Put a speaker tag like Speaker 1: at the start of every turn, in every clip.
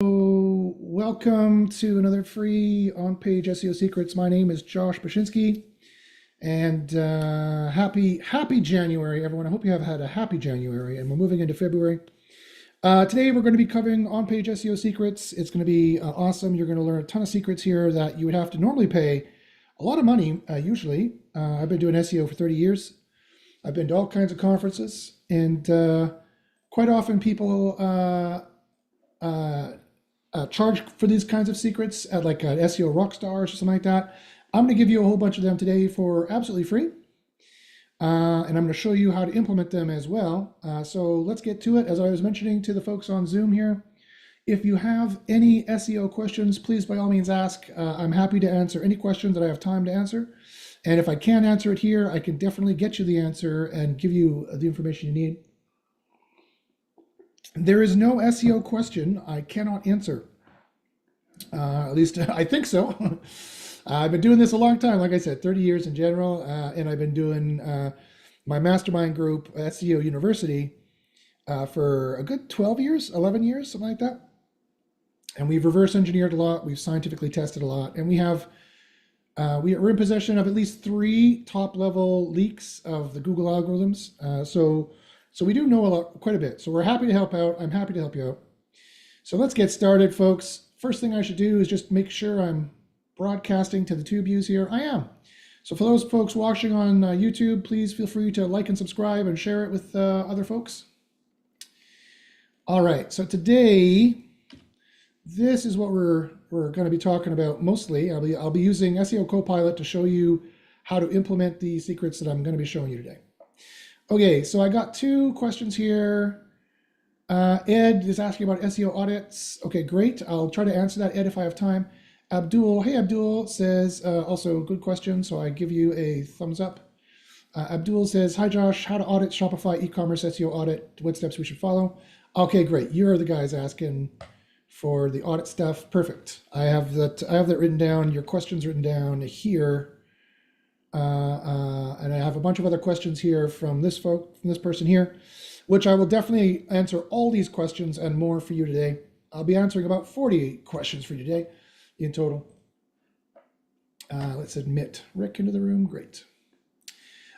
Speaker 1: Welcome to another free on-page SEO secrets. My name is Josh Bashinsky, and happy January, everyone. I hope you have had a happy January, and we're moving into February. Today we're going to be covering on-page SEO secrets. It's going to be awesome. You're going to learn a ton of secrets here that you would have to normally pay a lot of money, usually. I've been doing SEO for 30 years. I've been to all kinds of conferences, and quite often people charge for these kinds of secrets at like SEO Rockstars or something like that. I'm going to give you a whole bunch of them today for absolutely free. And I'm going to show you how to implement them as well. So let's get to it. As I was mentioning to the folks on Zoom here, if you have any SEO questions, please by all means ask. I'm happy to answer any questions that I have time to answer. And if I can't answer it here, I can definitely get you the answer and give you the information you need. There is no SEO question I cannot answer. At least I think so. I've been doing this a long time, like I said, 30 years in general, and I've been doing my mastermind group, SEO University, for a good 12 years, 11 years, something like that. And we've reverse engineered a lot, we've scientifically tested a lot, and we're in possession of at least 3 top-level leaks of the Google algorithms. So we do know quite a bit. So we're happy to help out. I'm happy to help you out. So let's get started, folks. First thing I should do is just make sure I'm broadcasting to the tube views here. I am. So for those folks watching on YouTube, please feel free to like and subscribe and share it with other folks. All right. So today, this is what we're going to be talking about mostly. I'll be using SEO Copilot to show you how to implement the secrets that I'm going to be showing you today. Okay, so I got 2 questions here. Ed is asking about SEO audits. Okay, great. I'll try to answer that, Ed, if I have time. Abdul, hey Abdul, says, also good question, so I give you a thumbs up. Abdul says, hi Josh, how to audit Shopify e-commerce SEO audit, what steps we should follow. Okay, great. You're the guys asking for the audit stuff. Perfect. I have that written down, your questions written down here. And I have a bunch of other questions here from this person here, which I will definitely answer all these questions and more for you today. I'll be answering about 40 questions for you today in total. Let's admit Rick into the room. Great.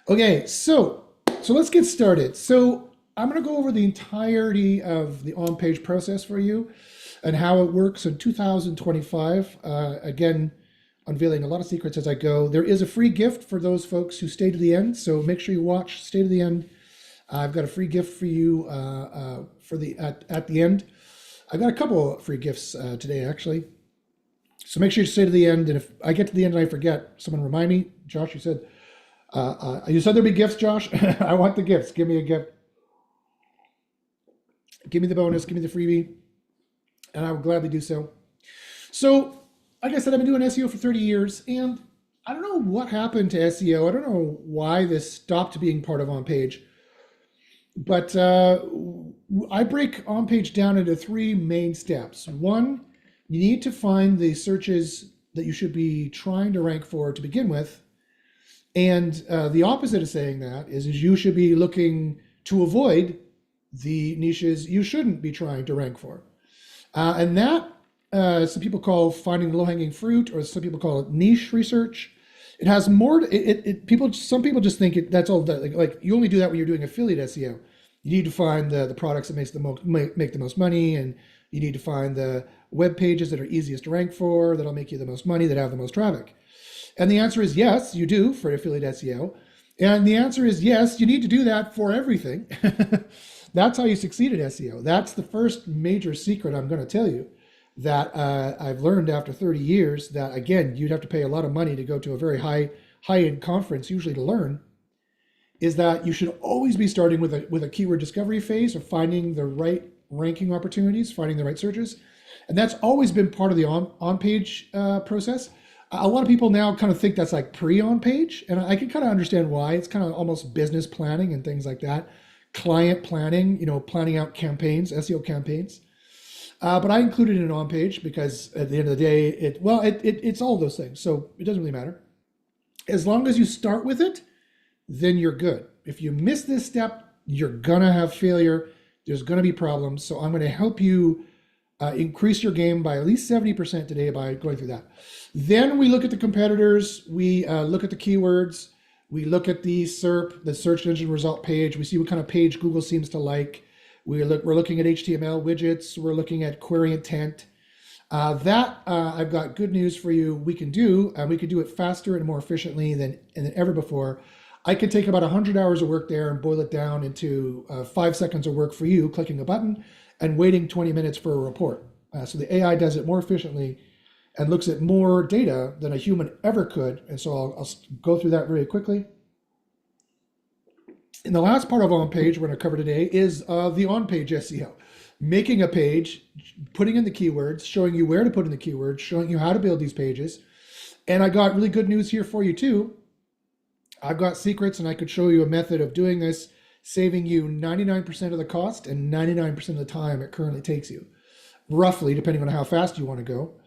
Speaker 1: Okay, so let's get started. So I'm going to go over the entirety of the on-page process for you and how it works in 2025. Again, unveiling a lot of secrets as I go. There is a free gift for those folks who stay to the end, so make sure you watch, stay to the end. I've got a free gift for you at the end. I've got a couple of free gifts today, actually. So make sure you stay to the end, and if I get to the end and I forget, someone remind me. Josh, you said there'd be gifts, Josh? I want the gifts. Give me a gift. Give me the bonus, give me the freebie, and I will gladly do so. So, like I said, I've been doing SEO for 30 years, and I don't know what happened to SEO. I don't know why this stopped being part of OnPage, but I break OnPage down into 3 main steps. 1, you need to find the searches that you should be trying to rank for to begin with, and the opposite of saying that is you should be looking to avoid the niches you shouldn't be trying to rank for, and that some people call finding low-hanging fruit, or some people call it niche research. It has more. Some people just think that's all. Like you only do that when you're doing affiliate SEO. You need to find the products that make the most money, and you need to find the web pages that are easiest to rank for, that'll make you the most money, that have the most traffic. And the answer is yes, you do for affiliate SEO. And the answer is yes, you need to do that for everything. That's how you succeed at SEO. That's the first major secret I'm going to tell you, that I've learned after 30 years, that again, you'd have to pay a lot of money to go to a very high-end conference usually to learn, is that you should always be starting with a keyword discovery phase of finding the right ranking opportunities, finding the right searches. And that's always been part of the on-page process. A lot of people now kind of think that's like pre-on-page, and I can kind of understand why. It's kind of almost business planning and things like that. Client planning, planning out campaigns, SEO campaigns. But I included it in OnPage because at the end of the day, it's all those things. So it doesn't really matter. As long as you start with it, then you're good. If you miss this step, you're gonna have failure. There's gonna be problems. So I'm gonna help you Increase your game by at least 70% today by going through that. Then we look at the competitors. We look at the keywords. We look at the SERP, the search engine result page. We see what kind of page Google seems to like. We're looking at HTML widgets. We're looking at query intent. I've got good news for you. We can do it faster and more efficiently than ever before. I could take about 100 hours of work there and boil it down into 5 seconds of work for you, clicking a button and waiting 20 minutes for a report. So the AI does it more efficiently and looks at more data than a human ever could. And so I'll go through that very quickly. And the last part of OnPage we're going to cover today is the OnPage SEO. Making a page, putting in the keywords, showing you where to put in the keywords, showing you how to build these pages. And I got really good news here for you too. I've got secrets and I could show you a method of doing this, saving you 99% of the cost and 99% of the time it currently takes you, roughly, depending on how fast you want to go.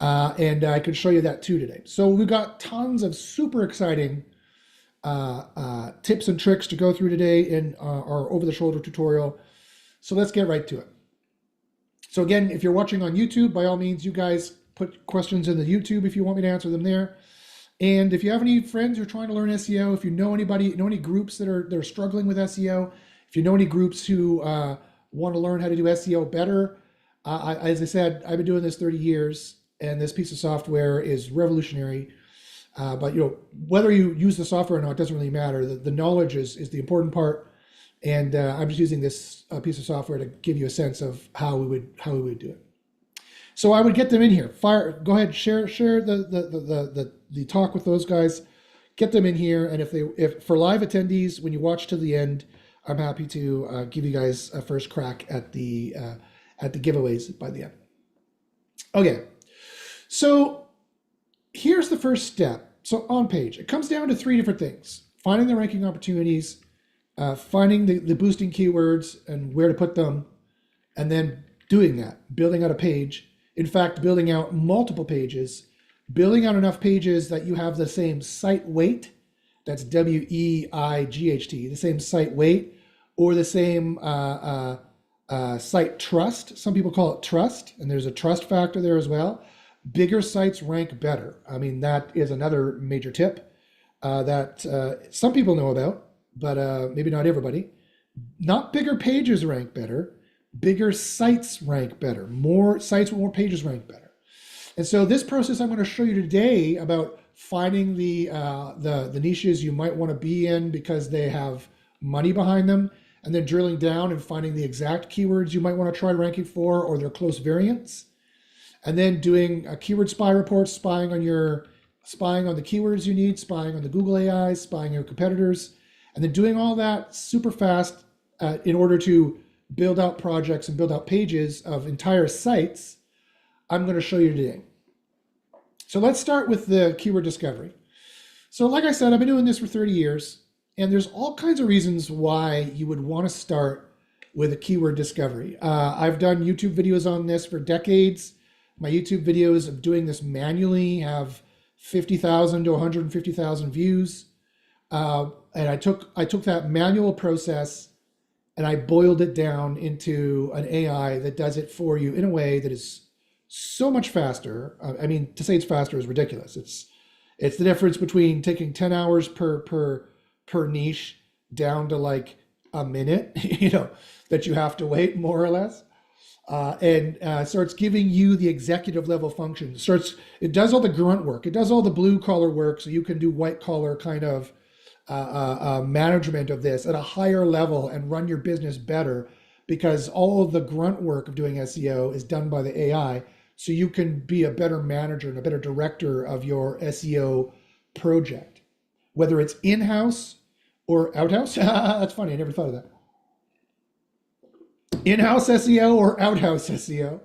Speaker 1: And I could show you that too today. So we've got tons of super exciting tips and tricks to go through today in our over-the-shoulder tutorial. So let's get right to it. So again, if you're watching on YouTube, by all means, you guys put questions in the YouTube if you want me to answer them there. And if you have any friends who are trying to learn SEO, if you know anybody, know any groups that are struggling with SEO, if you know any groups who want to learn how to do SEO better, as I said, I've been doing this 30 years, and this piece of software is revolutionary. But whether you use the software or not doesn't really matter. The knowledge is the important part. And I'm just using this piece of software to give you a sense of how we would do it. So I would get them in here. Go ahead, share the talk with those guys. Get them in here, and if for live attendees, when you watch to the end, I'm happy to give you guys a first crack at the giveaways by the end. Okay, so here's the first step. So OnPage, it comes down to 3 different things: finding the ranking opportunities, finding the boosting keywords and where to put them, and then doing that, building out a page. In fact, building out multiple pages, building out enough pages that you have the same site weight, that's W-E-I-G-H-T, the same site weight, or the same site trust. Some people call it trust, and there's a trust factor there as well. Bigger sites rank better. I mean, that is another major tip that some people know about, but maybe not everybody. Not bigger pages rank better, bigger sites rank better. More sites with more pages rank better. And so this process I'm going to show you today about finding the niches you might want to be in because they have money behind them, and then drilling down and finding the exact keywords you might want to try ranking for or their close variants, and then doing a keyword spy report, spying on the keywords you need, spying on the Google AI, spying on your competitors, and then doing all that super fast in order to build out projects and build out pages of entire sites. I'm going to show you today. So let's start with the keyword discovery. So like I said, I've been doing this for 30 years, and there's all kinds of reasons why you would want to start with a keyword discovery. I've done YouTube videos on this for decades. My YouTube videos of doing this manually have 50,000 to 150,000 views. And I took that manual process and I boiled it down into an AI that does it for you in a way that is so much faster. I mean, to say it's faster is ridiculous. It's the difference between taking 10 hours per niche down to like a minute, that you have to wait more or less. And starts giving you the executive level functions. It does all the grunt work. It does all the blue collar work, so you can do white collar kind of management of this at a higher level and run your business better, because all of the grunt work of doing SEO is done by the AI. So you can be a better manager and a better director of your SEO project, whether it's in-house or outhouse. That's funny. I never thought of that. In-house SEO or outhouse SEO,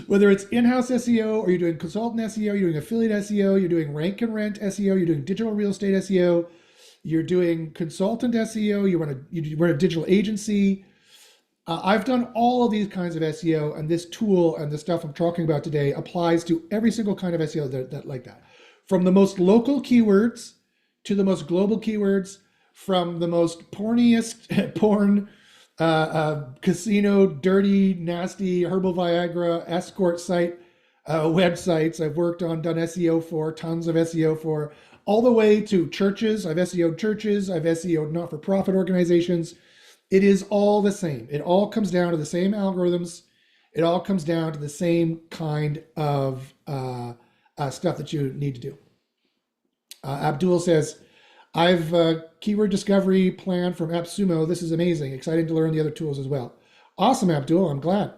Speaker 1: whether it's in-house SEO or you're doing consultant SEO, you're doing affiliate SEO, you're doing rank and rent SEO, you're doing digital real estate SEO, you're doing consultant SEO, you run a digital agency. I've done all of these kinds of SEO, and this tool and the stuff I'm talking about today applies to every single kind of SEO that like that. From the most local keywords to the most global keywords, from the most porniest porn casino, dirty, nasty, herbal Viagra, escort site websites. I've worked on, done SEO for, tons of SEO for, all the way to churches. I've SEO'd churches. I've SEO'd not-for-profit organizations. It is all the same. It all comes down to the same algorithms. It all comes down to the same kind of stuff that you need to do. Abdul says, I've keyword discovery plan from AppSumo. This is amazing. Exciting to learn the other tools as well. Awesome, Abdul. I'm glad.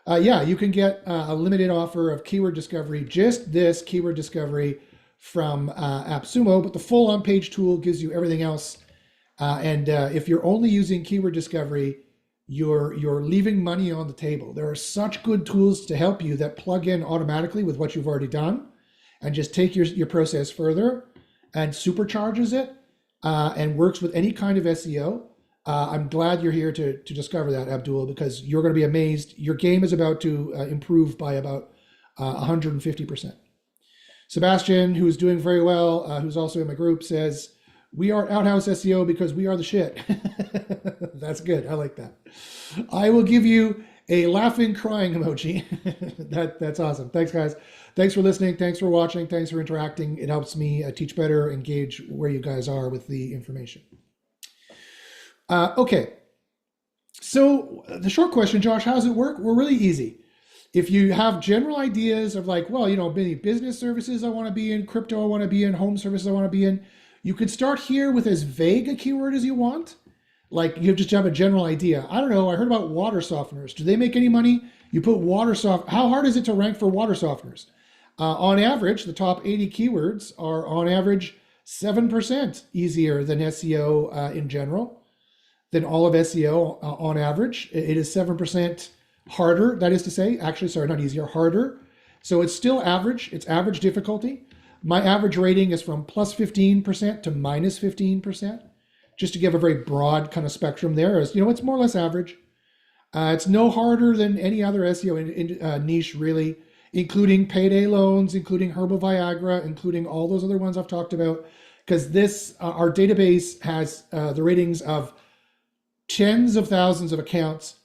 Speaker 1: Yeah, you can get a limited offer of keyword discovery, just this keyword discovery from AppSumo, but the full OnPage tool gives you everything else. And if you're only using keyword discovery, you're leaving money on the table. There are such good tools to help you that plug in automatically with what you've already done and just take your process further and supercharges it and works with any kind of SEO. I'm glad you're here to discover that, Abdul, because you're going to be amazed. Your game is about to improve by about 150%. Sebastian, who's doing very well, who's also in my group, says, we are Outhouse SEO because we are the shit. That's good. I like that. I will give you a laughing, crying emoji. That's awesome. Thanks, guys. Thanks for listening. Thanks for watching. Thanks for interacting. It helps me teach better, engage where you guys are with the information. Okay. So the short question, Josh, how does it work? Well, really easy. If you have general ideas of like, well, many business services I want to be in, crypto I want to be in, home services I want to be in, you could start here with as vague a keyword as you want. Like you just have a general idea. I don't know. I heard about water softeners. Do they make any money? You put how hard is it to rank for water softeners? On average, the top 80 keywords are on average 7% easier than SEO in general, than all of SEO on average. It is 7% harder. That is to say, actually, sorry, not easier, harder. So it's still average. It's average difficulty. My average rating is from plus 15% to minus 15%, just to give a very broad kind of spectrum there. It's more or less average. It's no harder than any other SEO niche, really, including payday loans, including herbal Viagra, including all those other ones I've talked about, because our database has the ratings of tens of thousands of accounts,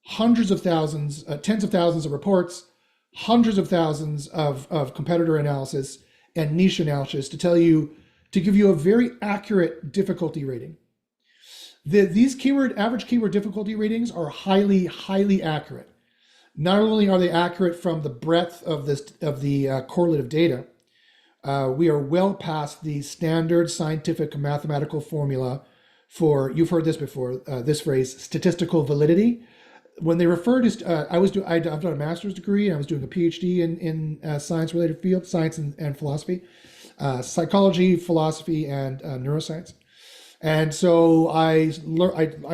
Speaker 1: hundreds of thousands, tens of thousands of reports, hundreds of thousands of competitor analysis and niche analysis to give you a very accurate difficulty rating. These average keyword difficulty ratings are highly, highly accurate. Not only are they accurate from the breadth of the correlative data, we are well past the standard scientific and mathematical formula for, you've heard this before, this phrase, statistical validity. When they refer to, I've done a master's degree and I was doing a PhD in science-related fields, science and philosophy, psychology, philosophy, and neuroscience. And so I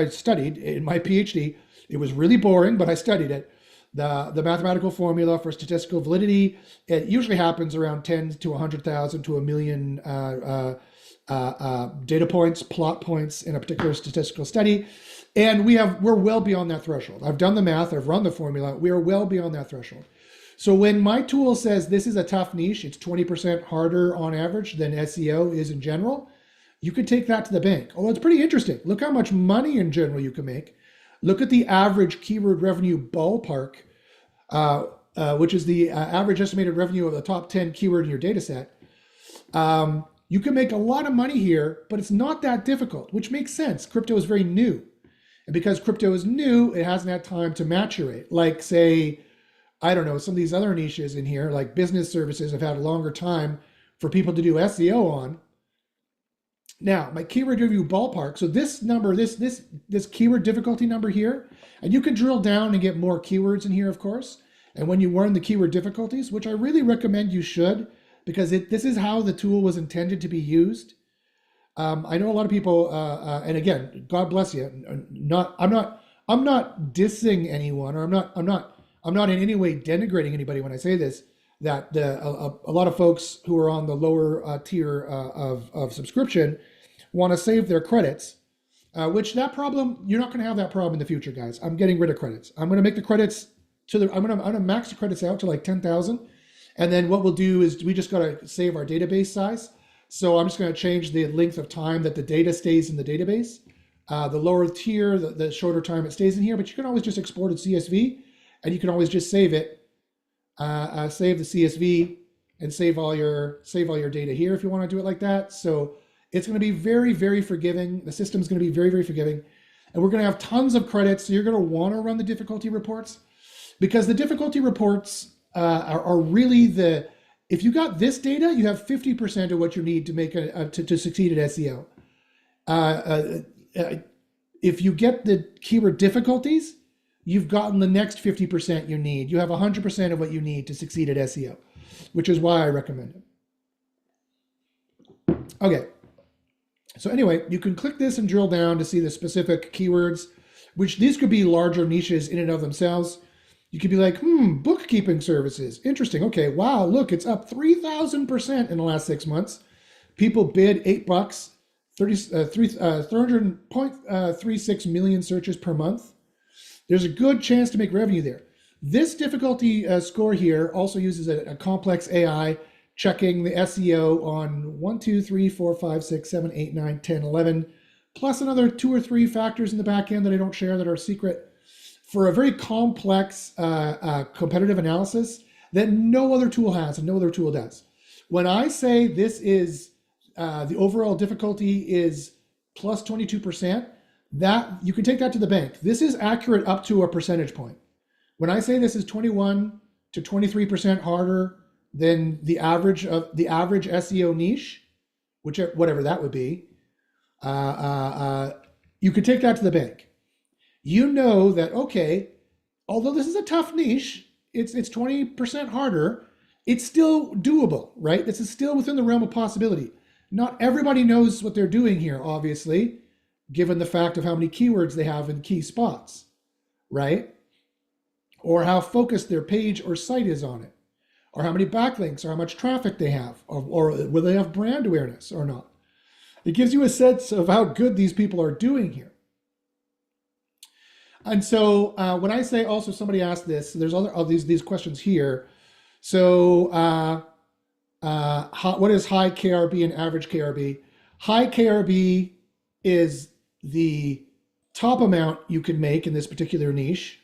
Speaker 1: studied in my PhD. It was really boring, but I studied it. The mathematical formula for statistical validity, it usually happens around 10 to 100,000 to a million data points, plot points in a particular statistical study. And we're well beyond that threshold. I've done the math, I've run the formula, we are well beyond that threshold. So when my tool says this is a tough niche, it's 20% harder on average than SEO is in general, you could take that to the bank. Although it's pretty interesting. Look how much money in general you can make. Look at the average keyword revenue ballpark, which is the average estimated revenue of the top 10 keyword in your data set. You can make a lot of money here, but it's not that difficult, which makes sense. Crypto is very new. And because crypto is new, it hasn't had time to maturate. Like, say, I don't know, some of these other niches in here, like business services, have had a longer time for people to do SEO on. Now, my keyword review ballpark, so this number, this keyword difficulty number here, and you can drill down and get more keywords in here, of course. And when you learn the keyword difficulties, which I really recommend you should, because this is how the tool was intended to be used. I know a lot of people, and again, God bless you. I'm not dissing anyone, or I'm not in any way denigrating anybody when I say this. That a lot of folks who are on the lower tier of subscription want to save their credits, which that problem, you're not going to have that problem in the future, guys. I'm getting rid of credits. I'm going to make the credits I'm going to max the credits out to like 10,000. And then what we'll do is we just got to save our database size. So I'm just going to change the length of time that the data stays in the database The lower tier, the shorter time it stays in here, but you can always just export it CSV, and you can always just save it, save the CSV, and save all your data here if you want to do it like that. So it's going to be very, very forgiving. The system's going to be very, very forgiving, and we're going to have tons of credits. So you're going to want to run the difficulty reports, because the difficulty reports are really if you got this data, you have 50% of what you need to make to succeed at SEO. If you get the keyword difficulties, you've gotten the next 50% you need. You have 100% of what you need to succeed at SEO, which is why I recommend it. Okay. So anyway, you can click this and drill down to see the specific keywords, which these could be larger niches in and of themselves. You could be like, bookkeeping services. Interesting. Okay, wow, look, it's up 3,000% in the last 6 months. People bid $8, 300.36 million searches per month. There's a good chance to make revenue there. This difficulty score here also uses a complex AI checking the SEO on 1, 2, 3, 4, 5, 6, 7, 8, 9, 10, 11, plus another 2 or 3 factors in the back end that I don't share that are secret, for a very complex competitive analysis that no other tool has and no other tool does. When I say this is the overall difficulty is plus 22%, that you can take that to the bank. This is accurate up to a percentage point. When I say this is 21 to 23% harder than the average SEO niche, whatever that would be, you could take that to the bank. You know that, okay, although this is a tough niche, it's 20% harder, it's still doable, right? This is still within the realm of possibility. Not everybody knows what they're doing here, obviously, given the fact of how many keywords they have in key spots, right? Or how focused their page or site is on it, or how many backlinks, or how much traffic they have, or whether they have brand awareness or not. It gives you a sense of how good these people are doing here. And so when I say, also somebody asked this, there's these questions here. So what is high KRB and average KRB? High KRB is the top amount you can make in this particular niche.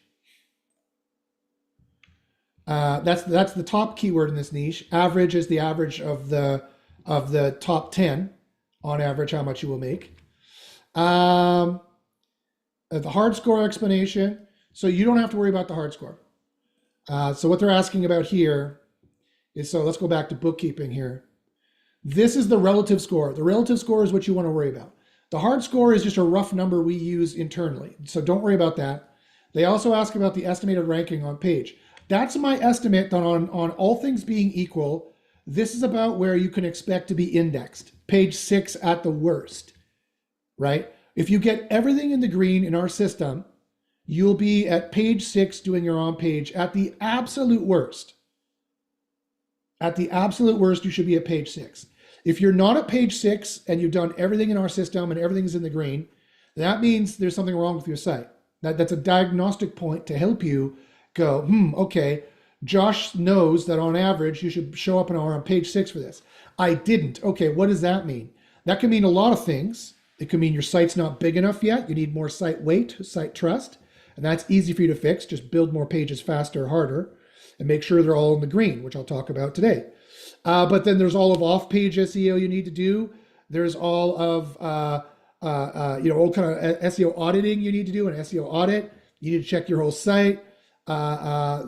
Speaker 1: That's the top keyword in this niche. Average is the average of the top 10 on average, how much you will make. The hard score explanation. So you don't have to worry about the hard score. So what they're asking about here is, so let's go back to bookkeeping here. This is the relative score. The relative score is what you want to worry about. The hard score is just a rough number we use internally. So don't worry about that. They also ask about the estimated ranking on page. That's my estimate on all things being equal. This is about where you can expect to be indexed. Page 6 at the worst, right? If you get everything in the green in our system, you'll be at page 6 doing your on page at the absolute worst. At the absolute worst, you should be at page 6. If you're not at page 6 and you've done everything in our system and everything's in the green, that means there's something wrong with your site. That's a diagnostic point to help you go, okay, Josh knows that on average, you should show up on page 6 for this. I didn't. Okay, what does that mean? That can mean a lot of things. It could mean your site's not big enough yet. You need more site weight, site trust, and that's easy for you to fix. Just build more pages faster, harder, and make sure they're all in the green, which I'll talk about today. But then there's all of off-page SEO you need to do. There's all of all kind of SEO auditing you need to do, an SEO audit. You need to check your whole site. Well,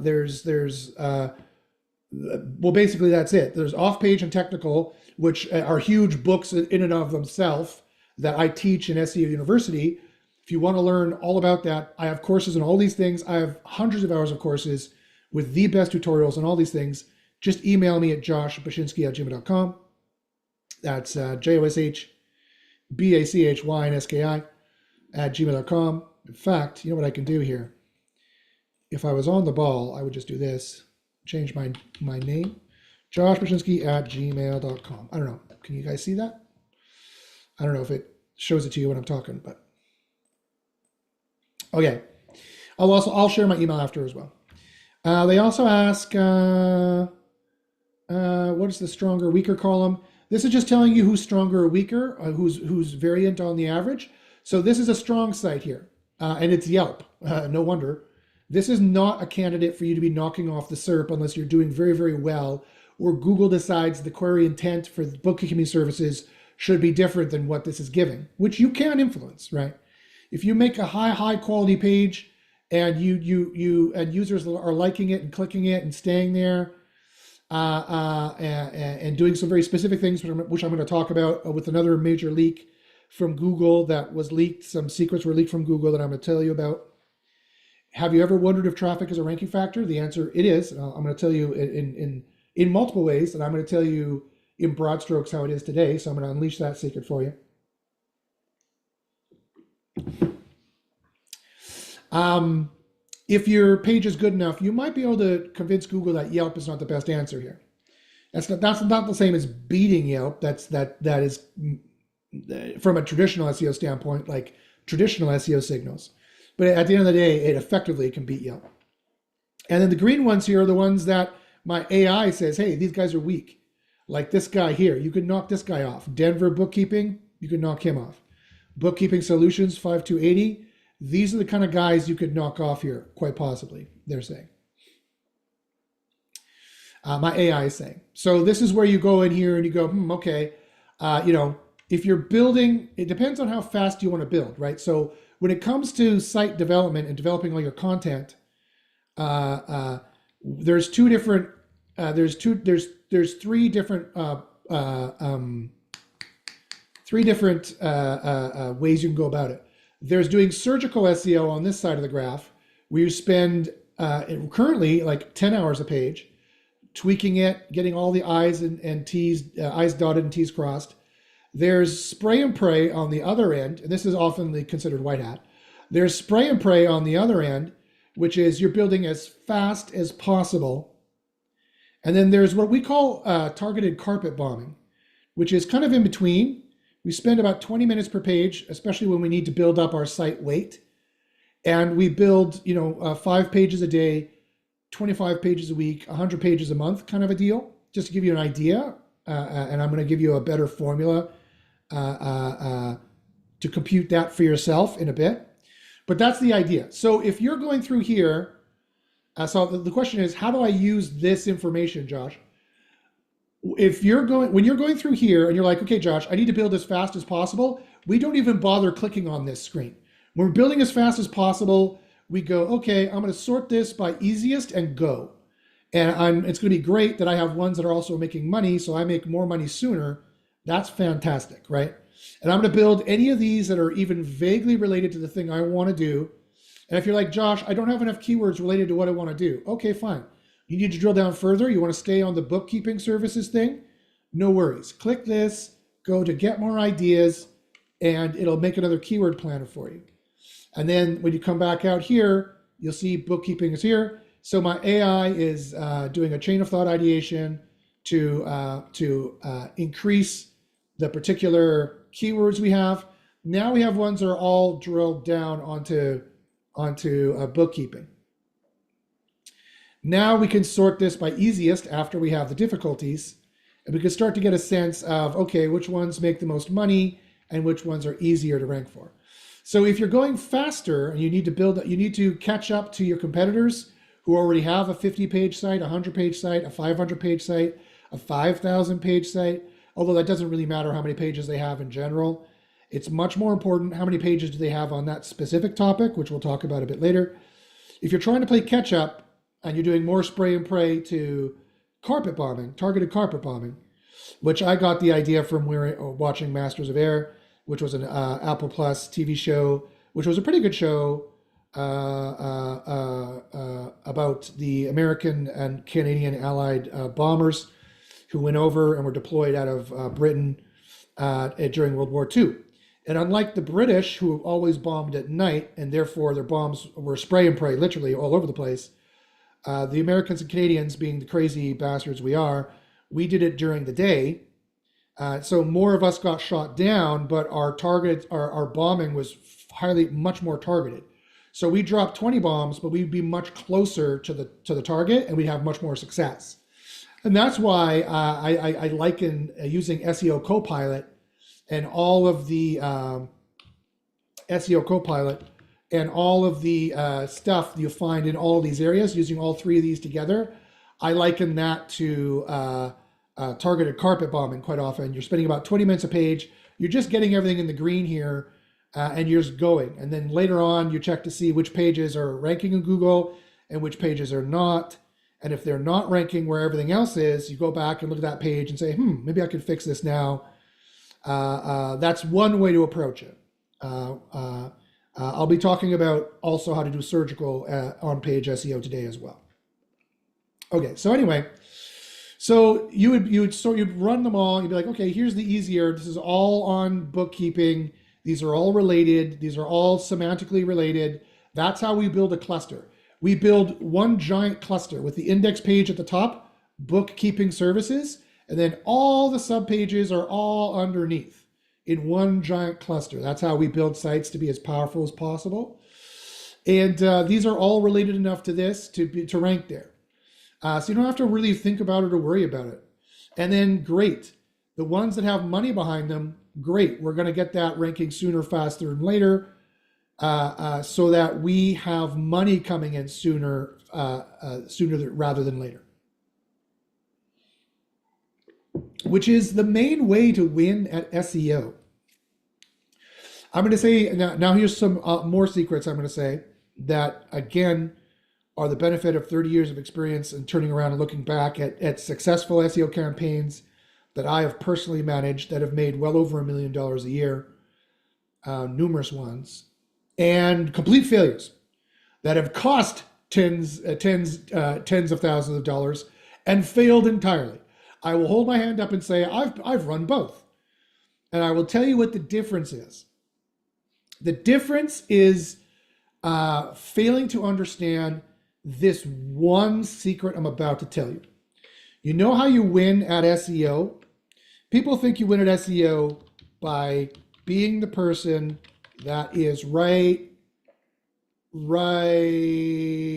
Speaker 1: basically that's it. There's off-page and technical, which are huge books in and of themselves that I teach in SEO University. If you want to learn all about that, I have courses on all these things. I have hundreds of hours of courses with the best tutorials on all these things. Just email me at joshbachynski@gmail.com. That's joshbachynski@gmail.com. In fact, you know what I can do here? If I was on the ball, I would just do this. Change my name. joshbachynski@gmail.com. I don't know. Can you guys see that? I don't know if it shows it to you when I'm talking, but okay. I'll share my email after as well. They also ask, what is the stronger, weaker column? This is just telling you who's stronger or weaker, who's variant on the average. So this is a strong site here, and it's Yelp. No wonder. This is not a candidate for you to be knocking off the SERP unless you're doing very, very well, or Google decides the query intent for the bookkeeping services should be different than what this is giving, which you can influence, right? If you make a high quality page and and users are liking it and clicking it and staying there, and doing some very specific things, which I'm going to talk about with another major leak from Google that was leaked. Some secrets were leaked from Google that I'm going to tell you about. Have you ever wondered if traffic is a ranking factor? The answer, it is. I'm going to tell you in multiple ways, and I'm going to tell you in broad strokes how it is today. So I'm going to unleash that secret for you. If your page is good enough, you might be able to convince Google that Yelp is not the best answer here. That's not the same as beating Yelp. That is from a traditional SEO standpoint, like traditional SEO signals. But at the end of the day, it effectively can beat Yelp. And then the green ones here are the ones that my AI says, hey, these guys are weak. Like this guy here, you could knock this guy off. Denver Bookkeeping, you could knock him off. Bookkeeping Solutions 5280. These are the kind of guys you could knock off here, quite possibly, they're saying. My AI is saying. So this is where you go in here and you go, okay, if you're building, it depends on how fast you want to build, right? So when it comes to site development and developing all your content, there's three different ways you can go about it. There's doing surgical SEO on this side of the graph, where you spend currently like 10 hours a page, tweaking it, getting all the I's and T's, I's dotted and T's crossed. There's spray and pray on the other end, and this is often considered white hat. There's spray and pray on the other end, which is you're building as fast as possible. And then there's what we call targeted carpet bombing, which is kind of in between. We spend about 20 minutes per page, especially when we need to build up our site weight. And we build, 5 pages a day, 25 pages a week, 100 pages a month kind of a deal, just to give you an idea. And I'm going to give you a better formula to compute that for yourself in a bit. But that's the idea. So if you're going through here, so the question is, how do I use this information, Josh? When you're going through here and you're like, okay, Josh, I need to build as fast as possible, we don't even bother clicking on this screen. When we're building as fast as possible, we go, okay, I'm going to sort this by easiest and go. And it's going to be great that I have ones that are also making money, so I make more money sooner. That's fantastic, right? And I'm going to build any of these that are even vaguely related to the thing I want to do. And if you're like, Josh, I don't have enough keywords related to what I want to do. Okay, fine. You need to drill down further. You want to stay on the bookkeeping services thing? No worries. Click this, go to get more ideas, and it'll make another keyword planner for you. And then when you come back out here, you'll see bookkeeping is here. So my AI is doing a chain of thought ideation to increase the particular keywords we have. Now we have ones that are all drilled down onto bookkeeping. Now we can sort this by easiest after we have the difficulties, and we can start to get a sense of, okay, which ones make the most money and which ones are easier to rank for. So if you're going faster and you need to catch up to your competitors who already have a 50-page site, a 100-page site, a 500-page site, a 5,000-page site, although that doesn't really matter how many pages they have in general. It's much more important how many pages do they have on that specific topic, which we'll talk about a bit later. If you're trying to play catch up and you're doing more spray and pray to carpet bombing, targeted carpet bombing, which I got the idea from watching Masters of Air, which was an Apple Plus TV show, which was a pretty good show about the American and Canadian Allied bombers who went over and were deployed out of Britain during World War II. And unlike the British, who always bombed at night, and therefore their bombs were spray and pray literally all over the place, the Americans and Canadians, being the crazy bastards we are, we did it during the day. So more of us got shot down, but our bombing was much more targeted. So we dropped 20 bombs, but we'd be much closer to the target, and we'd have much more success. And that's why I liken using SEO Copilot and all of the SEO Copilot and all of the stuff you find in all of these areas, using all three of these together, I liken that to targeted carpet bombing quite often. You're spending about 20 minutes a page. You're just getting everything in the green here, and you're just going. And then later on, you check to see which pages are ranking in Google and which pages are not. And if they're not ranking where everything else is, you go back and look at that page and say, maybe I can fix this now. That's one way to approach it. I'll be talking about also how to do surgical on-page SEO today as well. Okay, so anyway, so you'd run them all. You'd be like, okay, here's the easier. This is all on bookkeeping. These are all related. These are all semantically related. That's how we build a cluster. We build one giant cluster with the index page at the top, bookkeeping services, and then all the subpages are all underneath in one giant cluster. That's how we build sites to be as powerful as possible. And these are all related enough to this to rank there. So you don't have to really think about it or worry about it. And then great, the ones that have money behind them, great. We're going to get that ranking sooner, faster, and later, so that we have money coming in sooner rather than later. Which is the main way to win at SEO. I'm going to say, now here's some more secrets I'm going to say that, again, are the benefit of 30 years of experience and turning around and looking back at successful SEO campaigns that I have personally managed that have made well over $1 million a year, numerous ones, and complete failures that have cost tens of thousands of dollars and failed entirely. I will hold my hand up and say, I've run both. And I will tell you what the difference is. The difference is failing to understand this one secret I'm about to tell you. You know how you win at SEO? People think you win at SEO by being the person that is right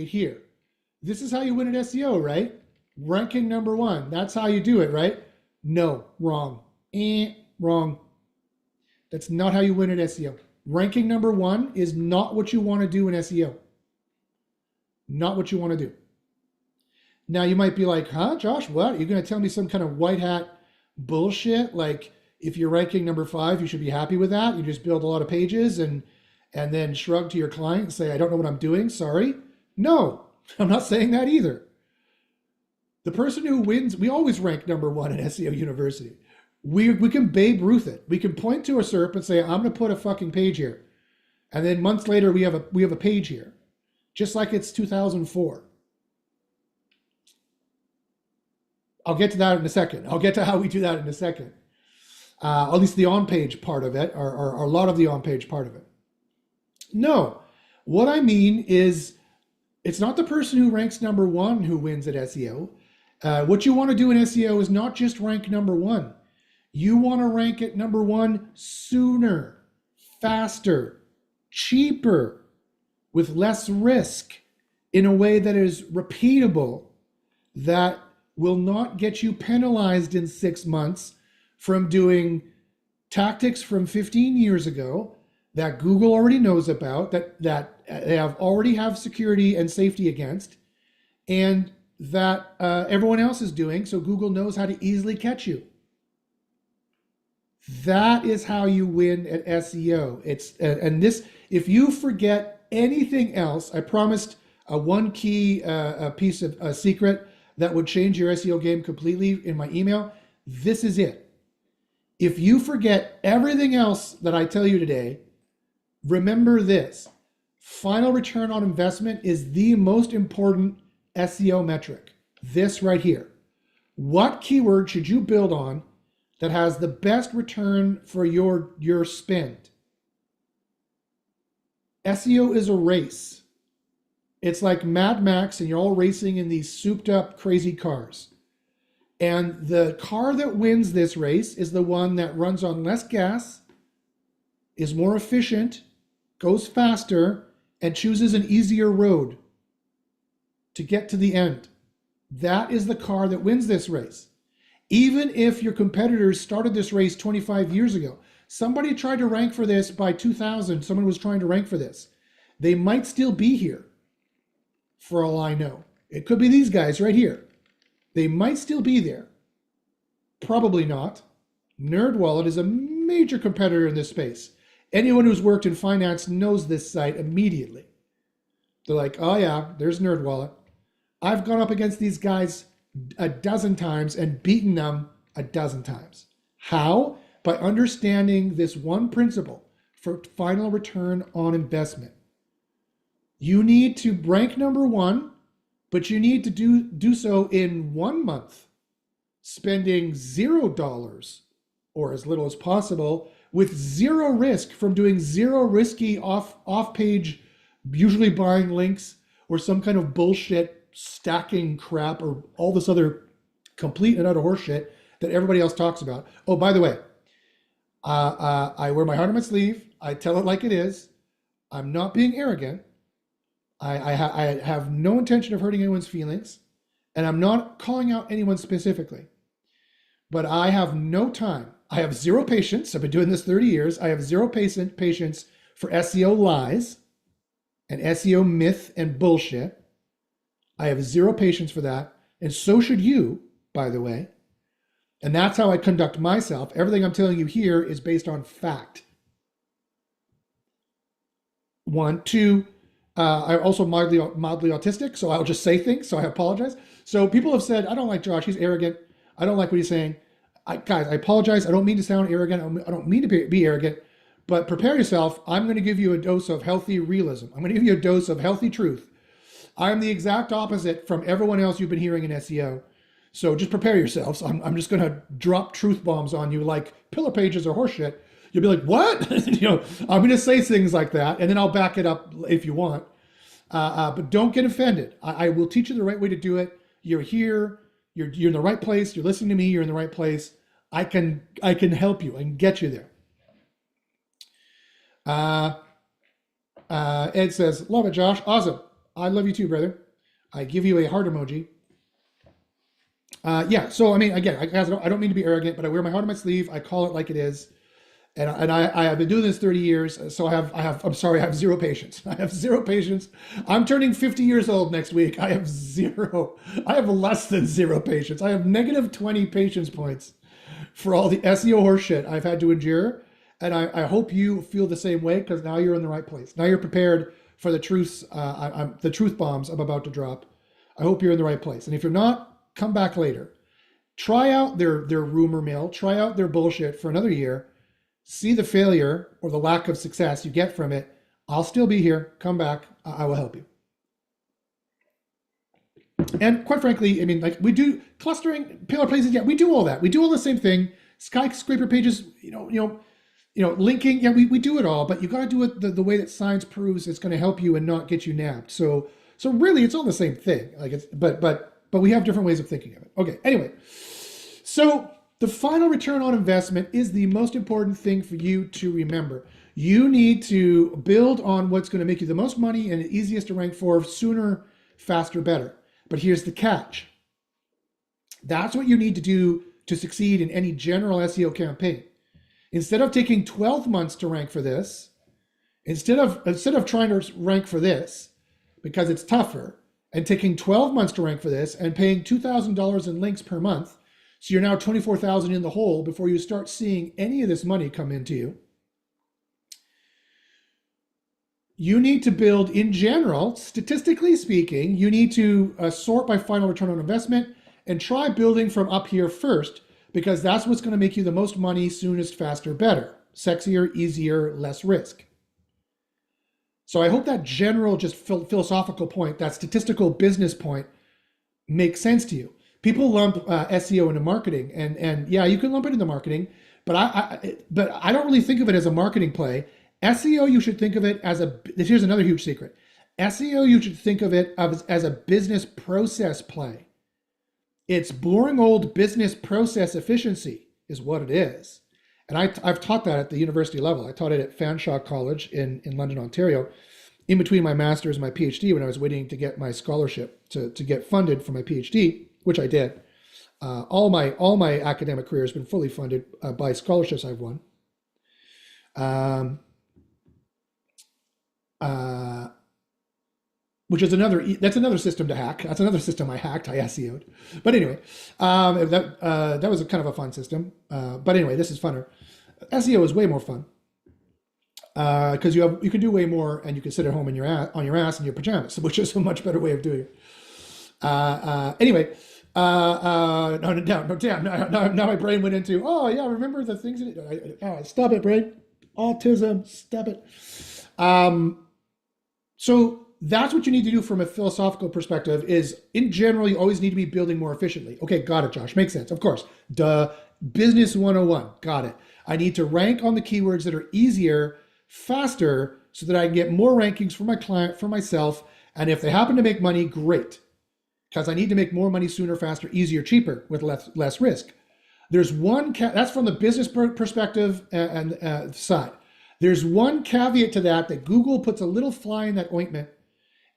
Speaker 1: here. This is how you win at SEO, right? Ranking number one. That's how you do it, right? No, wrong. Wrong. That's not how you win at SEO. Ranking number one is not what you want to do in SEO. Not what you want to do. Now you might be like, huh, Josh, what? You're going to tell me some kind of white hat bullshit? Like if you're ranking number 5, you should be happy with that. You just build a lot of pages and then shrug to your client and say, I don't know what I'm doing. Sorry. No, I'm not saying that either. The person who wins, we always rank number 1 at SEO University. We can Babe Ruth it. We can point to a SERP and say, I'm going to put a fucking page here. And then months later, we have a page here. Just like it's 2004. I'll get to that in a second. I'll get to how we do that in a second. At least the on-page part of it, or a lot of the on-page part of it. No, what I mean is it's not the person who ranks number 1 who wins at SEO. What you want to do in SEO is not just rank number 1. You want to rank at number 1 sooner, faster, cheaper, with less risk, in a way that is repeatable, that will not get you penalized in 6 months from doing tactics from 15 years ago that Google already knows about, that they already have security and safety against, and that everyone else is doing, so Google knows how to easily catch you. That is how you win at SEO. And this, if you forget anything else, I promised one key piece of a secret that would change your SEO game completely in my email. This is it. If you forget everything else that I tell you today, remember this: final return on investment is the most important SEO metric. This right here. What keyword should you build on that has the best return for your spend? SEO is a race. It's like Mad Max and you're all racing in these souped up crazy cars. And the car that wins this race is the one that runs on less gas, is more efficient, goes faster, and chooses an easier road to get to the end. That is the car that wins this race. Even if your competitors started this race 25 years ago, Somebody tried to rank for this by 2000. Someone was trying to rank for this. They might still be here for all I know. It could be these guys right here. They might still be there. Probably not. NerdWallet is a major competitor in this space. Anyone who's worked in finance knows this site immediately. They're like, oh yeah, there's NerdWallet. I've gone up against these guys a dozen times and beaten them a dozen times. How? By understanding this one principle for final return on investment. You need to rank number one, but you need to do so in 1 month, spending $0 or as little as possible with zero risk from doing zero risky off-page, usually buying links or some kind of bullshit stacking crap or all this other complete and utter horseshit that everybody else talks about. Oh, by the way, I wear my heart on my sleeve. I tell it like it is. I'm not being arrogant. I have no intention of hurting anyone's feelings, and I'm not calling out anyone specifically. But I have no time. I have zero patience. I've been doing this 30 years. I have zero patience for SEO lies and SEO myth and bullshit. I have zero patience for that. And so should you, by the way. And that's how I conduct myself. Everything I'm telling you here is based on fact. 1, 2, I'm also mildly autistic, so I'll just say things, so I apologize. So people have said, I don't like Josh, he's arrogant. I don't like what he's saying. Guys, I apologize. I don't mean to sound arrogant. I don't mean to be arrogant, but prepare yourself. I'm going to give you a dose of healthy realism. I'm going to give you a dose of healthy truth. I'm the exact opposite from everyone else you've been hearing in SEO. So just prepare yourselves. I'm just going to drop truth bombs on you like pillar pages or horseshit. You'll be like, what? I'm going to say things like that, and then I'll back it up if you want. But don't get offended. I will teach you the right way to do it. You're here. You're in the right place. You're listening to me. You're in the right place. I can help you and get you there. Ed says, love it, Josh. Awesome. I love you too, brother. I give you a heart emoji. Yeah. So, I mean, again, I don't mean to be arrogant, but I wear my heart on my sleeve. I call it like it is. And I have been doing this 30 years. So I have zero patience. I have zero patience. I'm turning 50 years old next week. I have less than zero patience. I have negative 20 patience points for all the SEO horseshit I've had to endure. And I hope you feel the same way, because now you're in the right place. Now you're prepared for the truth bombs I'm about to drop. I hope you're in the right place. And if you're not, come back later. Try out their rumor mill. Try out their bullshit for another year. See the failure or the lack of success you get from it. I'll still be here. Come back. I will help you. And quite frankly, I mean, like, we do clustering, pillar places. Yeah, we do all that. We do all the same thing. Skyscraper pages, linking. Yeah, we do it all, but you got to do it the way that science proves it's going to help you and not get you nabbed. So really, it's all the same thing. Like, it's but we have different ways of thinking of it. Okay. Anyway, so the final return on investment is the most important thing for you to remember. You need to build on what's going to make you the most money and the easiest to rank for sooner, faster, better. But here's the catch. That's what you need to do to succeed in any general SEO campaign. Instead of taking 12 months to rank for this, instead of trying to rank for this, because it's tougher, and taking 12 months to rank for this and paying $2,000 in links per month, so you're now 24,000 in the hole before you start seeing any of this money come into you. You need to build, in general, statistically speaking, you need to sort by final return on investment and try building from up here first, because that's what's going to make you the most money soonest, faster, better, sexier, easier, less risk. So I hope that general, just philosophical point, that statistical business point, makes sense to you. People lump SEO into marketing, and yeah, you can lump it into marketing, but I don't really think of it as a marketing play. SEO, you should think of it as here's another huge secret. SEO, you should think of it as a business process play. It's boring old business process efficiency is what it is. And I've taught that at the university level. I taught it at Fanshawe College in London, Ontario, in between my master's and my PhD, when I was waiting to get my scholarship to get funded for my PhD, which I did. All my academic career has been fully funded by scholarships I've won. Um, which is that's another system to hack. That's another system I hacked. I SEO'd. But anyway, that was a kind of a fun system. But anyway, this is funner. SEO is way more fun because you can do way more, and you can sit at home on your ass in your pajamas, which is a much better way of doing it. Anyway, no, damn. Now my brain went into, oh yeah, remember the things that stop it, brain. Autism, stop it. So that's what you need to do from a philosophical perspective is, in general, you always need to be building more efficiently. Okay, got it, Josh. Makes sense. Of course. Duh. Business 101. Got it. I need to rank on the keywords that are easier, faster, so that I can get more rankings for my client, for myself. And if they happen to make money, great. Because I need to make more money sooner, faster, easier, cheaper with less risk. There's one, that's from the business perspective and side. There's one caveat to that Google puts a little fly in that ointment.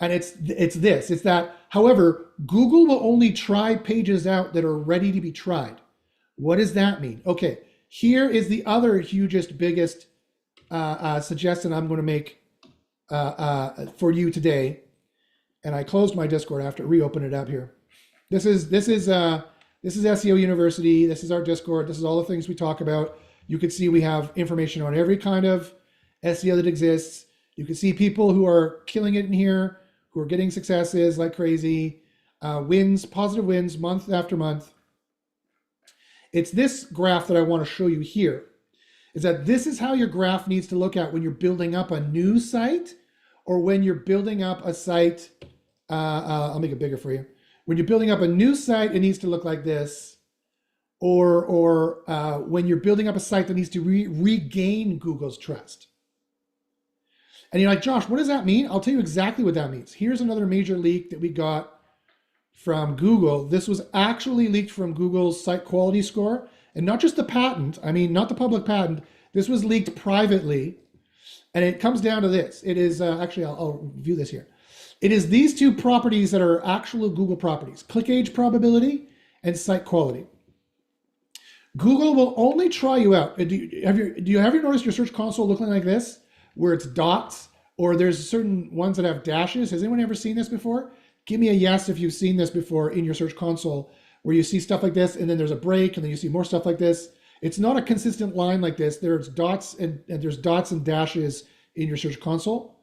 Speaker 1: And it's that, however, Google will only try pages out that are ready to be tried. What does that mean? Okay, here is the other hugest, biggest suggestion I'm going to make for you today. And I closed my Discord after reopen it up here. This is SEO University. This is our Discord. This is all the things we talk about. You can see we have information on every kind of SEO that exists. You can see people who are killing it in here, who are getting successes like crazy, wins, positive wins month after month. It's this graph that I want to show you here, is that this is how your graph needs to look at when you're building up a new site, or when you're building up a site, I'll make it bigger for you. When you're building up a new site, it needs to look like this. Or when you're building up a site that needs to regain Google's trust. And you're like, Josh, what does that mean? I'll tell you exactly what that means. Here's another major leak that we got from Google. This was actually leaked from Google's site quality score, and not just the patent. I mean, not the public patent. This was leaked privately, and it comes down to this. It is actually, I'll view this here. It is these two properties that are actual Google properties: click age probability and site quality. Google will only try you out. Do you ever noticed your search console looking like this, where it's dots, or there's certain ones that have dashes? Has anyone ever seen this before? Give me a yes if you've seen this before in your search console, where you see stuff like this, and then there's a break, and then you see more stuff like this. It's not a consistent line like this. There's dots and there's dots and dashes in your search console.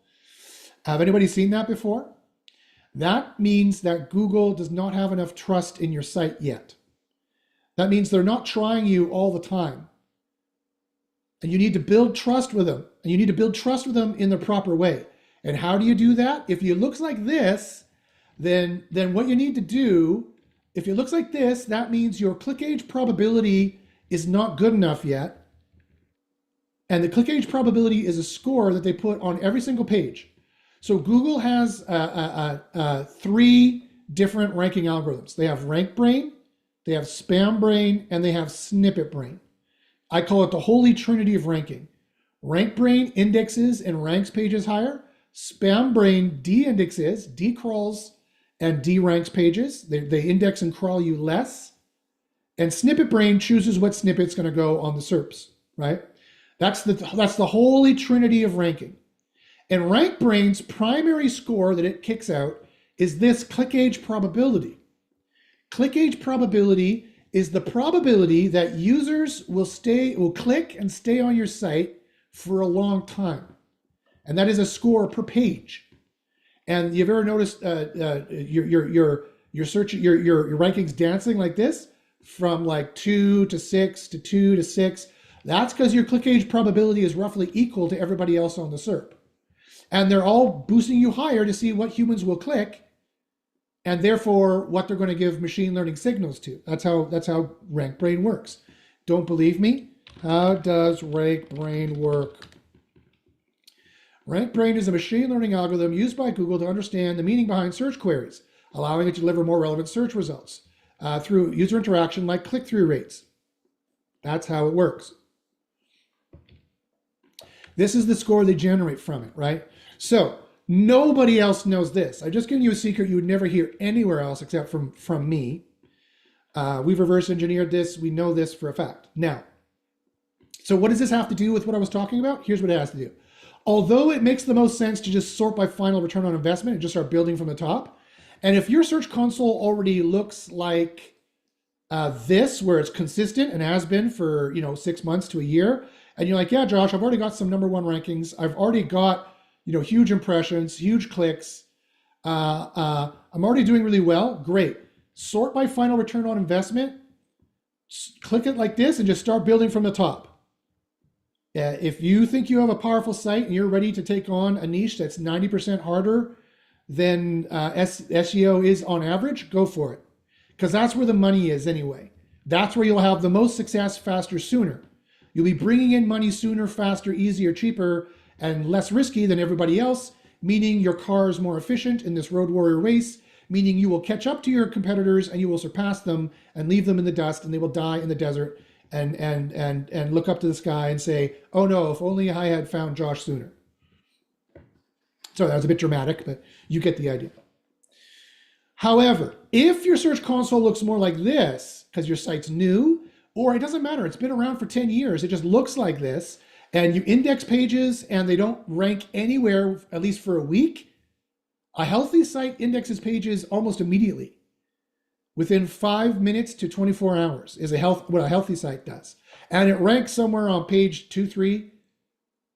Speaker 1: Have anybody seen that before? That means that Google does not have enough trust in your site yet. That means they're not trying you all the time. And you need to build trust with them. And you need to build trust with them in the proper way. And how do you do that? If it looks like this, then what you need to do, if it looks like this, that means your click age probability is not good enough yet. And the click age probability is a score that they put on every single page. So Google has 3 different ranking algorithms. They have Rank Brain, they have Spam Brain, and they have Snippet Brain. I call it the holy trinity of ranking. Rank Brain indexes and ranks pages higher. Spam Brain de-indexes, decrawls, and de-ranks pages. They index and crawl you less. And Snippet Brain chooses what snippet's going to go on the SERPs, right? That's the holy trinity of ranking. And Rank Brain's primary score that it kicks out is this click age probability. Click age probability is the probability that users will click and stay on your site for a long time. And that is a score per page. And you've ever noticed your rankings dancing like this from like 2 to 6 to 2 to 6? That's because your click age probability is roughly equal to everybody else on the SERP. And they're all boosting you higher to see what humans will click, and therefore what they're going to give machine learning signals to. That's how Rank Brain works. Don't believe me? How does Rank Brain work? Rank Brain is a machine learning algorithm used by Google to understand the meaning behind search queries, allowing it to deliver more relevant search results through user interaction like click-through rates. That's how it works. This is the score they generate from it, right? So nobody else knows this. I've just given you a secret you would never hear anywhere else except from me. We've reverse engineered this. We know this for a fact. Now, So what does this have to do with what I was talking about? Here's what it has to do. Although it makes the most sense to just sort by final return on investment and just start building from the top, and if your Search Console already looks like this, where it's consistent and has been for 6 months to a year, and you're like, yeah, Josh, I've already got some #1 rankings. I've already got huge impressions, huge clicks. I'm already doing really well. Great. Sort by final return on investment. Click it like this and just start building from the top. If you think you have a powerful site and you're ready to take on a niche that's 90% harder than SEO is on average, go for it. Because that's where the money is anyway. That's where you'll have the most success faster, sooner. You'll be bringing in money sooner, faster, easier, cheaper, and less risky than everybody else, meaning your car is more efficient in this road warrior race, meaning you will catch up to your competitors and you will surpass them and leave them in the dust, and they will die in the desert and look up to the sky and say, oh no, if only I had found Josh sooner. So that was a bit dramatic, but you get the idea. However, if your Search Console looks more like this, because your site's new, or it doesn't matter, it's been around for 10 years, it just looks like this, and you index pages and they don't rank anywhere, at least for a week, a healthy site indexes pages almost immediately. Within 5 minutes to 24 hours is what a healthy site does. And it ranks somewhere on page 2, 3,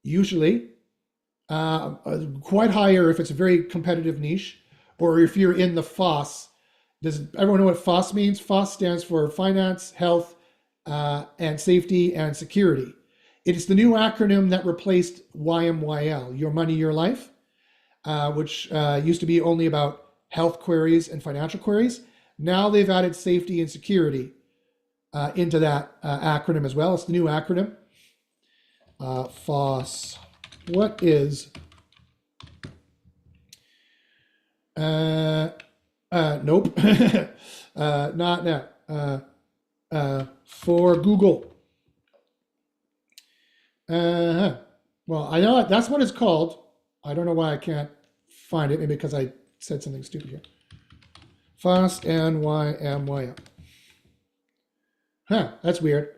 Speaker 1: usually, quite higher if it's a very competitive niche, or if you're in the FOSS. Does everyone know what FOSS means? FOSS stands for Finance, Health, and Safety and Security. It's the new acronym that replaced YMYL, Your Money, Your Life, which used to be only about health queries and financial queries. Now they've added safety and security into that acronym as well. It's the new acronym. FOSS. What is... nope. Not now. For Google. Well, I know that's what it's called. I don't know why I can't find it. Maybe because I said something stupid here. FOSS NYMYL. That's weird.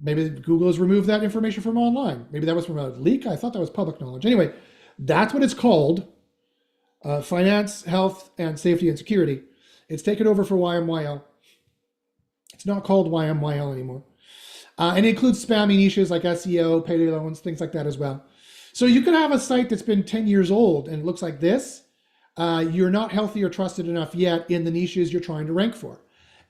Speaker 1: Maybe Google has removed that information from online. Maybe that was from a leak. I thought that was public knowledge. Anyway, that's what it's called. Finance, Health, and Safety and Security. It's taken over for YMYL. It's not called YMYL anymore. And it includes spammy niches like SEO, payday loans, things like that as well. So you could have a site that's been 10 years old and it looks like this. You're not healthy or trusted enough yet in the niches you're trying to rank for.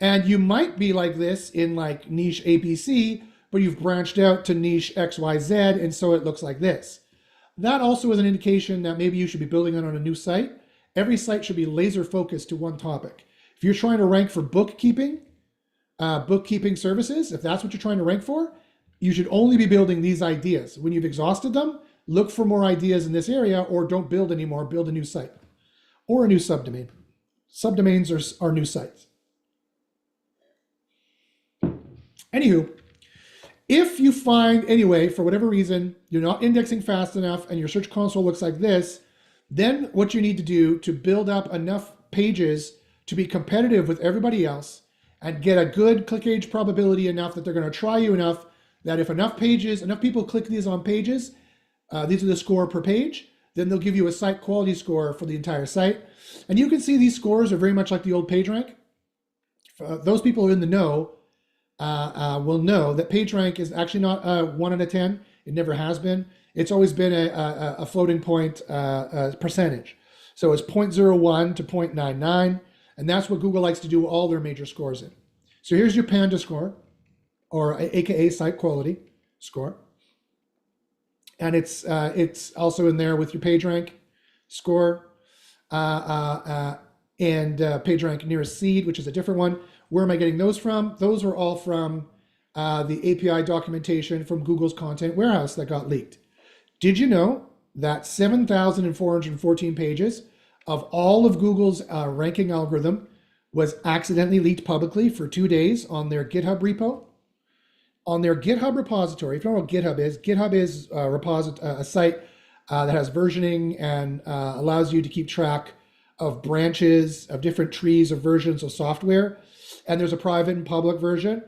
Speaker 1: And you might be like this in like niche ABC, but you've branched out to niche XYZ, and so it looks like this. That also is an indication that maybe you should be building it on a new site. Every site should be laser focused to one topic. If you're trying to rank for bookkeeping services, if that's what you're trying to rank for, you should only be building these ideas. When you've exhausted them, look for more ideas in this area, or don't build anymore, build a new site or a new subdomain. Subdomains are new sites. Anywho, if you find, anyway, for whatever reason, you're not indexing fast enough and your Search Console looks like this, then what you need to do to build up enough pages to be competitive with everybody else and get a good click age probability enough that they're going to try you enough that if enough people click these on pages, these are the score per page, then they'll give you a site quality score for the entire site. And you can see these scores are very much like the old PageRank. Those people who are in the know will know that PageRank is actually not 1 out of 10. It never has been. It's always been a floating point percentage. So it's 0.01 to 0.99, and that's what Google likes to do all their major scores in. So here's your Panda score, or AKA site quality score. And it's also in there with your PageRank score and PageRank nearest seed, which is a different one. Where am I getting those from? Those are all from the API documentation from Google's content warehouse that got leaked. Did you know that 7,414 pages of all of Google's ranking algorithm was accidentally leaked publicly for 2 days on their GitHub repo? On their GitHub repository, if you don't know what GitHub is a site that has versioning and allows you to keep track of branches of different trees of versions of software. And there's a private and public version.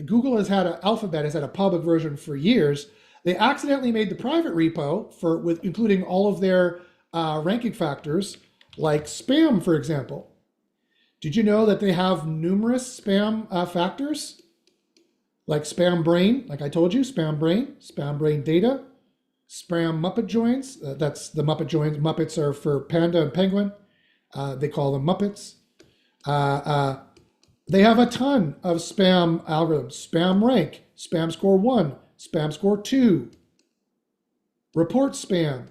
Speaker 1: Google has had Alphabet has had a public version for years. They accidentally made the private repo with including all of their ranking factors, like spam, for example. Did you know that they have numerous spam factors, like spam brain, like I told you, spam brain data, spam Muppet joins. That's the Muppet joins. Muppets are for panda and penguin. They call them Muppets. They have a ton of spam algorithms. Spam rank, spam score 1, spam score 2, report spam,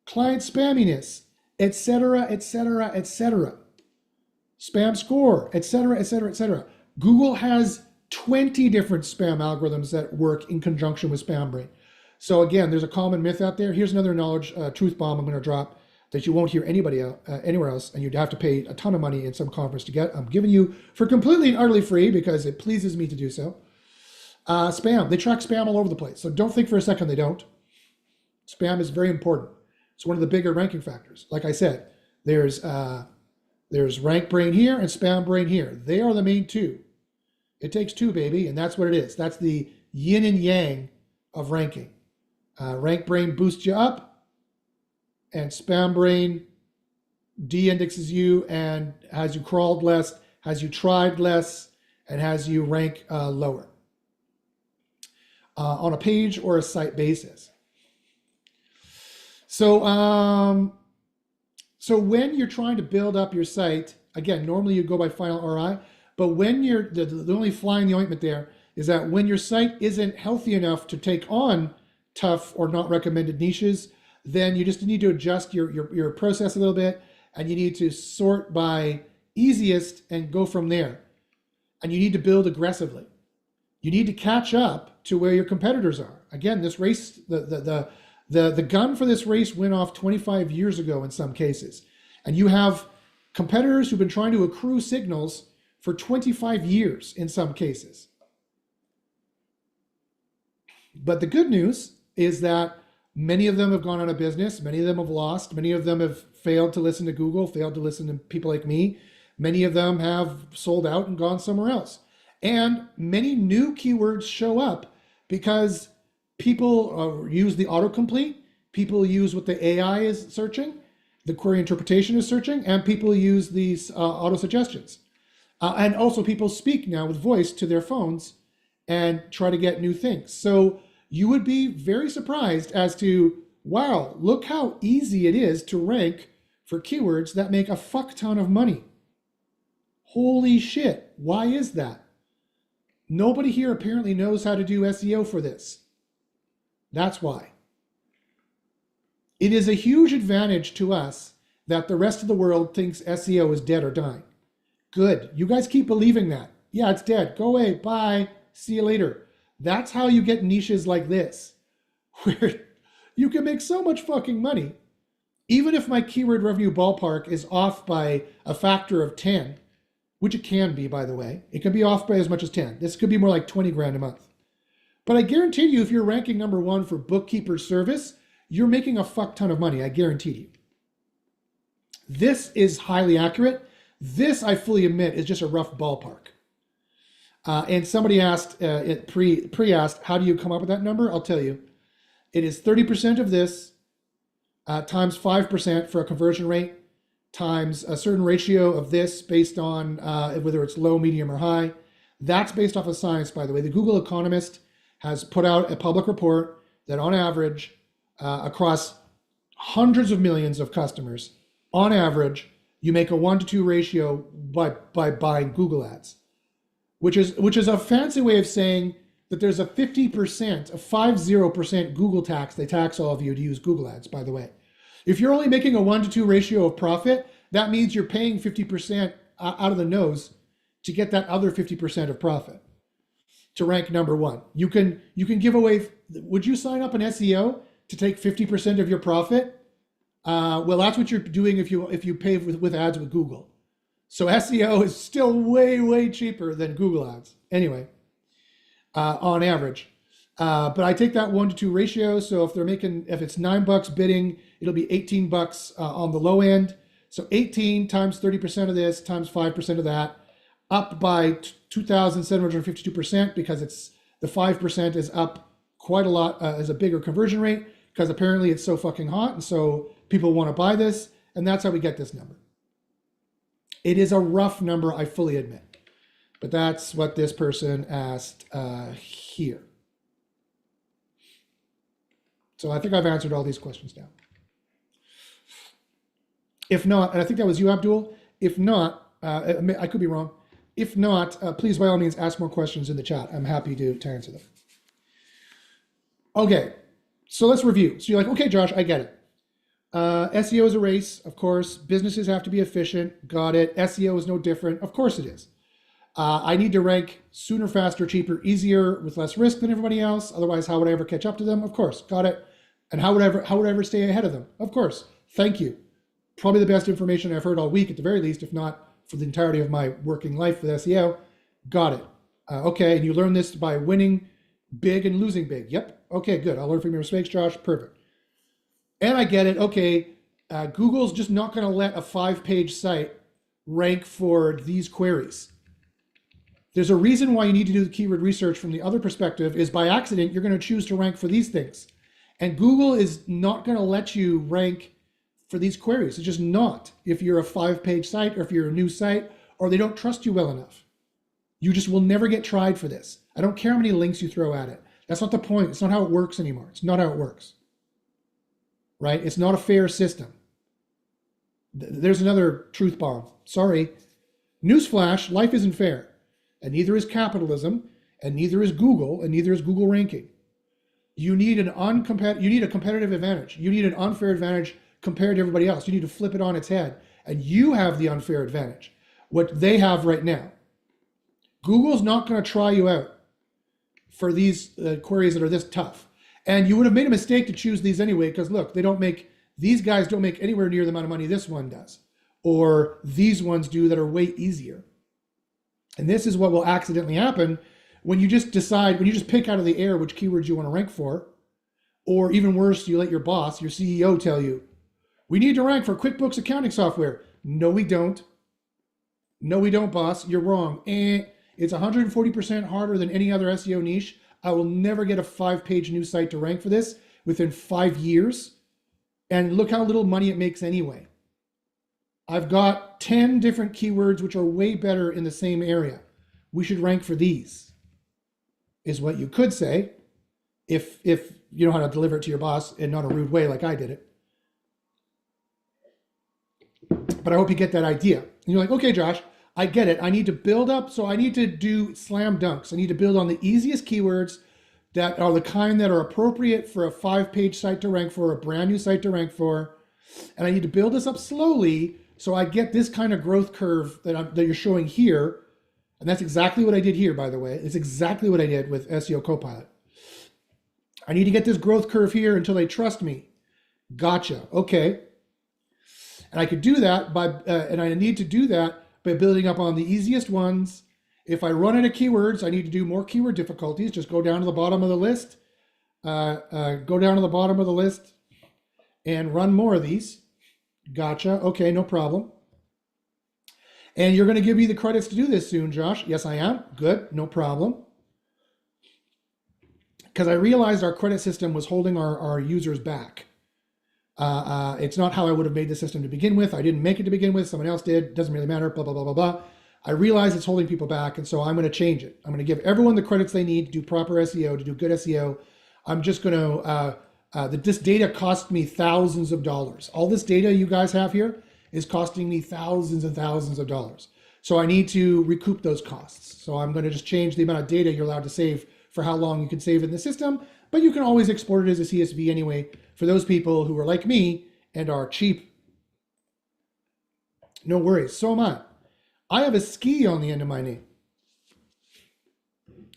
Speaker 1: client spamminess, etc., etc., etc. Spam score, etc., etc., etc. Google has 20 different spam algorithms that work in conjunction with Spam Brain. So again, there's a common myth out there. Here's another knowledge truth bomb I'm going to drop that you won't hear anybody anywhere else, and you'd have to pay a ton of money in some conference to get. I'm giving you for completely and utterly free because it pleases me to do so. Spam, they track spam all over the place. So don't think for a second they don't. Spam is very important. It's one of the bigger ranking factors. Like I said, there's rank brain here and spam brain here. They are the main two. It takes two, baby, and that's what it is. That's the yin and yang of ranking. Rank brain boosts you up, and spam brain de-indexes you and has you crawled less, has you tried less, and has you rank lower on a page or a site basis. So, so when you're trying to build up your site, again, normally you go by final RI, but when you're, the only fly in the ointment there is that when your site isn't healthy enough to take on tough or not recommended niches, then you just need to adjust your process a little bit, and you need to sort by easiest and go from there. And you need to build aggressively. You need to catch up to where your competitors are. Again, this race, the gun for this race went off 25 years ago in some cases. And you have competitors who've been trying to accrue signals for 25 years in some cases. But the good news is that many of them have gone out of business. Many of them have lost. Many of them have failed to listen to Google, failed to listen to people like me. Many of them have sold out and gone somewhere else. And many new keywords show up because people use the autocomplete, people use what the AI is searching, the query interpretation is searching, and people use these auto suggestions. And also people speak now with voice to their phones and try to get new things. So you would be very surprised as to, wow, look how easy it is to rank for keywords that make a fuck ton of money. Holy shit, why is that? Nobody here apparently knows how to do SEO for this. That's why. It is a huge advantage to us that the rest of the world thinks SEO is dead or dying. Good. You guys keep believing that. Yeah, it's dead. Go away. Bye. See you later. That's how you get niches like this, where you can make so much fucking money. Even if my keyword revenue ballpark is off by a factor of 10, which it can be, by the way. It can be off by as much as 10. This could be more like 20 grand a month. But I guarantee you, if you're ranking number 1 for bookkeeper service, you're making a fuck ton of money. I guarantee you. This is highly accurate. This, I fully admit, is just a rough ballpark. And somebody asked, pre-asked, how do you come up with that number? I'll tell you. It is 30% of this times 5% for a conversion rate times a certain ratio of this based on whether it's low, medium, or high. That's based off of science, by the way. The Google Economist has put out a public report that on average, across hundreds of millions of customers, on average, you make a 1-to-2 ratio by buying Google ads, which is a fancy way of saying that there's a 50%, a 50% Google tax. They tax all of you to use Google ads, by the way. If you're only making a 1-to-2 ratio of profit, that means you're paying 50% out of the nose to get that other 50% of profit to rank number 1. You can give away. Would you sign up an SEO to take 50% of your profit? Well, that's what you're doing if you pay with ads with Google. So SEO is still way, way cheaper than Google ads. Anyway, on average. But I take that 1-to-2 ratio. So if it's $9 bidding, it'll be $18 on the low end. So 18 times 30% of this times 5% of that. up by 2,752% because it's the 5% is up quite a lot as a bigger conversion rate because apparently it's so fucking hot and so people want to buy this, and that's how we get this number. It is a rough number, I fully admit, but that's what this person asked here. So I think I've answered all these questions now. If not, and I think that was you, Abdul. If not, I could be wrong. If not, please, by all means, ask more questions in the chat. I'm happy to answer them. Okay, so let's review. So you're like, okay, Josh, I get it. SEO is a race, of course. Businesses have to be efficient. Got it. SEO is no different. Of course it is. I need to rank sooner, faster, cheaper, easier, with less risk than everybody else. Otherwise, how would I ever catch up to them? Of course. Got it. And how would I ever stay ahead of them? Of course. Thank you. Probably the best information I've heard all week, at the very least, if not for the entirety of my working life with SEO. Got it. Okay, and you learn this by winning big and losing big. Yep. Okay, good. I'll learn from your mistakes, Josh. Perfect. And I get it. Okay, Google's just not going to let a 5-page site rank for these queries. There's a reason why you need to do the keyword research from the other perspective is by accident, you're going to choose to rank for these things. And Google is not going to let you rank for these queries. It's just not if you're a 5-page site or if you're a new site or they don't trust you well enough. You just will never get tried for this. I don't care how many links you throw at it. That's not the point. It's not how it works anymore. It's not how it works. Right? It's not a fair system. There's another truth bomb. Sorry. Newsflash, life isn't fair. And neither is capitalism, and neither is Google, and neither is Google ranking. You need a competitive advantage. You need an unfair advantage compared to everybody else. You need to flip it on its head. And you have the unfair advantage, what they have right now. Google's not going to try you out for these queries that are this tough. And you would have made a mistake to choose these anyway, because look, these guys don't make anywhere near the amount of money this one does, or these ones do that are way easier. And this is what will accidentally happen when you just pick out of the air which keywords you want to rank for, or even worse, you let your boss, your CEO tell you, we need to rank for QuickBooks accounting software. No, we don't. No, we don't, boss. You're wrong. It's 140% harder than any other SEO niche. I will never get a 5-page news site to rank for this within 5 years. And look how little money it makes anyway. I've got 10 different keywords which are way better in the same area. We should rank for these, is what you could say if you know how to deliver it to your boss in not a rude way like I did it. But I hope you get that idea. And you're like, okay, Josh, I get it. I need to build up. So I need to do slam dunks. I need to build on the easiest keywords that are the kind that are appropriate for a 5-page site to rank for, a brand new site to rank for. And I need to build this up slowly so I get this kind of growth curve that you're showing here. And that's exactly what I did here, by the way. It's exactly what I did with SEO Copilot. I need to get this growth curve here until they trust me. Gotcha. Okay. And I could do that and I need to do that by building up on the easiest ones. If I run out of keywords, I need to do more keyword difficulties. Just go down to the bottom of the list. Go down to the bottom of the list and run more of these. Gotcha. Okay, no problem. And you're going to give me the credits to do this soon, Josh. Yes, I am. Good. No problem. Because I realized our credit system was holding our users back. It's not how I would have made the system to begin with. I didn't make it to begin with. Someone else did. Doesn't really matter. Blah, blah, blah, blah, blah. I realize it's holding people back. And so I'm going to change it. I'm going to give everyone the credits they need to do proper SEO, to do good SEO. I'm just going to, this data cost me thousands of dollars. All this data you guys have here is costing me thousands and thousands of dollars. So I need to recoup those costs. So I'm going to just change the amount of data you're allowed to save for how long you can save in the system. But you can always export it as a CSV anyway for those people who are like me and are cheap. No worries. So am I. I have a ski on the end of my name.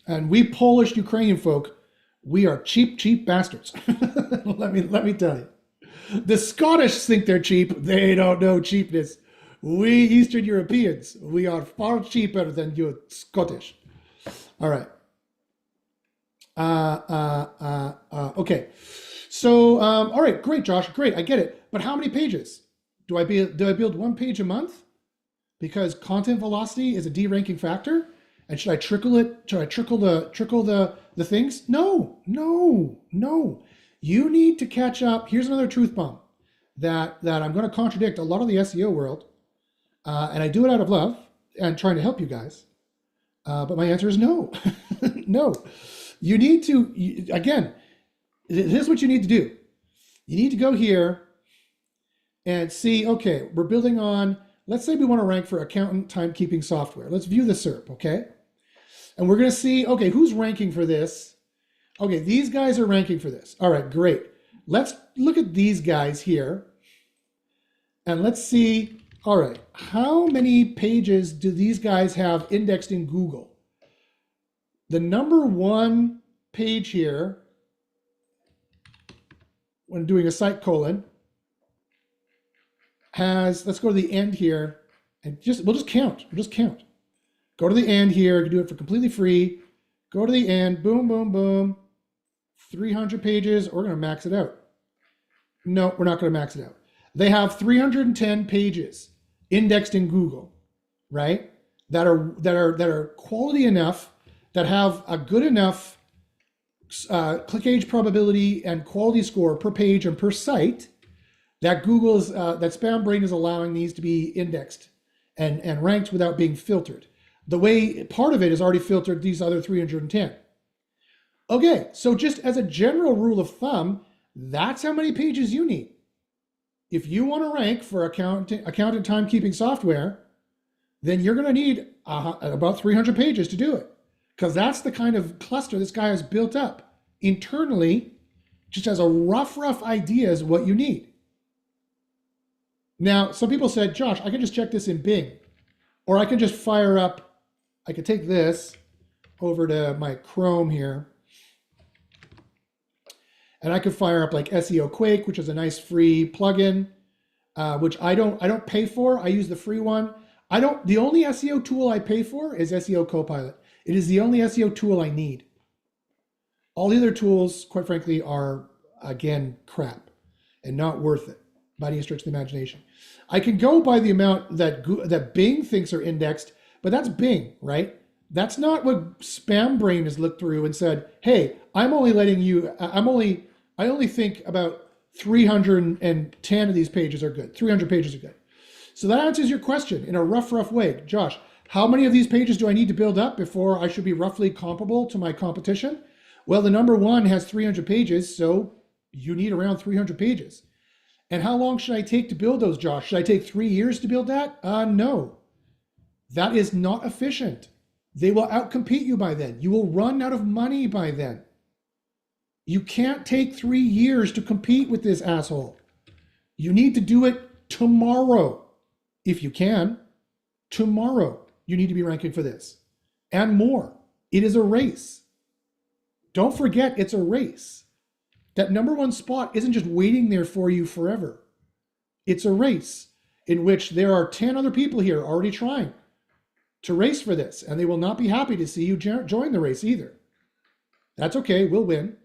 Speaker 1: And we Polish Ukrainian folk, we are cheap, cheap bastards. let me tell you. The Scottish think they're cheap. They don't know cheapness. We Eastern Europeans, we are far cheaper than you Scottish. All right. Okay. So, all right, great, Josh. Great. I get it. But how many pages? Do I build one page a month? because content velocity is a de-ranking factor? And should I trickle it? Should I trickle the things? No, no, no. You need to catch up. Here's another truth bomb that I'm going to contradict a lot of the SEO world, and I do it out of love and trying to help you guys. But my answer is no, no. You need to, again, here's what you need to do. You need to go here and see, okay, we're building on, let's say we want to rank for accountant timekeeping software. Let's view the SERP, okay? And we're going to see, okay, who's ranking for this? Okay, these guys are ranking for this. All right, great. Let's look at these guys here. And let's see, all right, how many pages do these guys have indexed in Google? The number one page here, when doing a site colon, has, let's go to the end here, and we'll just count. We'll just count. Go to the end here. You can do it for completely free. Go to the end. Boom, boom, boom. 300 pages. We're going to max it out. No, we're not going to max it out. They have 310 pages indexed in Google, right? That are quality enough, that have a good enough click age probability and quality score per page and per site, that Google's that SpamBrain is allowing these to be indexed and ranked without being filtered. The way part of it is already filtered these other 310. Okay, so just as a general rule of thumb, that's how many pages you need. If you want to rank for accountant timekeeping software, then you're going to need about 300 pages to do it, because that's the kind of cluster this guy has built up internally, just as a rough idea is what you need. Now, some people said, Josh, I can just check this in Bing, or I can just fire up, I could take this over to my Chrome here, and I could fire up like SEO Quake, which is a nice free plugin, which I don't pay for. I use the free one. The only SEO tool I pay for is SEO Copilot. It is the only SEO tool I need. All the other tools, quite frankly, are, again, crap and not worth it by any stretch of the imagination. I can go by the amount that Bing thinks are indexed, but that's Bing, right? That's not what SpamBrain has looked through and said, hey, I only think about 310 of these pages are good. 300 pages are good. So that answers your question in a rough way. Josh, how many of these pages do I need to build up before I should be roughly comparable to my competition? Well, the number one has 300 pages, so you need around 300 pages. And how long should I take to build those, Josh? Should I take 3 years to build that? No. That is not efficient. They will outcompete you by then. You will run out of money by then. You can't take 3 years to compete with this asshole. You need to do it tomorrow. If you can, tomorrow you need to be ranking for this and more. It is a race. Don't forget, it's a race. That number one spot isn't just waiting there for you forever. It's a race in which there are 10 other people here already trying to race for this, and they will not be happy to see you join the race either. That's okay, we'll win.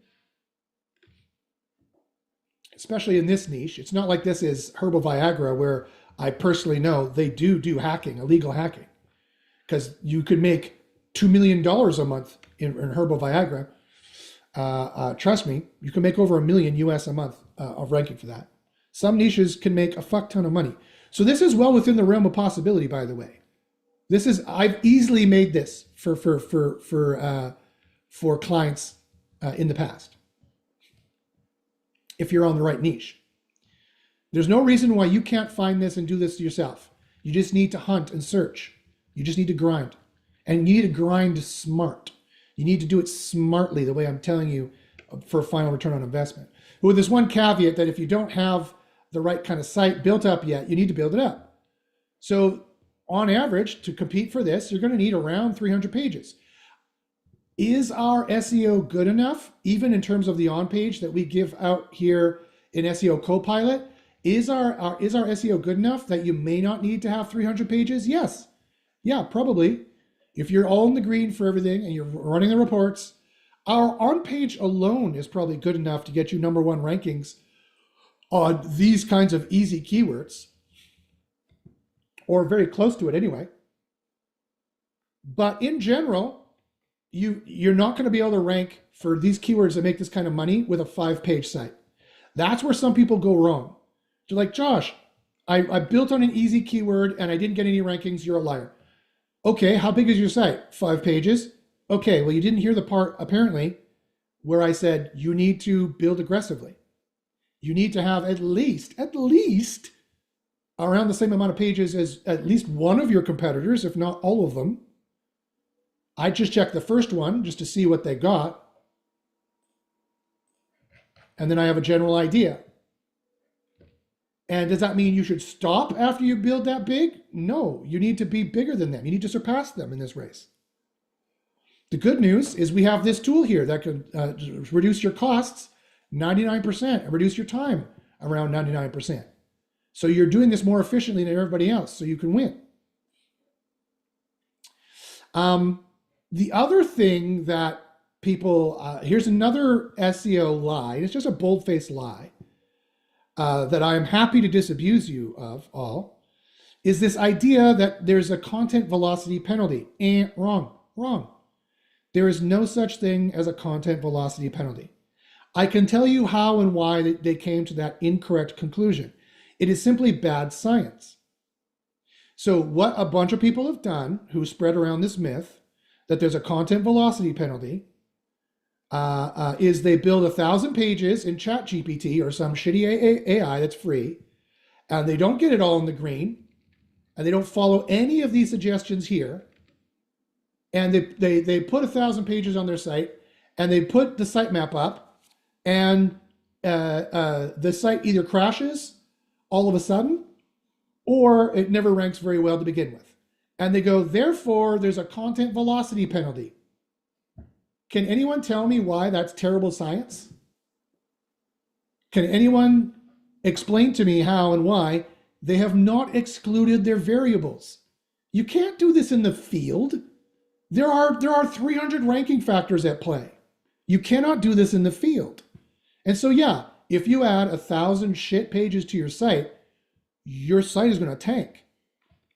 Speaker 1: Especially in this niche. It's not like this is herbal Viagra, where I personally know they do hacking, illegal hacking, because you could make $2 million a month in herbal Viagra. Trust me, you can make over $1 million US a month of ranking for that. Some niches can make a fuck ton of money. So this is well within the realm of possibility, by the way. I've easily made this for clients in the past, if you're on the right niche. There's no reason why you can't find this and do this yourself. You just need to hunt and search. You just need to grind. And you need to grind smart. You need to do it smartly, the way I'm telling you, for a final return on investment. With this one caveat that if you don't have the right kind of site built up yet, you need to build it up. So on average, to compete for this, you're going to need around 300 pages. Is our SEO good enough, even in terms of the on-page that we give out here in SEO Copilot? Is our SEO good enough that you may not need to have 300 pages? Yes. Yeah, probably. If you're all in the green for everything and you're running the reports, our on-page alone is probably good enough to get you number one rankings on these kinds of easy keywords. or very close to it anyway. But in general, you're not going to be able to rank for these keywords that make this kind of money with a 5-page site. That's where some people go wrong. They're like, Josh, I built on an easy keyword and I didn't get any rankings. You're a liar. Okay, how big is your site? 5 pages. Okay, well, you didn't hear the part, apparently, where I said you need to build aggressively. You need to have at least around the same amount of pages as at least one of your competitors, if not all of them. I just checked the first one just to see what they got. And then I have a general idea. And does that mean you should stop after you build that big? No, you need to be bigger than them. You need to surpass them in this race. The good news is we have this tool here that can reduce your costs 99% and reduce your time around 99%. So you're doing this more efficiently than everybody else, so you can win. The other thing that people, here's another SEO lie. It's just a bold-faced lie that I'm happy to disabuse you of all, is this idea that there's a content velocity penalty. Wrong. There is no such thing as a content velocity penalty. I can tell you how and why they came to that incorrect conclusion. It is simply bad science. So what a bunch of people have done who spread around this myth that there's a content velocity penalty is they build 1,000 pages in ChatGPT or some shitty AI that's free, and they don't get it all in the green, and they don't follow any of these suggestions here, and they put 1,000 pages on their site, and they put the sitemap up, and the site either crashes all of a sudden, or it never ranks very well to begin with. And they go, therefore, there's a content velocity penalty. Can anyone tell me why that's terrible science? Can anyone explain to me how and why they have not excluded their variables? You can't do this in the field. There are 300 ranking factors at play. You cannot do this in the field. And so, yeah, if you add 1,000 shit pages to your site is going to tank.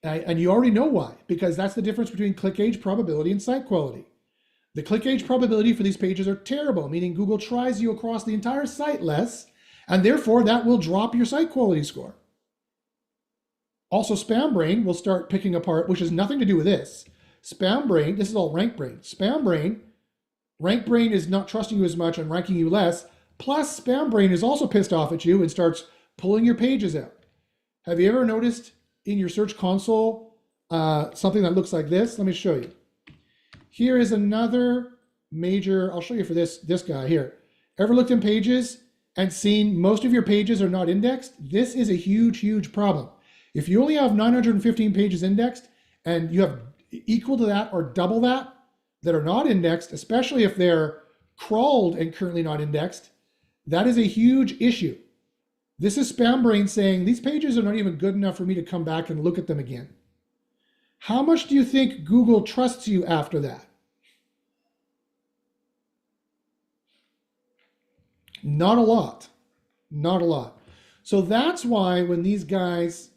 Speaker 1: And you already know why, because that's the difference between click age probability and site quality. The click age probability for these pages are terrible, meaning Google tries you across the entire site less, and therefore that will drop your site quality score. Also, Spam Brain will start picking apart, which has nothing to do with this. Spam Brain, this is all Rank Brain. Spam Brain, Rank Brain is not trusting you as much and ranking you less, plus Spam Brain is also pissed off at you and starts pulling your pages out. Have you ever noticed in your search console something that looks like this? Let me show you. Here is another major, I'll show you for this guy here. Ever looked in pages and seen most of your pages are not indexed? This is a huge problem. If you only have 915 pages indexed and you have equal to that or double that are not indexed, especially if they're crawled and currently not indexed, that is a huge issue. This is Spam Brain saying these pages are not even good enough for me to come back and look at them again. How much do you think Google trusts you after that? Not a lot. Not a lot. So that's why when these guys,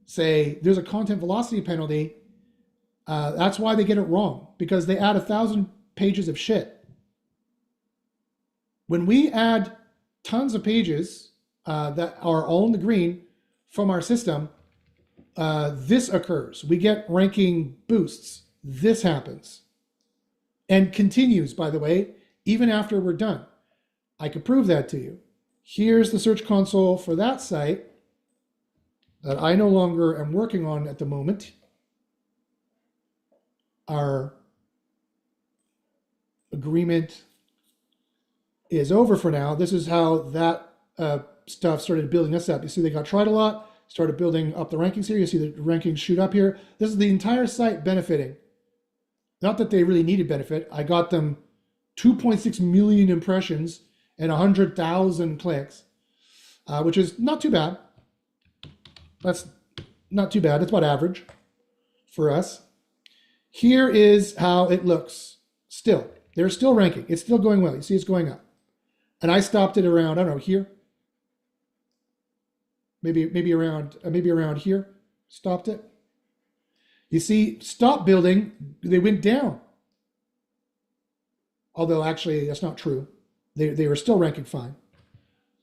Speaker 1: say there's a content velocity penalty, that's why they get it wrong, because they add 1,000 pages of shit. When we add tons of pages that are all in the green from our system, this occurs. We get ranking boosts. This happens. And continues, by the way, even after we're done. I could prove that to you. Here's the Search Console for that site that I no longer am working on at the moment. Our agreement is over for now. This is how that stuff started building us up. You see they got tried a lot, started building up the rankings here. You see the rankings shoot up here. This is the entire site benefiting. Not that they really needed benefit. I got them 2.6 million impressions and 100,000 clicks, which is not too bad. That's not too bad. It's about average for us. Here is how it looks still. They're still ranking. It's still going well. You see it's going up. And I stopped it around, I don't know, here. maybe around here, stopped it. You see, stop building, they went down. Although actually that's not true. They were still ranking fine.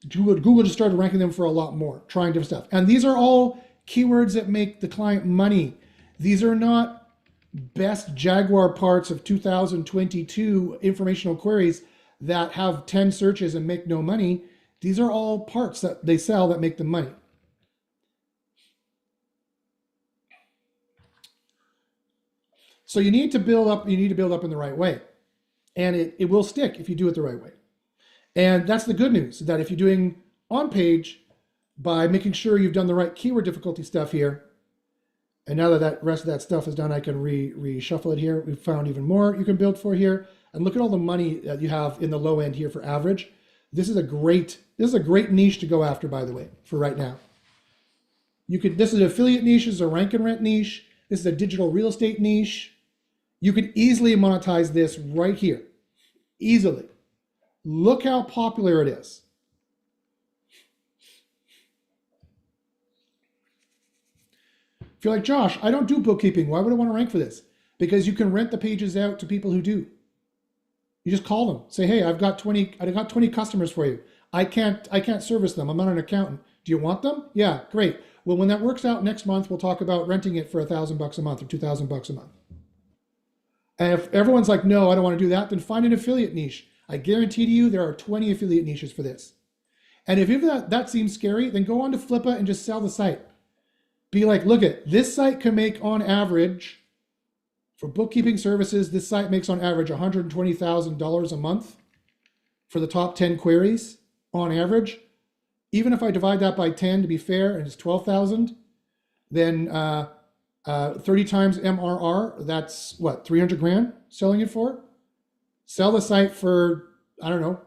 Speaker 1: Google just started ranking them for a lot more, trying different stuff. And these are all keywords that make the client money. These are not best Jaguar parts of 2022 informational queries that have 10 searches and make no money. These are all parts that they sell that make them money. So you need to build up in the right way. And it will stick if you do it the right way. And that's the good news, that if you're doing OnPage, by making sure you've done the right keyword difficulty stuff here, and now that that rest of that stuff is done, I can reshuffle it here. We've found even more you can build for here. And look at all the money that you have in the low end here for average. This is a great niche to go after, by the way, for right now. This is an affiliate niche, this is a rank and rent niche, this is a digital real estate niche. You could easily monetize this right here, easily. Look how popular it is. If you're like, Josh, I don't do bookkeeping, why would I want to rank for this? Because you can rent the pages out to people who do. You just call them, say, hey, I've got 20 customers for you. I can't service them. I'm not an accountant. Do you want them? Yeah, great. Well, when that works out next month, we'll talk about renting it for $1,000 a month or $2,000 a month. And if everyone's like, no, I don't want to do that, then find an affiliate niche. I guarantee to you there are 20 affiliate niches for this. And if that seems scary, then go on to Flippa and just sell the site. Be like, look at this site can make on average, for bookkeeping services, this site makes on average $120,000 a month for the top 10 queries on average. Even if I divide that by 10 to be fair, and it's 12,000, then 30 times MRR, that's what, 300 grand selling it for? Sell the site for, I don't know,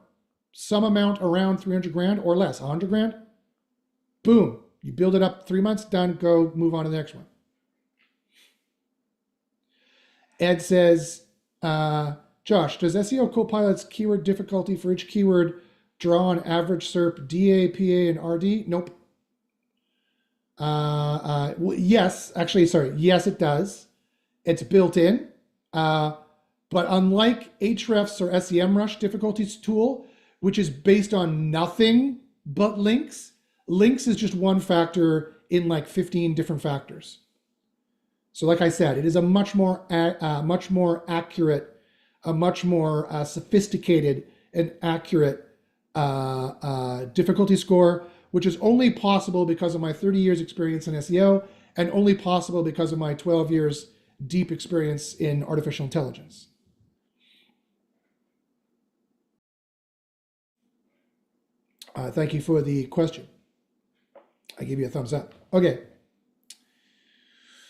Speaker 1: some amount around 300 grand or less, 100 grand. Boom, you build it up, 3 months, done, go, move on to the next one. Ed says, Josh, does SEO Copilot's keyword difficulty for each keyword draw on average SERP, DA, PA, and RD? Nope. Yes, it does. It's built in. But unlike Ahrefs or SEMrush difficulties tool, which is based on nothing but links, links is just one factor in like 15 different factors. So like I said, it is a much more accurate, a much more sophisticated and accurate difficulty score, which is only possible because of my 30 years experience in SEO and only possible because of my 12 years deep experience in artificial intelligence. Thank you for the question. I give you a thumbs up. Okay.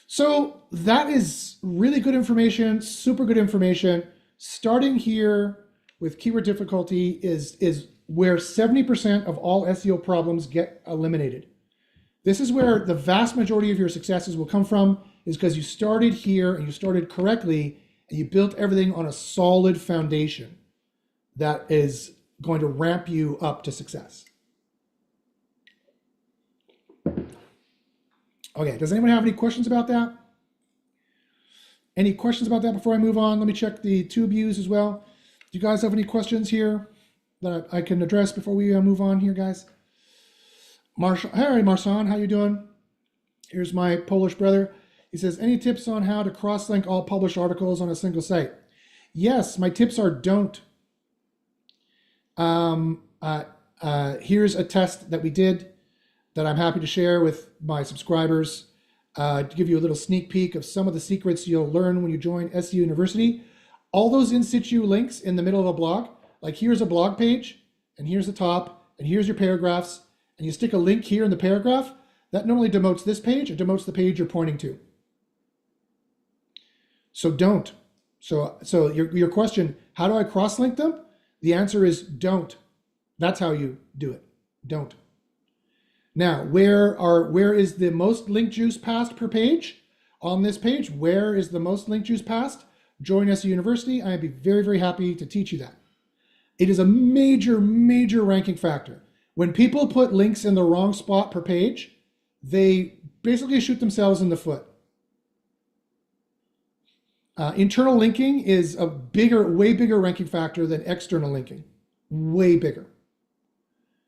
Speaker 1: So that is really good information, super good information. Starting here with keyword difficulty is where 70% of all SEO problems get eliminated. This is where the vast majority of your successes will come from, is because you started here and you started correctly and you built everything on a solid foundation that is going to ramp you up to success. Okay, does anyone have any questions about that? Any questions about that before I move on? Let me check the tube views as well. Do you guys have any questions here that I can address before we move on here, guys? Hey, Marsan, how you doing? Here's my Polish brother. He says, any tips on how to cross-link all published articles on a single site? Yes, my tips are don't. Here's a test that we did that I'm happy to share with my subscribers to give you a little sneak peek of some of the secrets you'll learn when you join SEO University. All those in situ links in the middle of a blog, like here's a blog page, and here's the top, and here's your paragraphs, and you stick a link here in the paragraph, that normally demotes this page, it demotes the page you're pointing to. So don't. So your question, how do I cross-link them? The answer is don't. That's how you do it. Don't. Now, where is the most link juice passed per page? On this page, where is the most link juice passed? Join SEO University. I'd be very, very happy to teach you that. It is a major, major ranking factor. When people put links in the wrong spot per page, they basically shoot themselves in the foot. Internal linking is a way bigger ranking factor than external linking, way bigger.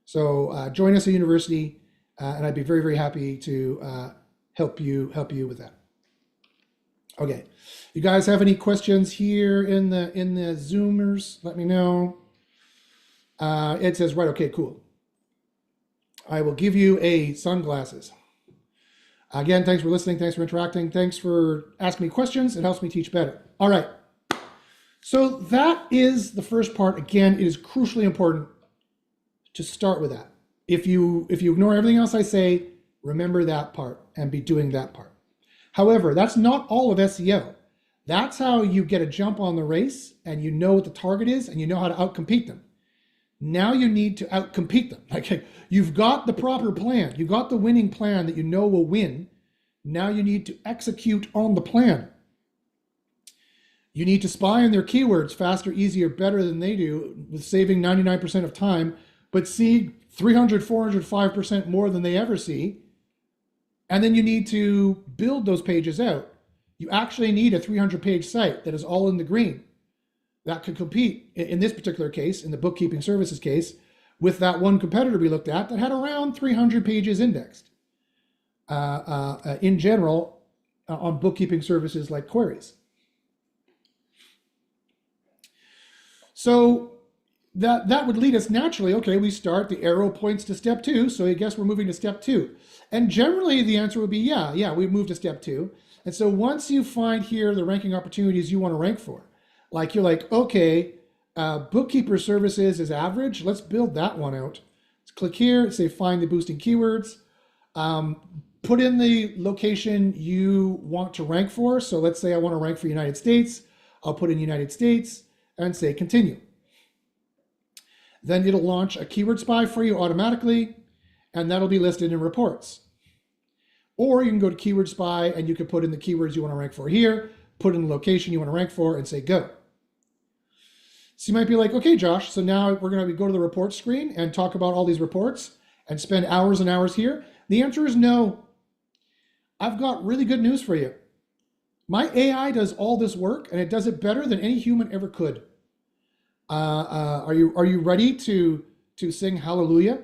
Speaker 1: So join us at university, and I'd be very, very happy to help you with that. Okay, you guys have any questions here in the Zoomers? Let me know. Ed says, right, okay, cool. I will give you a sunglasses. Again, thanks for listening. Thanks for interacting. Thanks for asking me questions. It helps me teach better. All right. So that is the first part. Again, it is crucially important to start with that. If you ignore everything else I say, remember that part and be doing that part. However, that's not all of SEO. That's how you get a jump on the race and you know what the target is and you know how to outcompete them. Now you need to outcompete them. Like, you've got the proper plan. You got the winning plan that you know will win. Now you need to execute on the plan. You need to spy on their keywords faster, easier, better than they do, with saving 99% of time, but see 300, 400, 5% more than they ever see. And then you need to build those pages out. You actually need a 300-page site that is all in the green. That could compete, in this particular case, in the bookkeeping services case, with that one competitor we looked at that had around 300 pages indexed in general on bookkeeping services like queries. So that would lead us naturally, okay, we start, the arrow points to step 2, so I guess we're moving to step 2. And generally the answer would be, yeah, we've moved to step 2. And so once you find here the ranking opportunities you want to rank for, like you're like, okay, bookkeeper services is average. Let's build that one out. Let's click here, say find the boosting keywords. Put in the location you want to rank for. So let's say I want to rank for United States. I'll put in United States and say continue. Then it'll launch a keyword spy for you automatically, and that'll be listed in reports. Or you can go to keyword spy and you can put in the keywords you want to rank for here, put in the location you want to rank for, and say go. So you might be like, okay, Josh, so now we're going to go to the report screen and talk about all these reports and spend hours and hours here. The answer is no. I've got really good news for you. My AI does all this work and it does it better than any human ever could. Are you ready to sing hallelujah?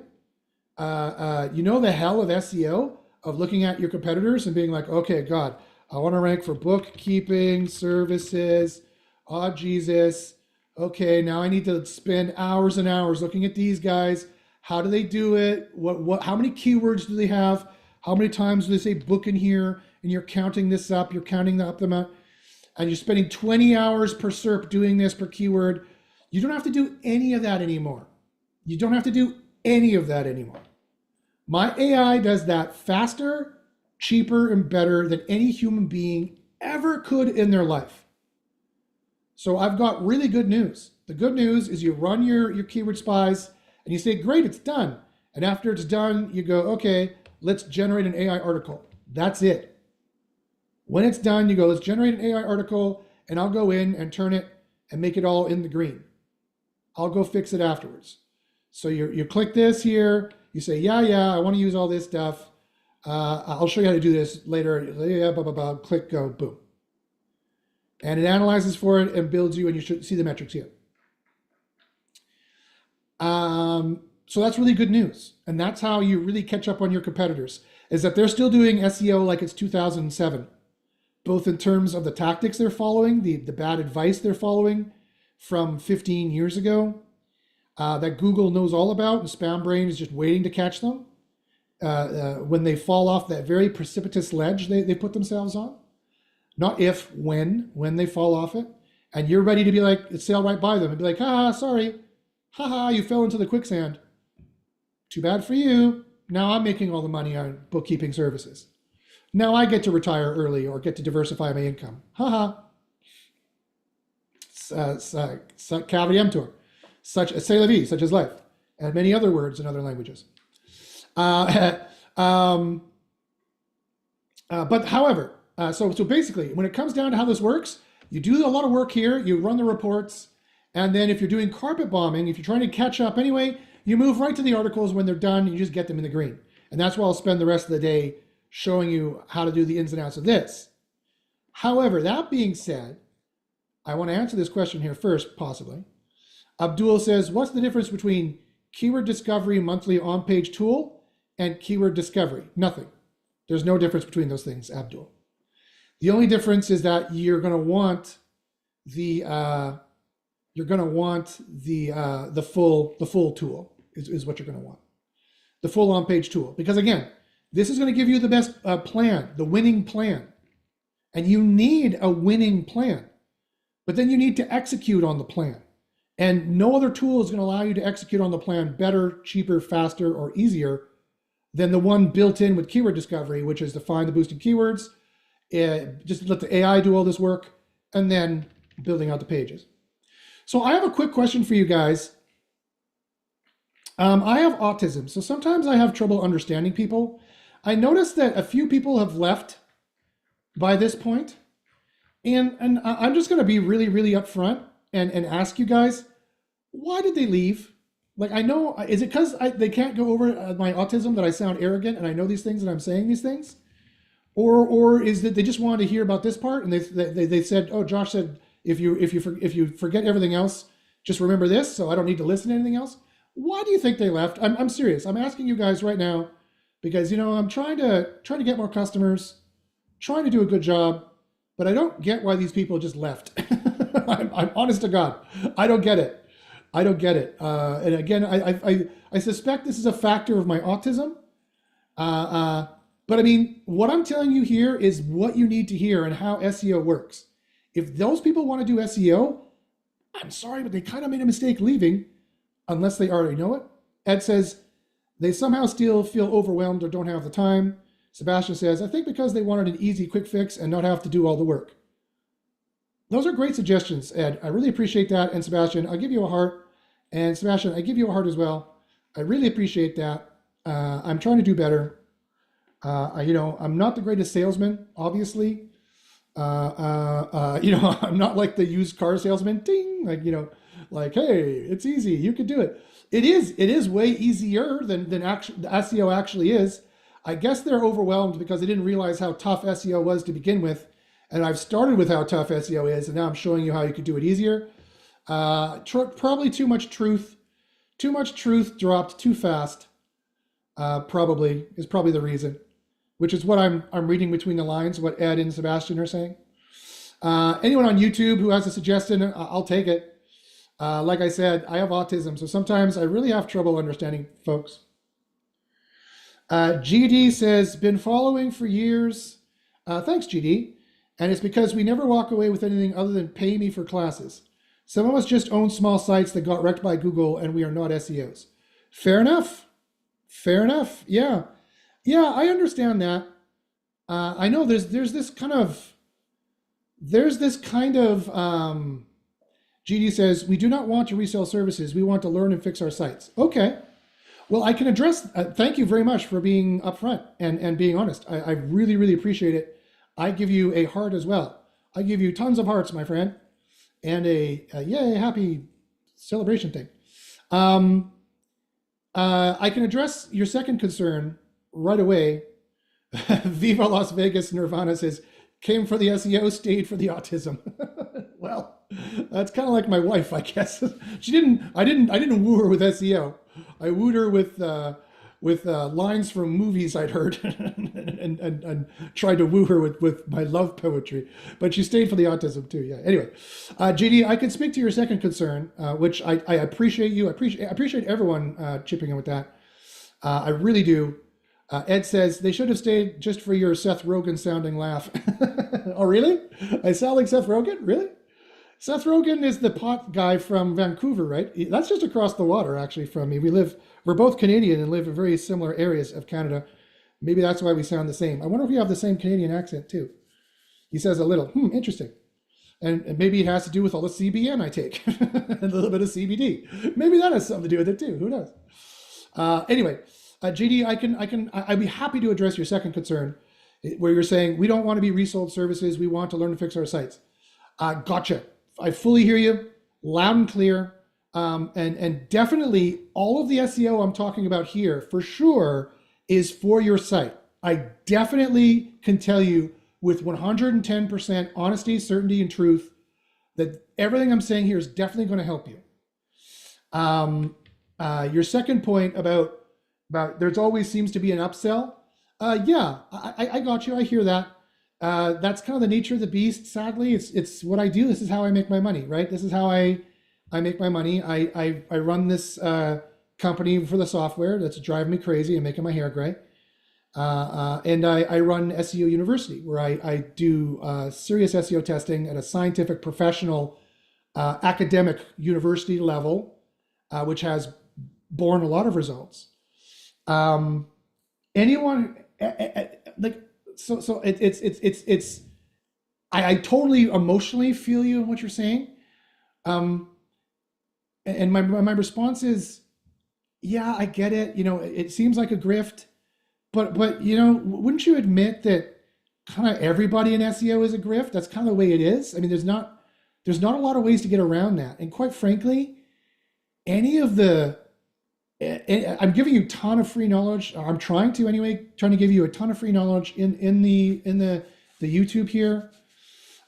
Speaker 1: You know the hell of SEO, of looking at your competitors and being like, okay, God, I want to rank for bookkeeping services. Oh, Jesus. Okay, now I need to spend hours and hours looking at these guys. How do they do it? How many keywords do they have? How many times do they say book in here? And you're counting this up, you're counting up the amount, and you're spending 20 hours per SERP doing this per keyword. You don't have to do any of that anymore. You don't have to do any of that anymore. My AI does that faster, cheaper, and better than any human being ever could in their life. So I've got really good news. The good news is you run your keyword spies and you say, great, it's done. And after it's done, you go, okay, let's generate an AI article. That's it. When it's done, you go, let's generate an AI article, and I'll go in and turn it and make it all in the green. I'll go fix it afterwards. So you click this here, you say, yeah, I want to use all this stuff. I'll show you how to do this later. Yeah, blah, blah, blah, click, go, boom. And it analyzes for it and builds you, and you should see the metrics here. So that's really good news. And that's how you really catch up on your competitors, is that they're still doing SEO like it's 2007, both in terms of the tactics they're following, the bad advice they're following from 15 years ago, that Google knows all about, and SpamBrain is just waiting to catch them when they fall off that very precipitous ledge they put themselves on. Not if, when they fall off it. And you're ready to be like, sail right by them and be like, sorry. You fell into the quicksand. Too bad for you. Now I'm making all the money on bookkeeping services. Now I get to retire early or get to diversify my income. Cavity emptor. Such as c'est la vie, such as life. And many other words in other languages. But however, so basically, when it comes down to how this works, you do a lot of work here, you run the reports, and then if you're doing carpet bombing, if you're trying to catch up anyway, You move right to the articles when they're done, and you just get them in the green. And that's why I'll spend the rest of the day showing you how to do the ins and outs of this. However, that being said, I want to answer this question here first, possibly. Abdul says, what's the difference between keyword discovery monthly on-page tool and keyword discovery? Nothing. There's no difference between those things, Abdul. The only difference is that you're going to want the full tool is what you're going to want. The full on-page tool. Because again, this is going to give you the best plan, the winning plan. And you need a winning plan. But then you need to execute on the plan. And no other tool is going to allow you to execute on the plan better, cheaper, faster, or easier than the one built in with keyword discovery, which is to find the boosted keywords, just let the AI do all this work, and then building out the pages. So I have a quick question for you guys. I have autism, so sometimes I have trouble understanding people. I noticed that a few people have left by this point, and I'm just going to be really, really upfront and ask you guys, why did they leave? Like, I know, is it because they can't go over my autism that I sound arrogant and I know these things and I'm saying these things? Or is it they just wanted to hear about this part and they said, oh, Josh said, if you forget everything else, just remember this, so I don't need to listen to anything else? Why do you think they left? I'm serious. I'm asking you guys right now because, you know, I'm trying to get more customers, trying to do a good job, but I don't get why these people just left. I'm honest to God. I don't get it. And again, I suspect this is a factor of my autism. But I mean, what I'm telling you here is what you need to hear and how SEO works. If those people want to do SEO, I'm sorry, but they kind of made a mistake leaving, unless they already know it. Ed says they somehow still feel overwhelmed or don't have the time. Sebastian says, I think because they wanted an easy quick fix and not have to do all the work. Those are great suggestions, Ed. I really appreciate that. And Sebastian, I'll give you a heart. And Sebastian, I give you a heart as well. I really appreciate that. I'm trying to do better. I'm not the greatest salesman, obviously. I'm not like the used car salesman, ding, like, hey, it's easy, you could do it. It is way easier than SEO actually is. I guess they're overwhelmed because they didn't realize how tough SEO was to begin with. And I've started with how tough SEO is, and now I'm showing you how you could do it easier. Probably too much truth dropped too fast. Probably the reason, which is what I'm reading between the lines, what Ed and Sebastian are saying. Anyone on YouTube who has a suggestion, I'll take it. Like I said, I have autism, so sometimes I really have trouble understanding folks. GD says, been following for years. Thanks, GD. And it's because we never walk away with anything other than pay me for classes. Some of us just own small sites that got wrecked by Google, and we are not SEOs. Fair enough. Yeah, I understand that. I know there's this kind of GD says, we do not want to resell services. We want to learn and fix our sites. Okay. Well, I can address, thank you very much for being upfront and being honest. I really, really appreciate it. I give you a heart as well. I give you tons of hearts, my friend, and a yay, happy celebration thing. I can address your second concern right away. Viva Las Vegas Nirvana says, came for the SEO, stayed for the autism. Well, that's kind of like my wife, I guess. I didn't woo her with SEO. I wooed her with lines from movies I'd heard and tried to woo her with my love poetry. But she stayed for the autism too. Yeah. Anyway, GD, I can speak to your second concern, which I appreciate you. I appreciate everyone chipping in with that. I really do. Ed says they should have stayed just for your Seth Rogen sounding laugh. Oh, really? I sound like Seth Rogen? Really? Seth Rogen is the pot guy from Vancouver, right? That's just across the water, actually, from me. We're both Canadian and live in very similar areas of Canada. Maybe that's why we sound the same. I wonder if we have the same Canadian accent, too. He says a little. Interesting. And maybe it has to do with all the CBN I take. A little bit of CBD. Maybe that has something to do with it, too. Who knows? Anyway, JD, I'd be happy to address your second concern, where you're saying we don't want to be resold services. We want to learn to fix our sites. Gotcha. I fully hear you, loud and clear. And definitely all of the SEO I'm talking about here for sure is for your site. I definitely can tell you with 110% honesty, certainty, and truth that everything I'm saying here is definitely going to help you. Your second point about there's always seems to be an upsell. Yeah, I got you. I hear that. That's kind of the nature of the beast. Sadly, it's what I do. This is how I make my money, right? This is how I make my money. I run this company for the software that's driving me crazy and making my hair gray. And I run SEO University, where I do serious SEO testing at a scientific, professional, academic university level, which has borne a lot of results. Anyone like so it's I totally emotionally feel you in what you're saying. Um, and my response is, yeah, I get it. It seems like a grift. But wouldn't you admit that kind of everybody in SEO is a grift? That's kind of the way it is. I mean, there's not a lot of ways to get around that. And quite frankly, any of the I'm giving you a ton of free knowledge. I'm trying to anyway, trying to give you a ton of free knowledge in the YouTube here.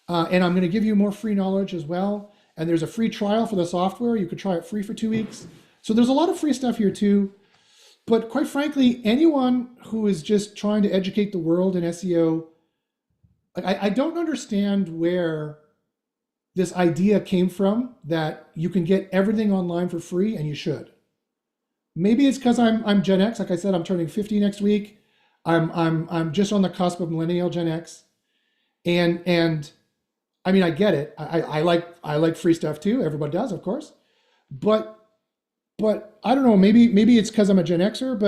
Speaker 1: And I'm going to give you more free knowledge as well. And there's a free trial for the software. You could try it free for 2 weeks. So there's a lot of free stuff here too. But quite frankly, anyone who is just trying to educate the world in SEO, I don't understand where this idea came from that you can get everything online for free, and you should. Maybe it's because I'm Gen X. Like I said, I'm turning 50 next week. I'm just on the cusp of millennial Gen X, and I mean I get it. I like free stuff too. Everybody does, of course, but I don't know. Maybe it's because I'm a Gen Xer,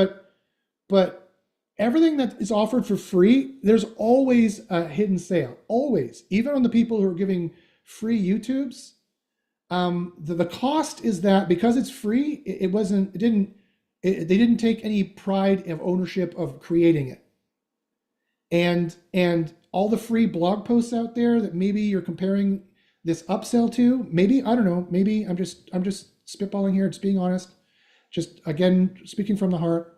Speaker 1: but everything that is offered for free, there's always a hidden sale. Always, even on the people who are giving free YouTubes, the cost is that because it's free, they didn't take any pride of ownership of creating it, and all the free blog posts out there that maybe you're comparing this upsell to, maybe I don't know. Maybe I'm just spitballing here, just being honest, just again speaking from the heart.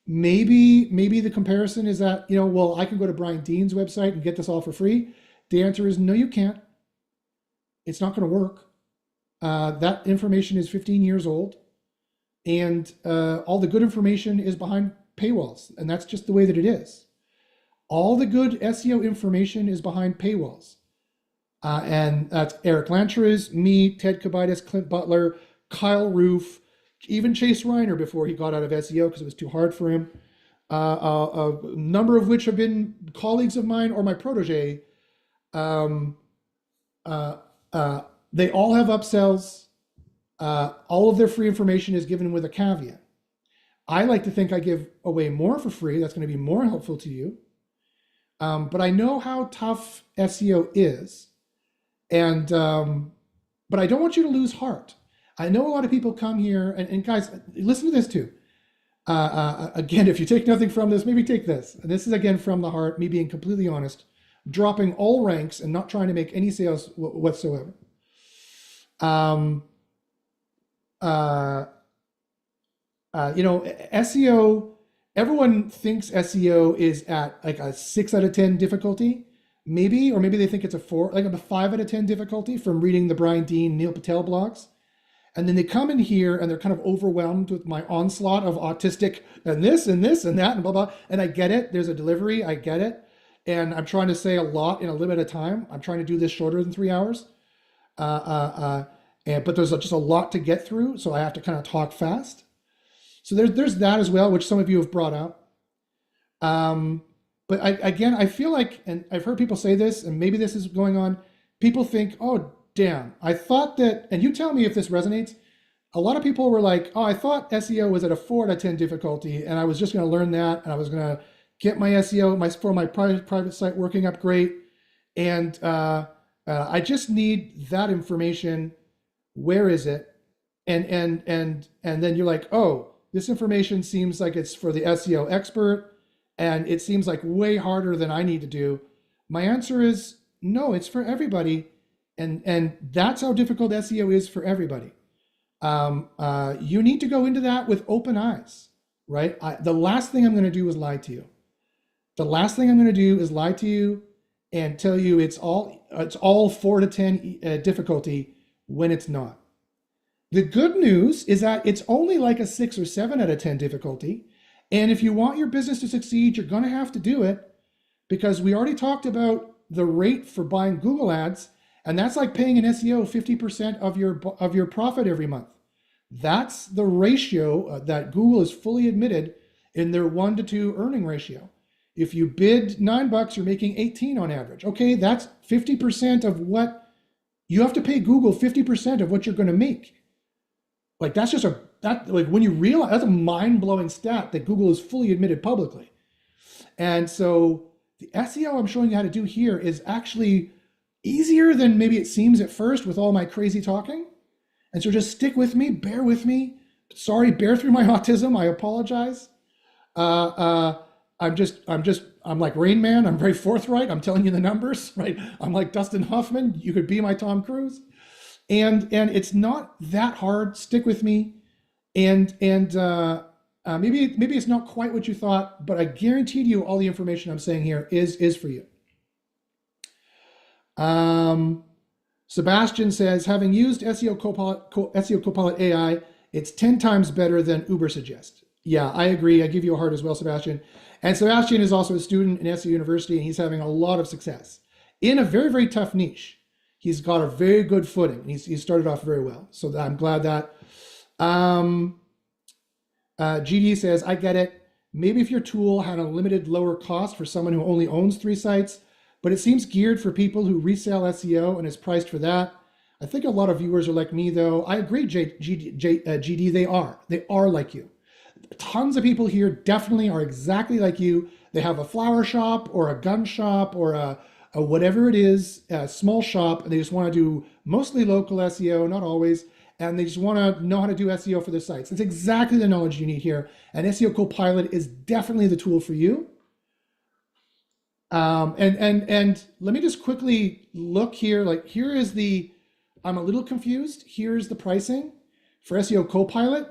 Speaker 1: Maybe the comparison is that, well, I can go to Brian Dean's website and get this all for free. The answer is no, you can't. It's not going to work. That information is 15 years old, and all the good information is behind paywalls, and that's just the way that it is. All the good SEO information is behind paywalls. And that's Eric Lantra's, me, Ted Kabitis, Clint Butler, Kyle Roof, even Chase Reiner before he got out of SEO because it was too hard for him. A number of which have been colleagues of mine or my protege. They all have upsells. All of their free information is given with a caveat. I like to think I give away more for free. That's going to be more helpful to you. But I know how tough SEO is. And but I don't want you to lose heart. I know a lot of people come here, and guys, listen to this too. Again, if you take nothing from this, maybe take this. And this is again from the heart, me being completely honest, dropping all ranks and not trying to make any sales whatsoever. SEO, everyone thinks SEO is at like a 6 out of 10 difficulty. Maybe, or maybe they think it's a 4, like a 5 out of 10 difficulty from reading the Brian Dean, Neil Patel blogs. And then they come in here and they're kind of overwhelmed with my onslaught of autistic and this and this and that and blah, blah. And I get it. There's a delivery. I get it. And I'm trying to say a lot in a limited time. I'm trying to do this shorter than 3 hours. But there's just a lot to get through. So I have to kind of talk fast. So there's that as well, which some of you have brought up. But I feel like, and I've heard people say this, and maybe this is going on, people think, oh, damn, I thought that, and you tell me if this resonates, a lot of people were like, oh, I thought SEO was at a 4 out of 10 difficulty, and I was just going to learn that, and I was going to get my SEO for my private site working up great, and I just need that information. Where is it? And then you're like, oh, this information seems like it's for the SEO expert, and it seems like way harder than I need to do. My answer is no, it's for everybody. And that's how difficult SEO is for everybody. You need to go into that with open eyes, right? The last thing I'm going to do is lie to you. The last thing I'm going to do is lie to you and tell you it's all 4 to 10 difficulty when it's not. The good news is that it's only like a 6 or 7 out of 10 difficulty. And if you want your business to succeed, you're going to have to do it, because we already talked about the rate for buying Google ads, and that's like paying an SEO 50% of your profit every month. That's the ratio that Google is fully admitted in their 1 to 2 earning ratio. If you bid $9, you're making 18 on average. Okay, that's 50% of what you have to pay Google, 50% of what you're going to make. Like that's just like when you realize, that's a mind-blowing stat that Google has fully admitted publicly. And so the SEO I'm showing you how to do here is actually easier than maybe it seems at first with all my crazy talking. And so just stick with me, bear with me. Sorry, bear through my autism. I apologize. I'm like Rain Man. I'm very forthright. I'm telling you the numbers, right? I'm like Dustin Hoffman. You could be my Tom Cruise. And it's not that hard. Stick with me. And maybe it's not quite what you thought, but I guarantee you all the information I'm saying here is for you. Sebastian says, having used SEO Copilot AI, it's 10 times better than Ubersuggest. Yeah, I agree. I give you a heart as well, Sebastian. And Sebastian is also a student in SEO University, and he's having a lot of success in a very, very tough niche. He's got a very good footing. He's started off very well. So I'm glad that. GD says, I get it. Maybe if your tool had a limited lower cost for someone who only owns 3 sites, but it seems geared for people who resell SEO and is priced for that. I think a lot of viewers are like me, though. I agree, GD, they are like you. Tons of people here definitely are exactly like you. They have a flower shop or a gun shop or a whatever it is, a small shop, and they just want to do mostly local SEO, not always, and they just want to know how to do SEO for their sites. It's exactly the knowledge you need here, and SEO Copilot is definitely the tool for you. And let me just quickly look here. Like here is I'm a little confused. Here's the pricing for SEO Copilot.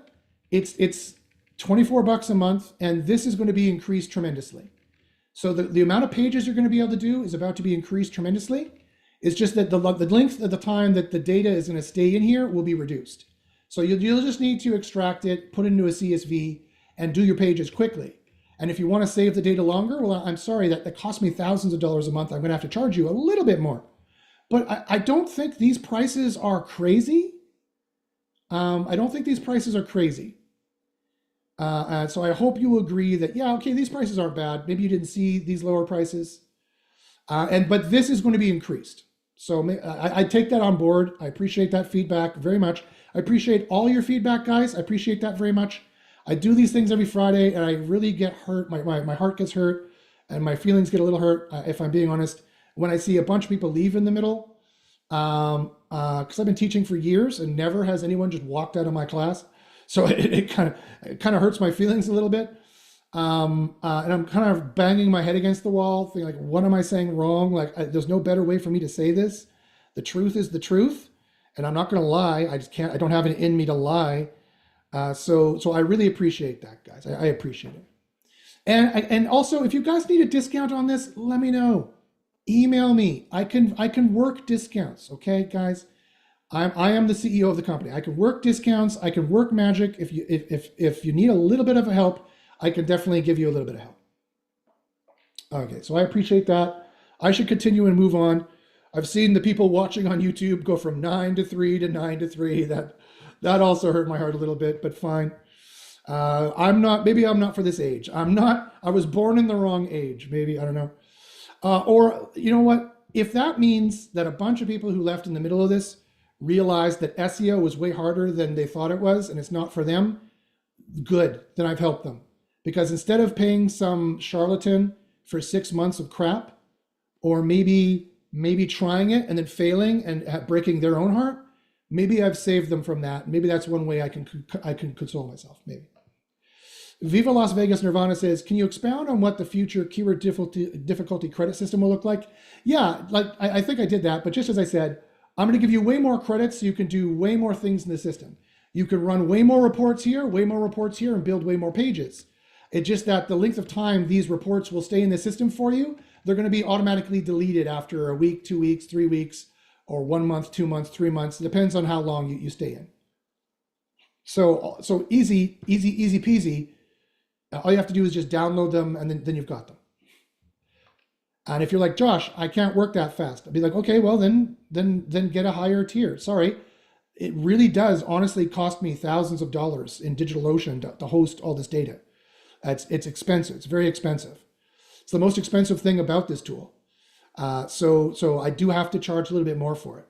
Speaker 1: It's $24 a month, and this is going to be increased tremendously. So the amount of pages you're going to be able to do is about to be increased tremendously. It's just that the length of the time that the data is going to stay in here will be reduced. So you'll just need to extract it, put it into a CSV, and do your pages quickly. And if you want to save the data longer, well, I'm sorry, that costs me thousands of dollars a month. I'm going to have to charge you a little bit more. But I don't think these prices are crazy. I don't think these prices are crazy. So I hope you agree that, yeah, okay, these prices aren't bad. Maybe you didn't see these lower prices. But this is going to be increased. So I take that on board. I appreciate that feedback very much. I appreciate all your feedback, guys. I appreciate that very much. I do these things every Friday, and I really get hurt. My heart gets hurt, and my feelings get a little hurt, if I'm being honest, when I see a bunch of people leave in the middle. Because I've been teaching for years, and never has anyone just walked out of my class. So it kind of hurts my feelings a little bit. And I'm kind of banging my head against the wall, thinking like, what am I saying wrong? Like, there's no better way for me to say this. The truth is the truth, and I'm not going to lie. I just can't. I don't have it in me to lie. So I really appreciate that, guys. I appreciate it. And also, if you guys need a discount on this, let me know. Email me. I can work discounts. Okay, guys. I am the CEO of the company. I can work discounts. I can work magic. If you need a little bit of help, I can definitely give you a little bit of help. Okay, so I appreciate that. I should continue and move on. I've seen the people watching on YouTube go from 9 to 3 to 9 to 3. That also hurt my heart a little bit, but fine. Maybe I'm not for this age. I was born in the wrong age. Maybe, I don't know. Or you know what? If that means that a bunch of people who left in the middle of this realized that SEO was way harder than they thought it was, and it's not for them, good, then I've helped them. Because instead of paying some charlatan for 6 months of crap, or maybe trying it and then failing and breaking their own heart, maybe I've saved them from that. Maybe that's one way I can console myself, maybe. Viva Las Vegas Nirvana says, can you expound on what the future keyword difficulty credit system will look like? Yeah, like I think I did that, but just as I said, I'm going to give you way more credits so you can do way more things in the system. You can run way more reports here, and build way more pages. It's just that the length of time these reports will stay in the system for you, they're going to be automatically deleted after a week, 2 weeks, 3 weeks, or 1 month, 2 months, 3 months. It depends on how long you stay in. So easy peasy. All you have to do is just download them, and then you've got them. And if you're like, Josh, I can't work that fast, I'd be like, okay, well then get a higher tier. Sorry, it really does honestly cost me thousands of dollars in DigitalOcean to host all this data. It's expensive. It's very expensive. It's the most expensive thing about this tool. So I do have to charge a little bit more for it.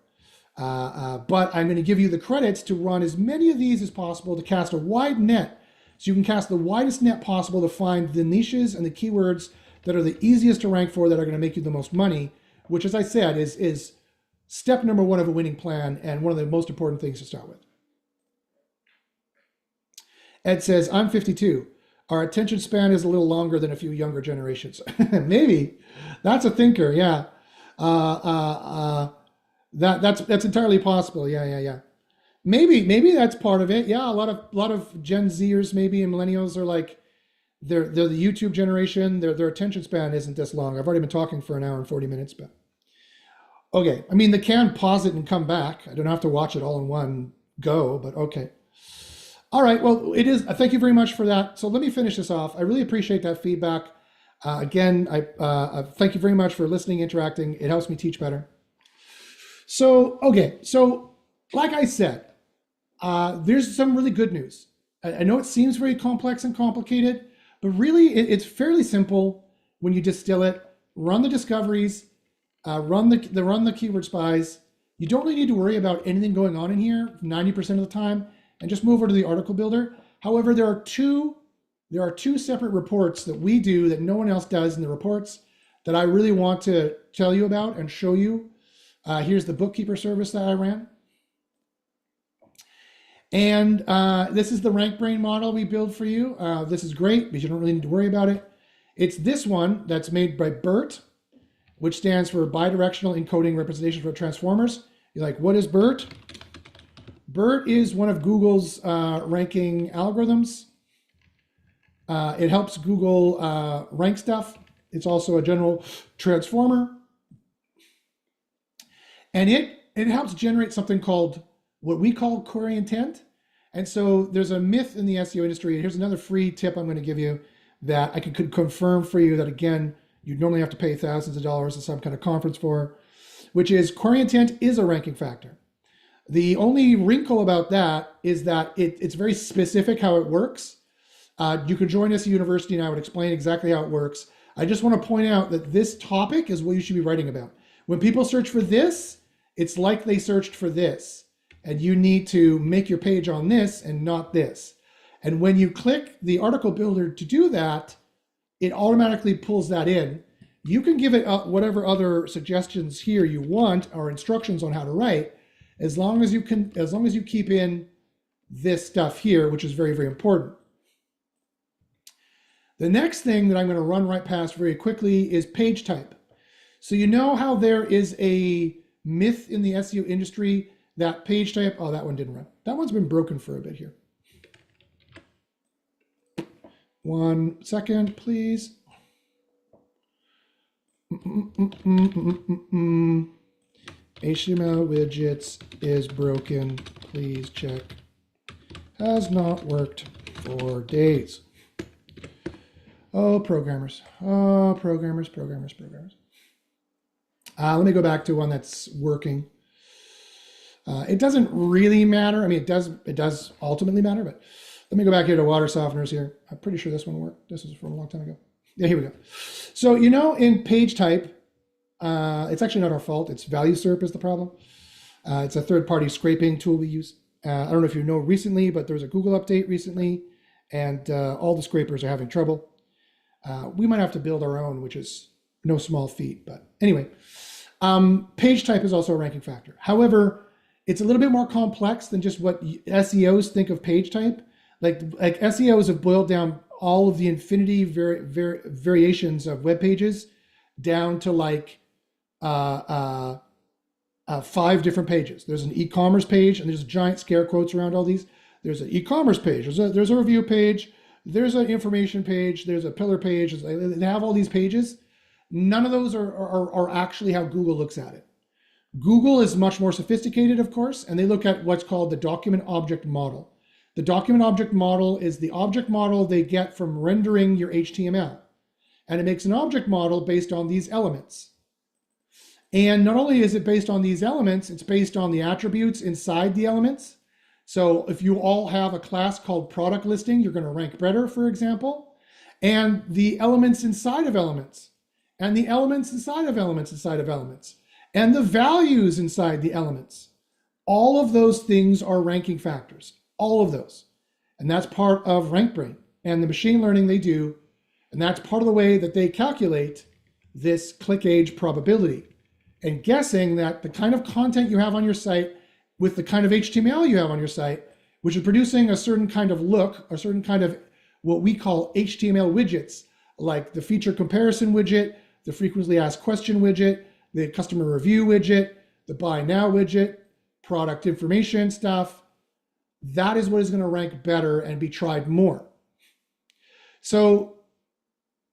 Speaker 1: But I'm going to give you the credits to run as many of these as possible to cast a wide net. So you can cast the widest net possible to find the niches and the keywords that are the easiest to rank for, that are going to make you the most money, which, as I said, is step number one of a winning plan and one of the most important things to start with. Ed says, I'm 52. Our attention span is a little longer than a few younger generations. Maybe. That's a thinker, yeah. That's entirely possible. Yeah. Maybe that's part of it. Yeah, a lot of Gen Zers maybe and millennials are like, they're the YouTube generation. Their attention span isn't this long. I've already been talking for an hour and 40 minutes, but okay. I mean, they can pause it and come back. I don't have to watch it all in one go, but okay. All right. Well, it is. Thank you very much for that. So let me finish this off. I really appreciate that feedback. Again, I thank you very much for listening, interacting. It helps me teach better. So, okay. So like I said, there's some really good news. I know it seems very complex and complicated, but really it's fairly simple when you distill it. Run the discoveries, run the keyword spies. You don't really need to worry about anything going on in here 90% of the time, and just move over to the article builder. However, there are two separate reports that we do that no one else does in the reports that I really want to tell you about and show you. Here's the bookkeeper service that I ran. And this is the RankBrain model we build for you. This is great because you don't really need to worry about it. It's this one that's made by BERT, which stands for Bidirectional Encoding Representation for Transformers. You're like, what is BERT? BERT is one of Google's ranking algorithms. It helps Google rank stuff. It's also a general transformer. And it helps generate something called what we call query intent. And so there's a myth in the SEO industry. Here's another free tip I'm going to give you that I could confirm for you that, again, you'd normally have to pay thousands of dollars at some kind of conference for, which is query intent is a ranking factor. The only wrinkle about that is that it's very specific how it works. You can join us at university and I would explain exactly how it works. I just want to point out that this topic is what you should be writing about. When people search for this, it's like they searched for this. And you need to make your page on this and not this. And when you click the article builder to do that, it automatically pulls that in. You can give it whatever other suggestions here you want or instructions on how to write, as long as you keep in this stuff here, which is very, very important. The next thing that I'm going to run right past very quickly is page type. So you know how there is a myth in the SEO industry that page type, oh, that one didn't run. That one's been broken for a bit here. 1 second, please. HTML widgets is broken. Please check. Has not worked for days. Oh, programmers. Oh, programmers. Let me go back to one that's working. It doesn't really matter. I mean, it does ultimately matter, but let me go back here to water softeners here. I'm pretty sure this one worked. This is from a long time ago. Yeah, here we go. So, you know, in page type, it's actually not our fault. It's ValueSerp is the problem. It's a third-party scraping tool we use. I don't know if you know recently, but there was a Google update recently, and all the scrapers are having trouble. We might have to build our own, which is no small feat. But anyway, page type is also a ranking factor. However, it's a little bit more complex than just what SEOs think of page type. Like SEOs have boiled down all of the infinity variations of web pages down to like 5 different pages. There's an e-commerce page, and there's giant scare quotes around all these. there's an e-commerce page, there's a review page, there's an information page, there's a pillar page. They have all these pages. None of those are actually how Google looks at it. Google is much more sophisticated, of course, and they look at what's called the document object model. The document object model is the object model they get from rendering your HTML. And it makes an object model based on these elements. And not only is it based on these elements, it's based on the attributes inside the elements. So if you all have a class called product listing, you're going to rank better, for example. And the elements inside of elements, and the elements inside of elements inside of elements, and the values inside the elements. All of those things are ranking factors, all of those. And that's part of RankBrain and the machine learning they do. And that's part of the way that they calculate this click age probability. And guessing that the kind of content you have on your site with the kind of HTML you have on your site, which is producing a certain kind of look, a certain kind of what we call HTML widgets, like the feature comparison widget, the frequently asked question widget, the customer review widget, the buy now widget, product information stuff. That is what is going to rank better and be tried more. So,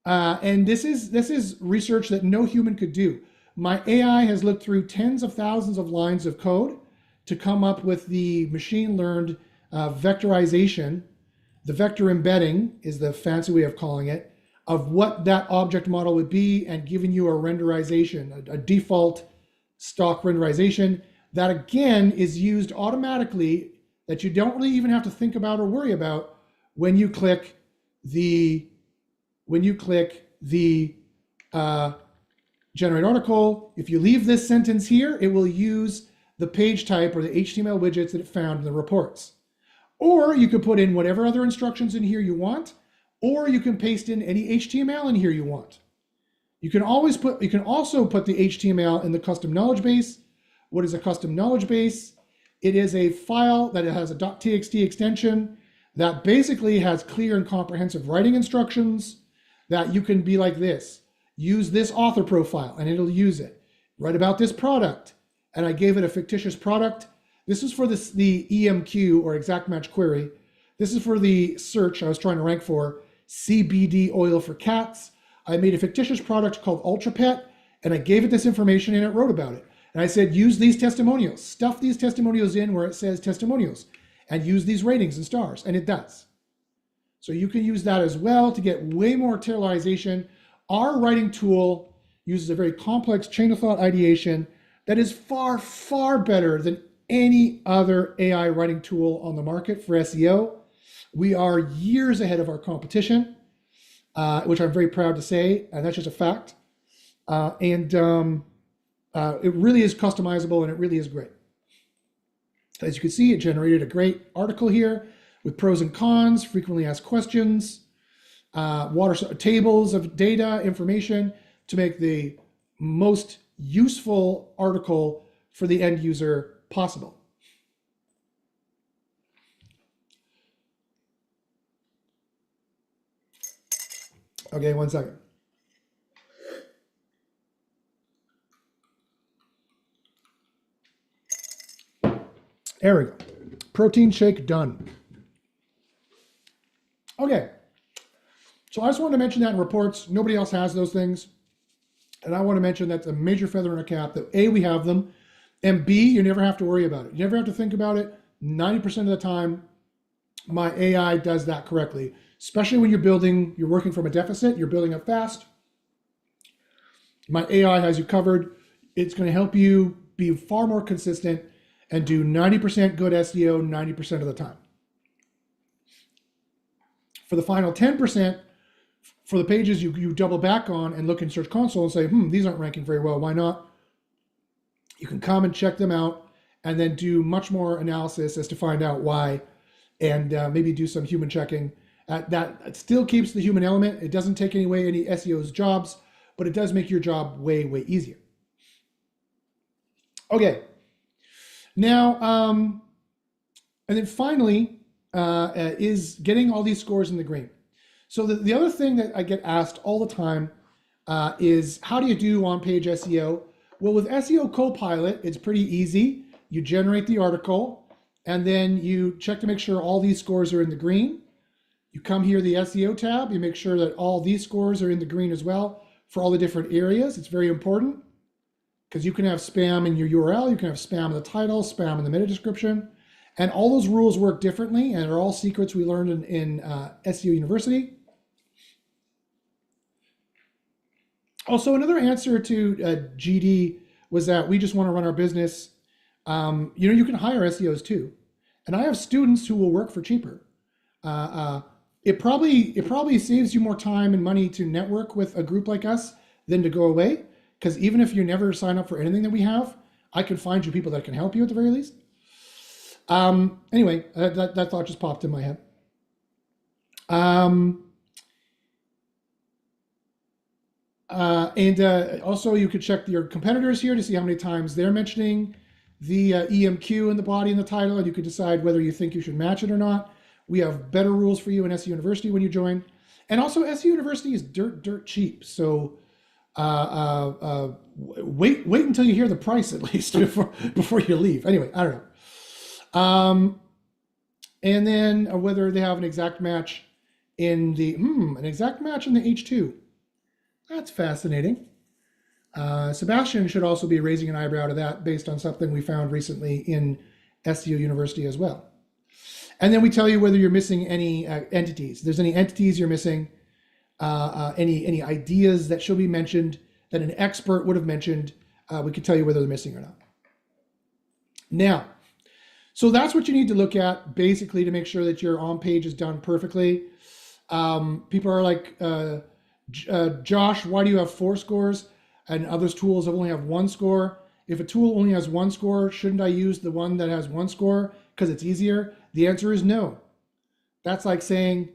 Speaker 1: and this is research that no human could do. My AI has looked through tens of thousands of lines of code to come up with the machine learned vectorization. The vector embedding is the fancy way of calling it, of what that object model would be, and giving you a renderization, a default stock renderization that again is used automatically, that you don't really even have to think about or worry about when you click the generate article. If you leave this sentence here, it will use the page type or the HTML widgets that it found in the reports. Or you could put in whatever other instructions in here you want, or you can paste in any HTML in here you want. You can also put the HTML in the custom knowledge base. What is a custom knowledge base? It is a file that has a .txt extension that basically has clear and comprehensive writing instructions that you can be like this. Use this author profile and it'll use it. Write about this product. And I gave it a fictitious product. This is for the EMQ or exact match query. This is for the search I was trying to rank for, CBD oil for cats. I made a fictitious product called Ultra Pet, and I gave it this information and it wrote about it. And I said, use these testimonials, stuff these testimonials in where it says testimonials, and use these ratings and stars, and it does. So you can use that as well to get way more tailorization. Our writing tool uses a very complex chain of thought ideation that is far, far better than any other AI writing tool on the market for SEO. We are years ahead of our competition, which I'm very proud to say, and that's just a fact. It really is customizable and it really is great. As you can see, it generated a great article here with pros and cons, frequently asked questions, tables of data, information to make the most useful article for the end user possible. Okay, 1 second. There we go. Protein shake done. Okay. So I just wanted to mention that in reports. Nobody else has those things. And I want to mention that's a major feather in our cap that A, we have them, and B, you never have to worry about it. You never have to think about it. 90% of the time, my AI does that correctly. Especially when you're working from a deficit, you're building up fast. My AI has you covered. It's going to help you be far more consistent and do 90% good SEO 90% of the time. For the final 10%, for the pages you double back on and look in Search Console and say, these aren't ranking very well, why not? You can come and check them out and then do much more analysis as to find out why, and maybe do some human checking. That still keeps the human element. It doesn't take away any SEO's jobs, but it does make your job way, way easier. Okay. Now, and then finally, is getting all these scores in the green. So the other thing that I get asked all the time is, how do you do on-page SEO? Well, with SEO Copilot, it's pretty easy. You generate the article, and then you check to make sure all these scores are in the green. You come here to the SEO tab, you make sure that all these scores are in the green as well for all the different areas. It's very important because you can have spam in your URL, you can have spam in the title, spam in the meta description, and all those rules work differently and are all secrets we learned in SEO University. Also, another answer to GD was that we just want to run our business. You can hire SEOs too. And I have students who will work for cheaper. It probably saves you more time and money to network with a group like us than to go away. Because even if you never sign up for anything that we have, I can find you people that can help you at the very least. Anyway, that thought just popped in my head. Also, you could check your competitors here to see how many times they're mentioning the EMQ in the body and the title, and you could decide whether you think you should match it or not. We have better rules for you in SEO University when you join. And also, SEO University is dirt cheap. So wait until you hear the price at least before you leave. Anyway, I don't know. And then whether they have an exact match in the H2. That's fascinating. Sebastian should also be raising an eyebrow to that based on something we found recently in SEO University as well. And then we tell you whether you're missing any entities. If there's any entities you're missing, any ideas that should be mentioned that an expert would have mentioned, we could tell you whether they're missing or not. Now, so that's what you need to look at basically to make sure that your on-page is done perfectly. People are like, Josh, why do you have 4 scores and others tools only have 1 score? If a tool only has 1 score, shouldn't I use the one that has 1 score because it's easier? The answer is no. That's like saying,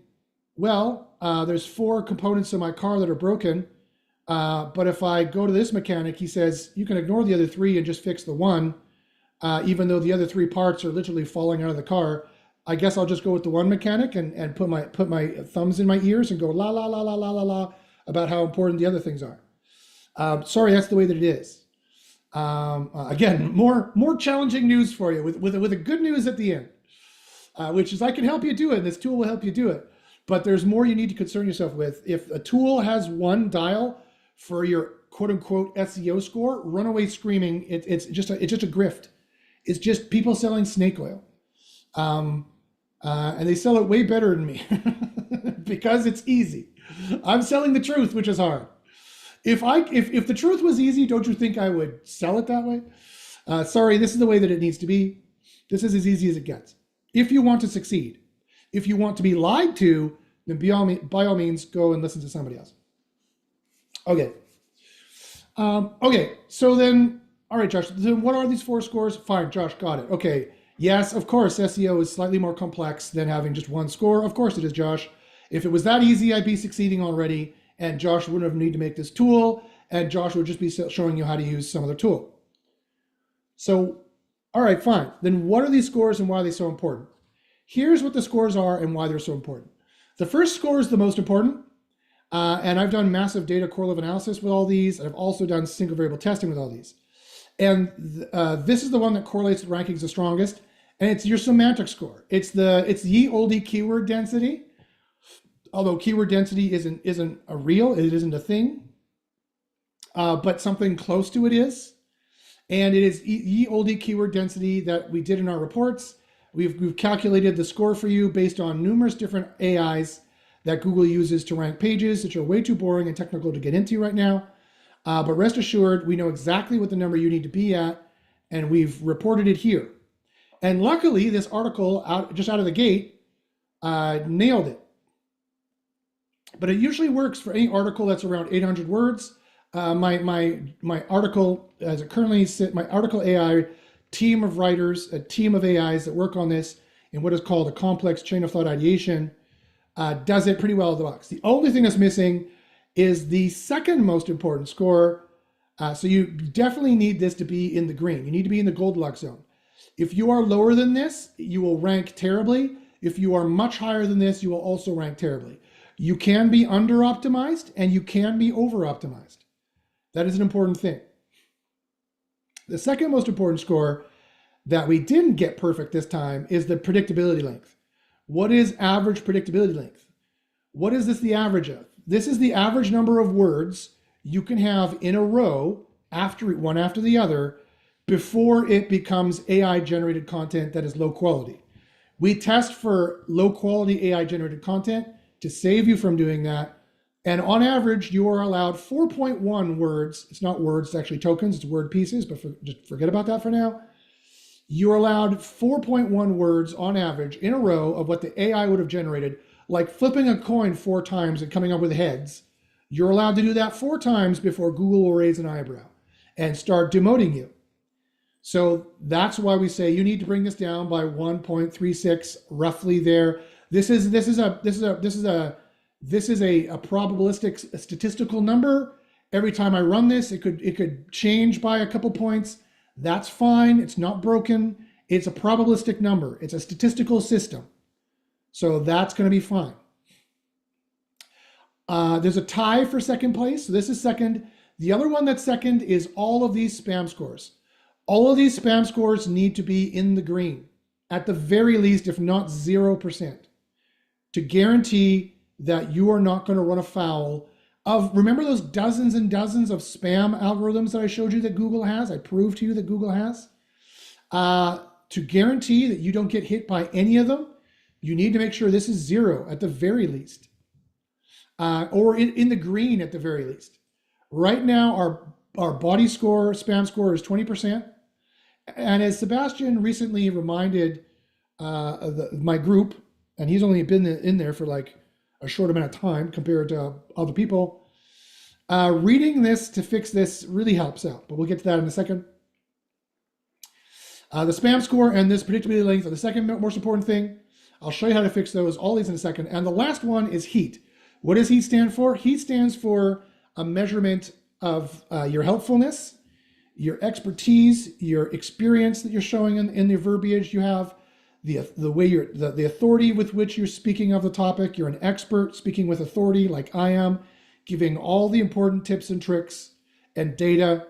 Speaker 1: well, there's 4 components of my car that are broken, but if I go to this mechanic, he says, you can ignore the other 3 and just fix the one, even though the other 3 parts are literally falling out of the car. I guess I'll just go with the one mechanic and put my thumbs in my ears and go la la la la la la la about how important the other things are. Sorry, that's the way that it is. Again, more challenging news for you with a good news at the end, which is I can help you do it. And this tool will help you do it. But there's more you need to concern yourself with. If a tool has 1 dial for your quote unquote SEO score, run away screaming. It's just a grift. It's just people selling snake oil. And they sell it way better than me because it's easy. I'm selling the truth, which is hard. If the truth was easy, don't you think I would sell it that way? Sorry, this is the way that it needs to be. This is as easy as it gets. If you want to succeed, if you want to be lied to, then by all means, go and listen to somebody else. Okay. Okay. So then, all right, Josh. Then what are these 4 scores? Fine, Josh, got it. Okay. Yes, of course, SEO is slightly more complex than having just 1 score. Of course it is, Josh. If it was that easy, I'd be succeeding already, and Josh wouldn't have need to make this tool, and Josh would just be showing you how to use some other tool. So, all right, fine. Then what are these scores and why are they so important? Here's what the scores are and why they're so important. The first score is the most important, and I've done massive data correlative analysis with all these. I've also done single variable testing with all these. And this is the one that correlates with rankings the strongest. And it's your semantic score. It's ye olde keyword density, although keyword density isn't a real, it isn't a thing, but something close to it is. And it is ye olde keyword density that we did in our reports. We've calculated the score for you based on numerous different AIs that Google uses to rank pages, which are way too boring and technical to get into right now. But rest assured, we know exactly what the number you need to be at, and we've reported it here. And luckily, this article, just out of the gate, nailed it. But it usually works for any article that's around 800 words. My article, as it currently sits, my article AI team of writers, a team of AIs that work on this in what is called a complex chain of thought ideation, does it pretty well out of the box. The only thing that's missing is the second most important score. So you definitely need this to be in the green. You need to be in the Goldilocks zone. If you are lower than this, you will rank terribly. If you are much higher than this, you will also rank terribly. You can be under-optimized and you can be over-optimized. That is an important thing. The second most important score that we didn't get perfect this time is the predictability length. What is average predictability length? What is this the average of? This is the average number of words you can have in a row one after the other before it becomes AI generated content that is low quality. We test for low quality AI generated content to save you from doing that. And on average, you are allowed 4.1 words. It's not words, it's actually tokens, it's word pieces, but just forget about that for now. You're allowed 4.1 words on average in a row of what the AI would have generated, like flipping a coin 4 times and coming up with heads. You're allowed to do that 4 times before Google will raise an eyebrow and start demoting you. So that's why we say you need to bring this down by 1.36, roughly there. This is a probabilistic statistical number. Every time I run this, it could change by a couple points. That's fine. It's not broken. It's a probabilistic number. It's a statistical system. So that's going to be fine. There's a tie for second place. So this is second. The other one that's second is all of these spam scores. All of these spam scores need to be in the green, at the very least, if not 0%, to guarantee that you are not going to run afoul of, remember those dozens and dozens of spam algorithms that I showed you that Google has? I proved to you that Google has. To guarantee that you don't get hit by any of them, you need to make sure this is 0 at the very least, or in the green at the very least. Right now, our body score, spam score is 20%. And as Sebastian recently reminded my group, and he's only been in there for like a short amount of time compared to other people, reading this to fix this really helps out. But we'll get to that in a second. The spam score and this predictability length are the second most important thing. I'll show you how to fix those, all these in a second. And the last one is heat. What does heat stand for? Heat stands for a measurement of your helpfulness, your expertise, your experience that you're showing in the verbiage you have, the way the authority with which you're speaking of the topic. You're an expert speaking with authority like I am, giving all the important tips and tricks and data,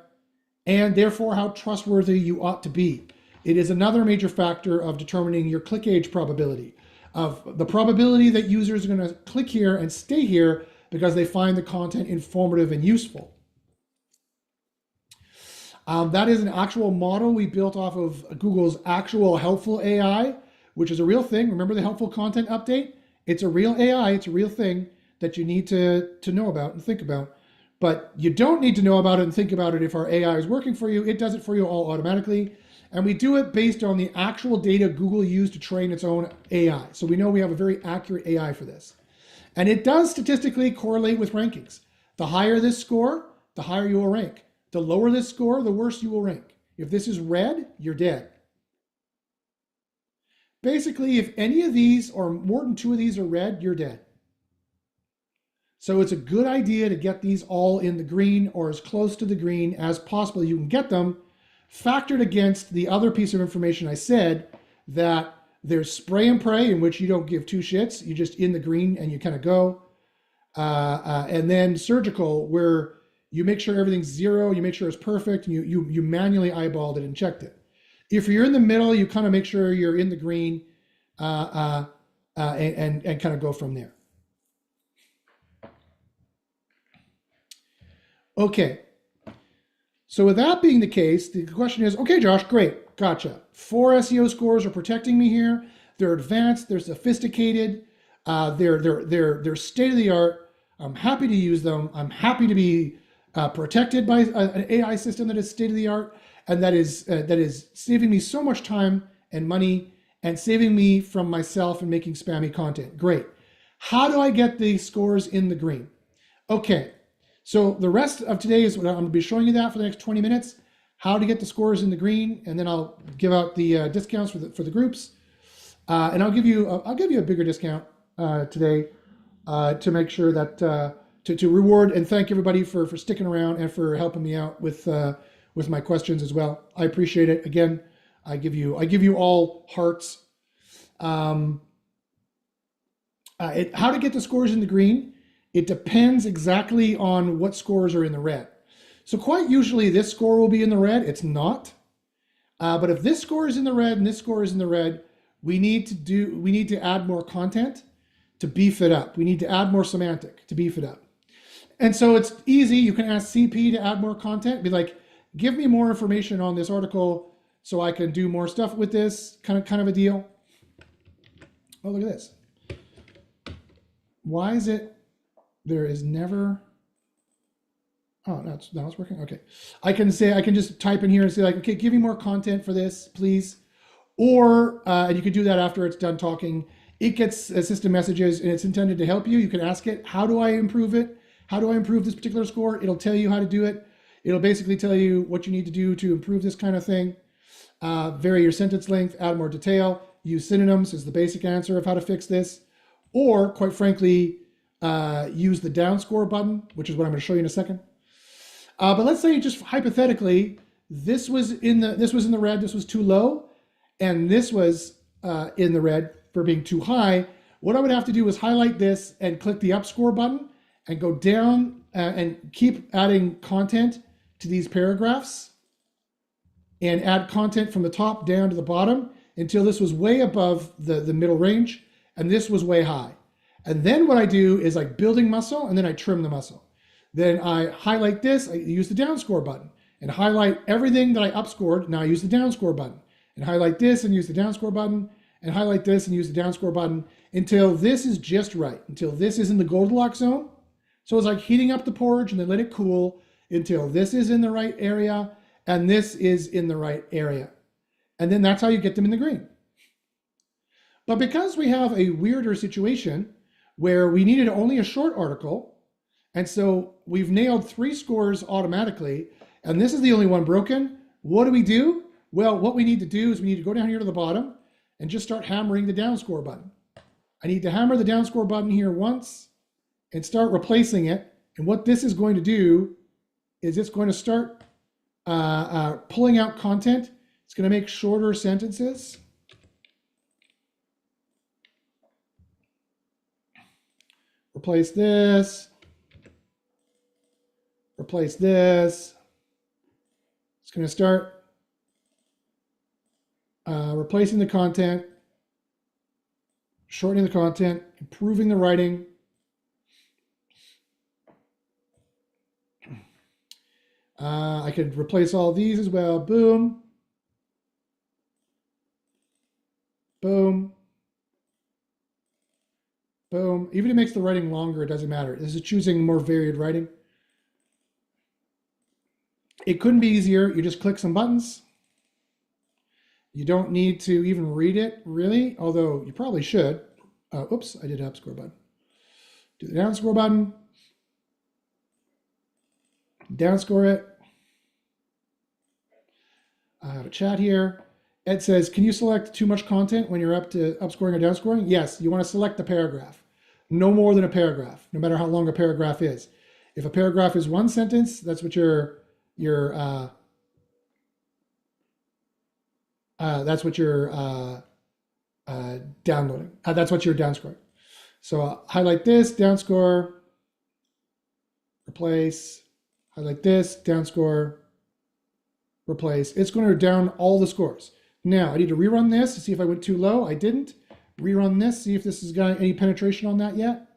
Speaker 1: and therefore how trustworthy you ought to be. It is another major factor of determining your click age probability, of the probability that users are going to click here and stay here because they find the content informative and useful. That is an actual model we built off of Google's actual helpful AI, which is a real thing. Remember the helpful content update? It's a real AI, it's a real thing that you need to know about and think about. But you don't need to know about it and think about it if our AI is working for you. It does it for you all automatically. And we do it based on the actual data Google used to train its own AI. So we know we have a very accurate AI for this. And it does statistically correlate with rankings. The higher this score, the higher you will rank. The lower this score, the worse you will rank. If this is red, you're dead. Basically, if any of these or more than 2 of these are red, you're dead. So it's a good idea to get these all in the green or as close to the green as possible. You can get them factored against the other piece of information I said, that there's spray and pray, in which you don't give 2 shits. You're just in the green and you kind of go. And then surgical, where you make sure everything's 0, you make sure it's perfect, and you manually eyeballed it and checked it. If you're in the middle, you kind of make sure you're in the green and kind of go from there. Okay. So with that being the case, the question is, okay, Josh, great, gotcha. 4 SEO scores are protecting me here. They're advanced, they're sophisticated, they're state of the art. I'm happy to use them. I'm happy to be protected by an AI system that is state of the art and that is saving me so much time and money and saving me from myself and making spammy content. Great. How do I get the scores in the green? Okay. So the rest of today is what I'm going to be showing you that for the next 20 minutes, how to get the scores in the green, and then I'll give out the discounts for the groups, and I'll give you a bigger discount today to make sure that to reward and thank everybody for sticking around and for helping me out with my questions as well. I appreciate it. Again, I give you all hearts. How to get the scores in the green? It depends exactly on what scores are in the red. So quite usually this score will be in the red. It's not. But if this score is in the red and this score is in the red, we need to add more content to beef it up. We need to add more semantic to beef it up. And so it's easy. You can ask CP to add more content. Be like, give me more information on this article so I can do more stuff with this, kind of a deal. Oh, look at this. Why is it there is never... Oh, now it's working. Okay. I can just type in here and say like, okay, give me more content for this, please. Or, and you can do that after it's done talking. It gets system messages and it's intended to help you. You can ask it, how do I improve it? How do I improve this particular score? It'll tell you how to do it. It'll basically tell you what you need to do to improve this kind of thing. Vary your sentence length, add more detail, use synonyms is the basic answer of how to fix this. Or, quite frankly, use the down score button, which is what I'm going to show you in a second. But let's say just hypothetically, this was in the red, this was too low, and this was in the red for being too high. What I would have to do is highlight this and click the up score button and go down and keep adding content to these paragraphs and add content from the top down to the bottom until this was way above the middle range and this was way high. And then what I do is like building muscle and then I trim the muscle. Then I highlight this, I use the down score button and highlight everything that I upscored. Now I use the down score button and highlight this and use the down score button and highlight this and use the down score button until this is just right, until this is in the Goldilocks zone. So it's like heating up the porridge and then let it cool until this is in the right area and this is in the right area. And then that's how you get them in the green. But because we have a weirder situation where we needed only a short article, and so we've nailed 3 scores automatically, and this is the only one broken. What do? Well, what we need to do is we need to go down here to the bottom and just start hammering the down score button. I need to hammer the down score button here once and start replacing it. And what this is going to do is it's going to start pulling out content. It's going to make shorter sentences. Replace this. Replace this. It's going to start replacing the content, shortening the content, improving the writing. I could replace all these as well. Boom. Boom. Boom. Even if it makes the writing longer, it doesn't matter. This is choosing more varied writing. It couldn't be easier. You just click some buttons. You don't need to even read it, really, although you probably should. Oops, I did up score button. Do the down score button. Down score it. I have a chat here. Ed says, can you select too much content when you're up to upscoring or downscoring? Yes, you want to select the paragraph. No more than a paragraph, no matter how long a paragraph is. If a paragraph is one sentence, that's what you're downloading. That's what you're downscoring. So highlight this, downscore, replace, highlight this, downscore, replace. It's going to down all the scores. Now I need to rerun this to see if I went too low. I didn't. Rerun this, see if this has got any penetration on that yet.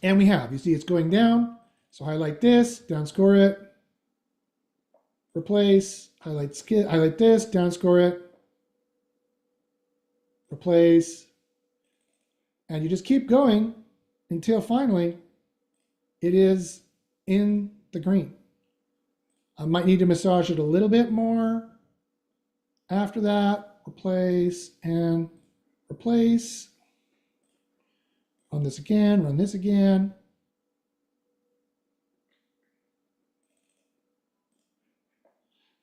Speaker 1: And we have. You see it's going down. So highlight this, downscore it, replace, highlight this, downscore it, replace, and you just keep going until finally it is in the green. I might need to massage it a little bit more. After that, replace and replace. Run this again, run this again.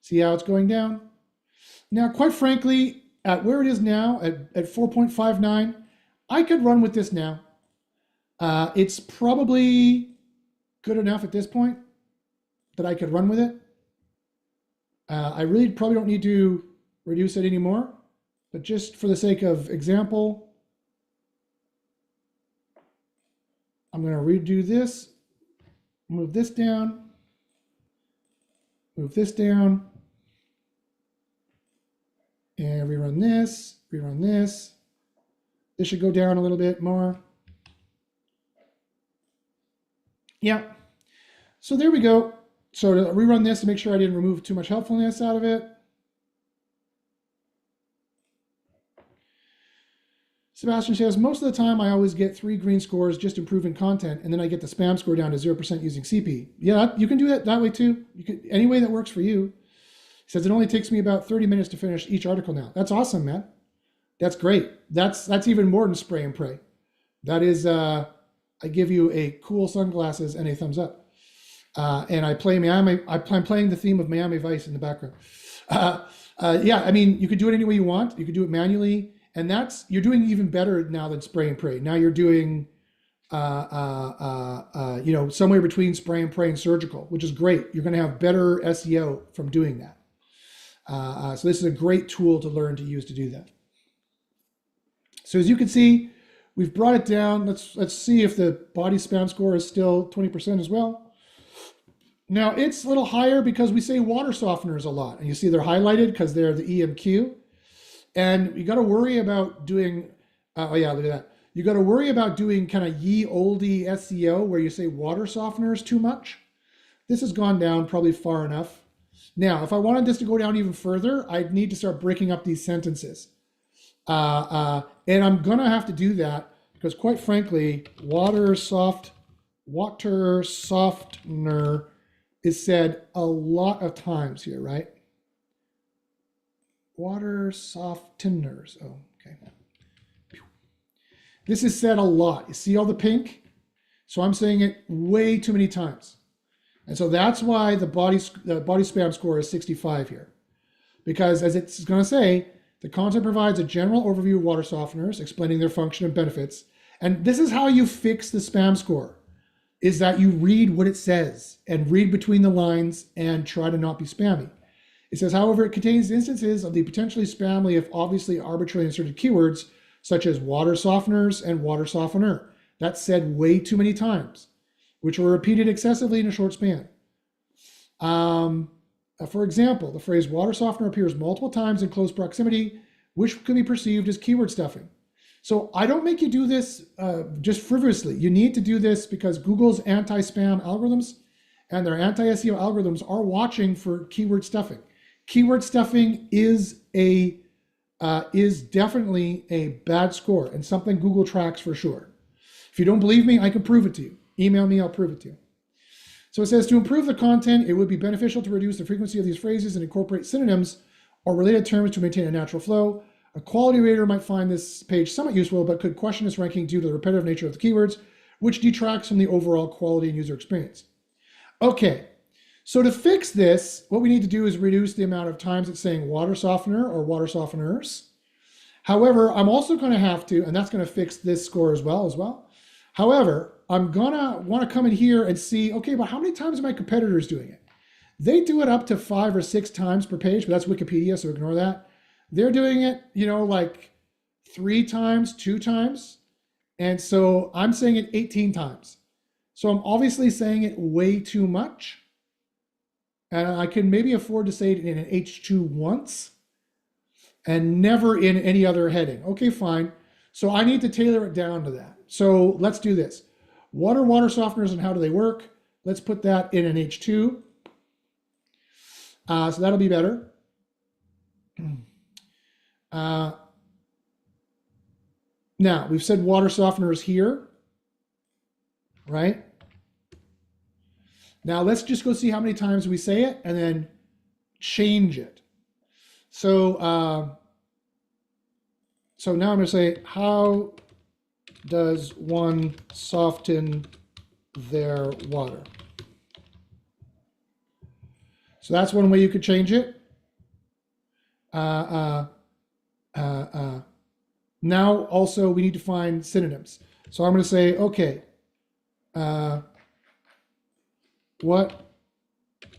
Speaker 1: See how it's going down? Now, quite frankly, at where it is now, at 4.59, I could run with this now. It's probably good enough at this point that I could run with it. I really probably don't need to reduce it anymore, but just for the sake of example, I'm going to redo this Move this down. Move this down. And rerun this, rerun this. This should go down a little bit more. Yeah. So there we go. So to rerun this to make sure I didn't remove too much helpfulness out of it. Sebastian says, most of the time I always get 3 green scores just improving content, and then I get the spam score down to 0% using CP. Yeah, you can do it that way too. You can, any way that works for you. He says, it only takes me about 30 minutes to finish each article now. That's awesome, man. That's great. That's even more than spray and pray. That is, I give you a cool sunglasses and a thumbs up. And I play Miami. I'm playing the theme of Miami Vice in the background. Yeah, I mean, you could do it any way you want. You could do it manually. And you're doing even better now than spray and pray. Now you're doing, somewhere between spray and pray and surgical, which is great. You're going to have better SEO from doing that. So this is a great tool to learn to use to do that. So as you can see, we've brought it down. Let's see if the body spam score is still 20% as well. Now it's a little higher because we say water softeners a lot, and you see they're highlighted because they're the EMQ. And you got to worry about doing, oh yeah, look at that. You got to worry about doing kind of ye olde SEO where you say water softeners too much. This has gone down probably far enough. Now, if I wanted this to go down even further, I'd need to start breaking up these sentences. And I'm going to have to do that because quite frankly, water softener is said a lot of times here, right? Water softeners. Oh, okay. This is said a lot. You see all the pink? So I'm saying it way too many times. And so that's why the body spam score is 65 here. Because as it's going to say, the content provides a general overview of water softeners, explaining their function and benefits. And this is how you fix the spam score, is that you read what it says and read between the lines and try to not be spammy. It says, however, it contains instances of the potentially spammy if obviously arbitrarily inserted keywords, such as water softeners and water softener. That's said way too many times, which were repeated excessively in a short span. For example, the phrase water softener appears multiple times in close proximity, which could be perceived as keyword stuffing. So I don't make you do this just frivolously. You need to do this because Google's anti-spam algorithms and their anti-SEO algorithms are watching for keyword stuffing. Keyword stuffing is definitely a bad score and something Google tracks for sure. If you don't believe me, I can prove it to you. Email me, I'll prove it to you. So it says, to improve the content, it would be beneficial to reduce the frequency of these phrases and incorporate synonyms or related terms to maintain a natural flow. A quality rater might find this page somewhat useful, but could question its ranking due to the repetitive nature of the keywords, which detracts from the overall quality and user experience. Okay. So to fix this, what we need to do is reduce the amount of times it's saying water softener or water softeners. However, I'm also going to have to, and that's going to fix this score as well. However, I'm going to want to come in here and see, okay, but how many times are my competitors doing it? They do it up to 5 or 6 times per page, but that's Wikipedia, so ignore that. They're doing it, like 3 times, 2 times. And so I'm saying it 18 times. So I'm obviously saying it way too much. And I can maybe afford to say it in an H2 once and never in any other heading. Okay, fine. So I need to tailor it down to that. So let's do this. Water softeners and how do they work? Let's put that in an H2. So that'll be better. Now, we've said water softeners here, right? Now let's just go see how many times we say it and then change it. So, so now I'm going to say, how does one soften their water? So that's one way you could change it. Now also we need to find synonyms. So I'm going to say, okay, what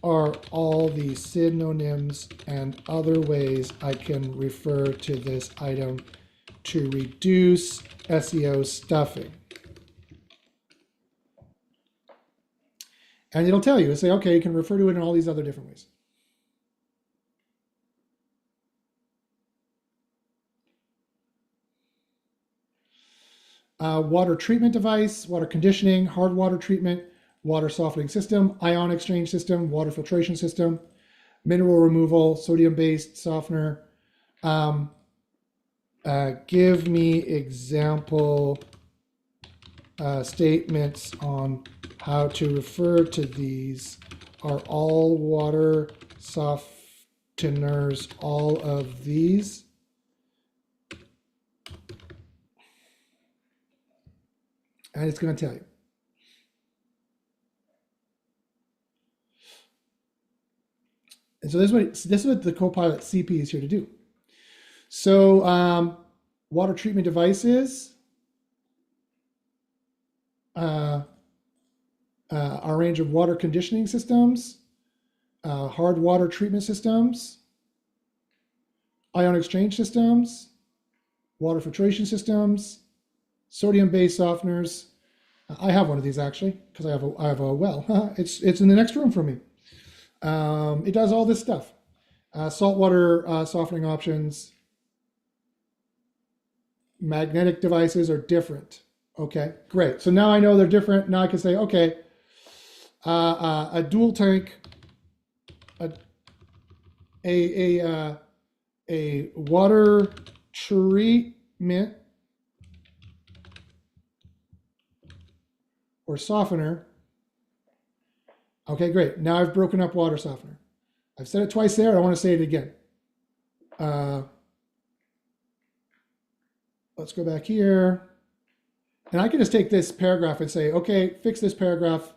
Speaker 1: are all the synonyms and other ways I can refer to this item to reduce SEO stuffing? And it'll tell you, it'll say, okay, you can refer to it in all these other different ways. Water treatment device, water conditioning, hard water treatment, water softening system, ion exchange system, water filtration system, mineral removal, sodium-based softener. Give me example statements on how to refer to these. Are all water softeners all of these? And it's going to tell you. And so this is what the Copilot CP is here to do. So water treatment devices, our range of water conditioning systems, hard water treatment systems, ion exchange systems, water filtration systems, sodium-based softeners. I have one of these actually because I have a well. It's in the next room for me. It does all this stuff. Saltwater softening options. Magnetic devices are different. Okay, great. So now I know they're different. Now I can say, okay, a dual tank, a water treatment or softener. Okay, great. Now I've broken up water softener. I've said it twice there. I want to say it again. Let's go back here. And I can just take this paragraph and say, okay, fix this paragraph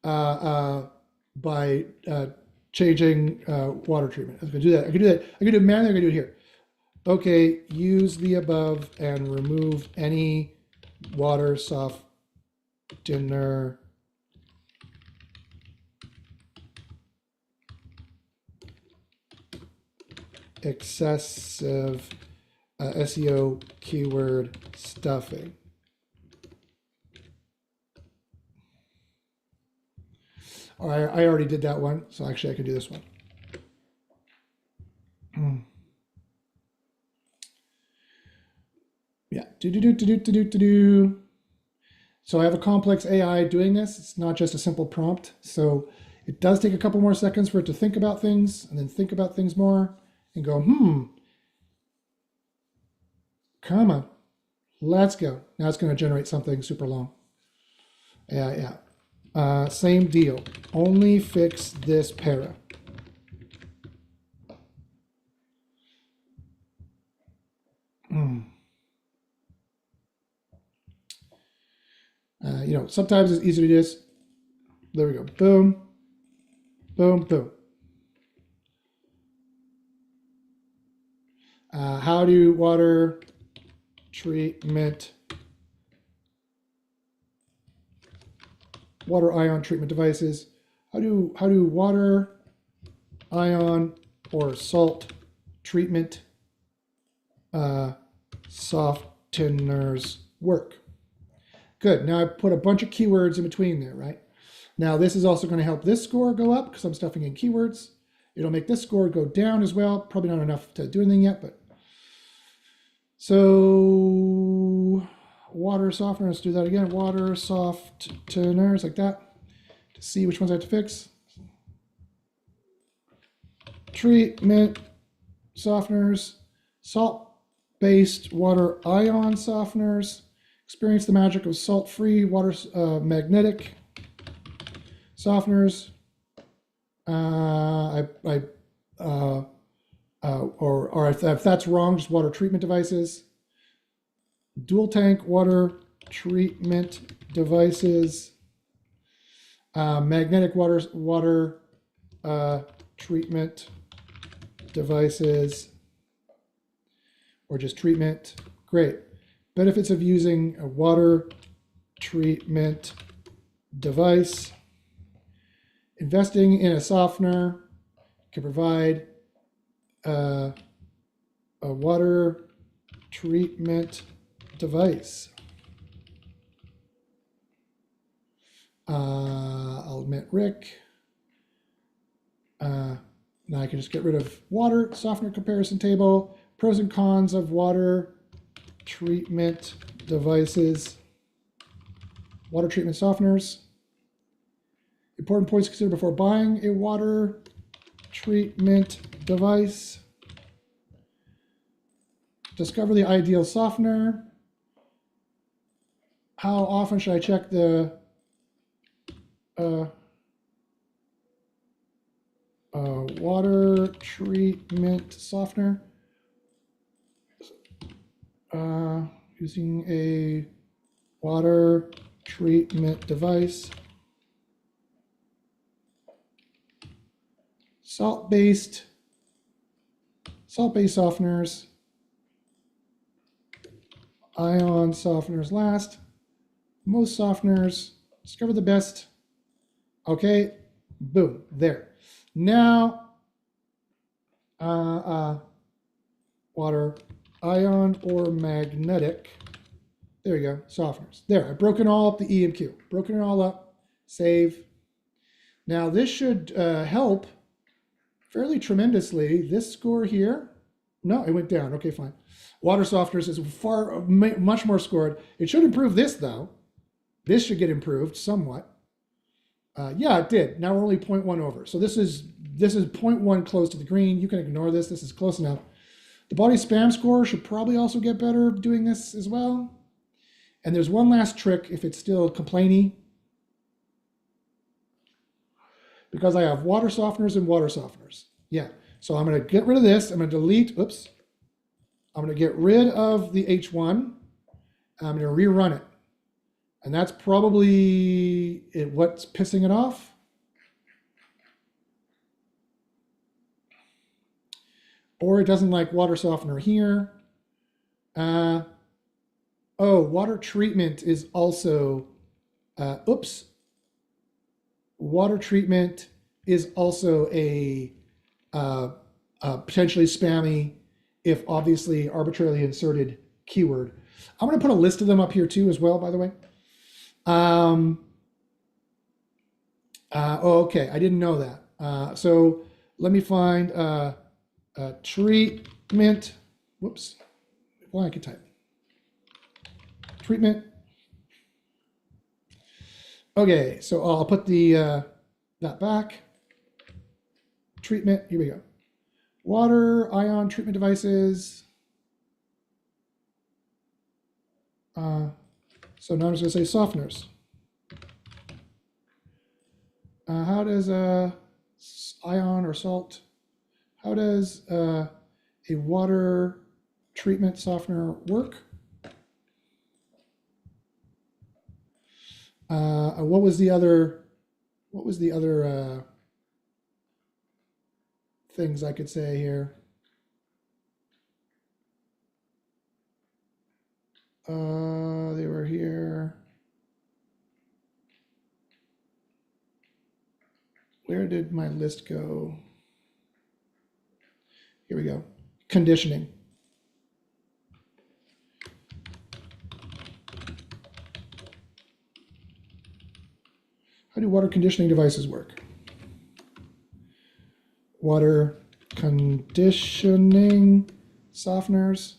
Speaker 1: by changing water treatment. I can do that. I can do that. I can do it manually. I can do it here. Okay, use the above and remove any water softener excessive SEO keyword stuffing. All right, I already did that one, so actually I can do this one. Yeah, So I have a complex AI doing this. It's not just a simple prompt. So it does take a couple more seconds for it to think about things and then think about things more and go, come on, let's go. Now it's going to generate something super long. Yeah. Same deal. Only fix this para. Sometimes it's easier to do this. There we go. Boom, boom, boom. How do water treatment, water ion treatment devices, how do water ion or salt treatment softeners work? Good. Now I put a bunch of keywords in between there, right? Now this is also going to help this score go up because I'm stuffing in keywords. It'll make this score go down as well. Probably not enough to do anything yet, but so water softener, let's do that again. Water softeners like that to see which ones I have to fix. Treatment softeners, salt-based water ion softeners, experience the magic of salt-free water magnetic softeners. Or if that's wrong, just water treatment devices. Dual tank water treatment devices. Magnetic water treatment devices. Or just treatment. Great. Benefits of using a water treatment device. Investing in a softener can provide a water treatment device. I'll admit Rick. Now I can just get rid of water, softener comparison table, pros and cons of water treatment devices, water treatment softeners. Important points to consider before buying a water treatment device. Discover the ideal softener. How often should I check the water treatment softener? Using a water treatment device. Salt-based softeners. Ion softeners last. Most softeners. Discover the best. Okay, boom, there. Now, water, ion or magnetic. There you go, softeners. There, I've broken all up the E and Q. Broken it all up, save. Now this should help fairly tremendously. This score here, no, it went down, okay, fine. Water softeners is much more scored. It should improve this though. This should get improved somewhat. Yeah, it did. Now we're only 0.1 over. So this is 0.1 close to the green. You can ignore this. This is close enough. The body spam score should probably also get better doing this as well. And there's one last trick if it's still complainy. Because I have water softeners and water softeners. Yeah. So I'm going to get rid of this. I'm going to delete. Oops. I'm going to get rid of the H1. I'm going to rerun it. And that's probably what's pissing it off. Or it doesn't like water softener here. Oh, water treatment is also, oops. Water treatment is also a potentially spammy, if obviously arbitrarily inserted keyword. I'm going to put a list of them up here too as well, by the way. Okay, I didn't know that. So let me find treatment. Whoops, well, I could type treatment. Okay, so I'll put the that back. Treatment. Here we go. Water ion treatment devices. So now I'm just going to say softeners. How does ion or salt, how does a water treatment softener work? What was the other things I could say here? They were here. Where did my list go? Here we go. Conditioning. How do water conditioning devices work? Water conditioning softeners.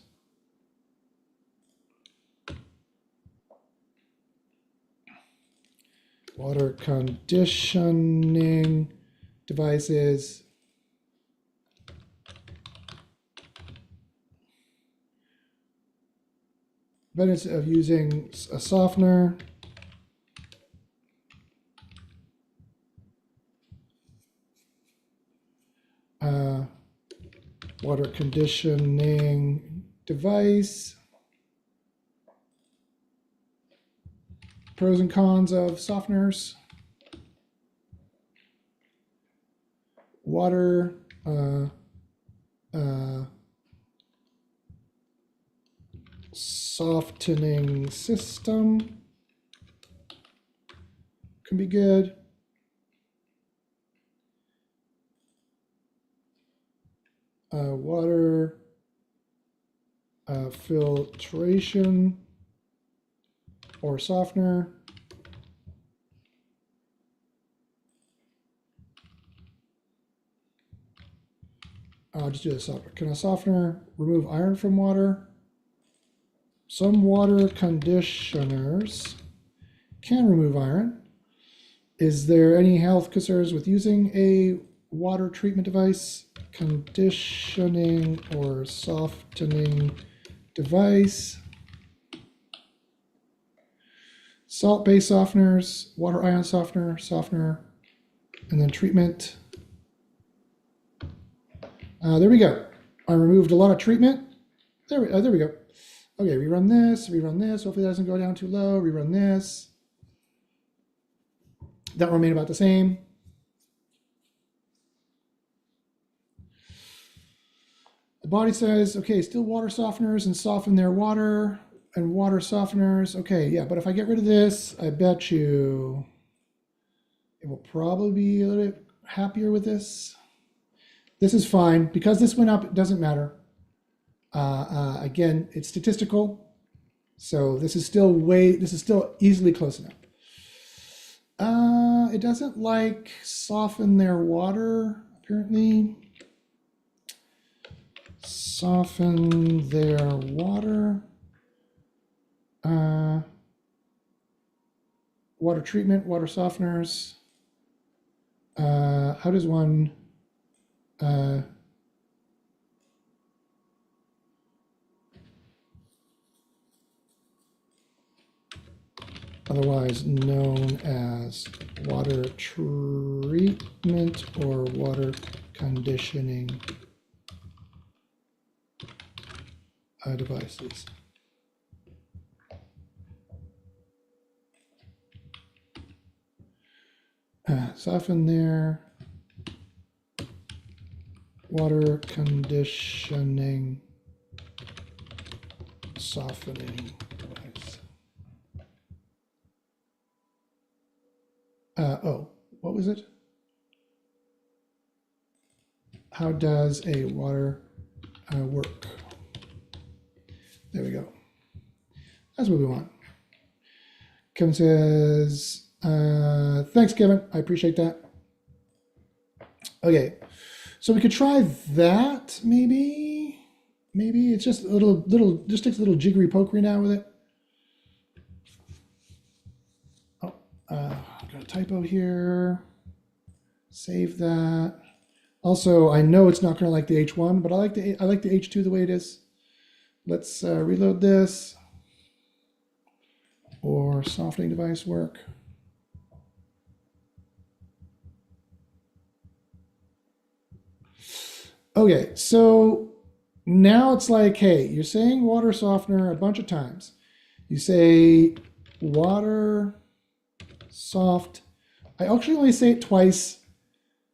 Speaker 1: Water conditioning devices. Benefits of using a softener. Water conditioning device. Pros and cons of softeners. Water softening system can be good. Water filtration or softener. I'll just do this softener. Can a softener remove iron from water? Some water conditioners can remove iron. Is there any health concerns with using a water treatment device? Conditioning or softening device. Salt-based softeners, water ion softener, and then treatment. There we go. I removed a lot of treatment. There we go. Okay, rerun this. Hopefully that doesn't go down too low. Rerun this. That will remain about the same. The body says, okay, still water softeners and soften their water and water softeners. Okay, yeah, but if I get rid of this, I bet you it will probably be a little bit happier with this. This is fine. Because this went up, it doesn't matter. Again, it's statistical. So this is still easily close enough. It doesn't like soften their water, apparently. Soften their water. Water treatment, water softeners. How does one otherwise known as water treatment or water conditioning devices. Soften their water conditioning softening device. What was it? How does a water work? There we go. That's what we want. Kevin says, thanks, Kevin. I appreciate that. Okay, so we could try that, maybe. Maybe it's just just takes a little jiggery pokery now with it. Oh, got a typo here. Save that. Also, I know it's not going to like the H1, but I like the H2 the way it is. Let's reload this. Or softening device work. Okay, so now it's like, hey, you're saying water softener a bunch of times. You say water soft. I actually only say it twice.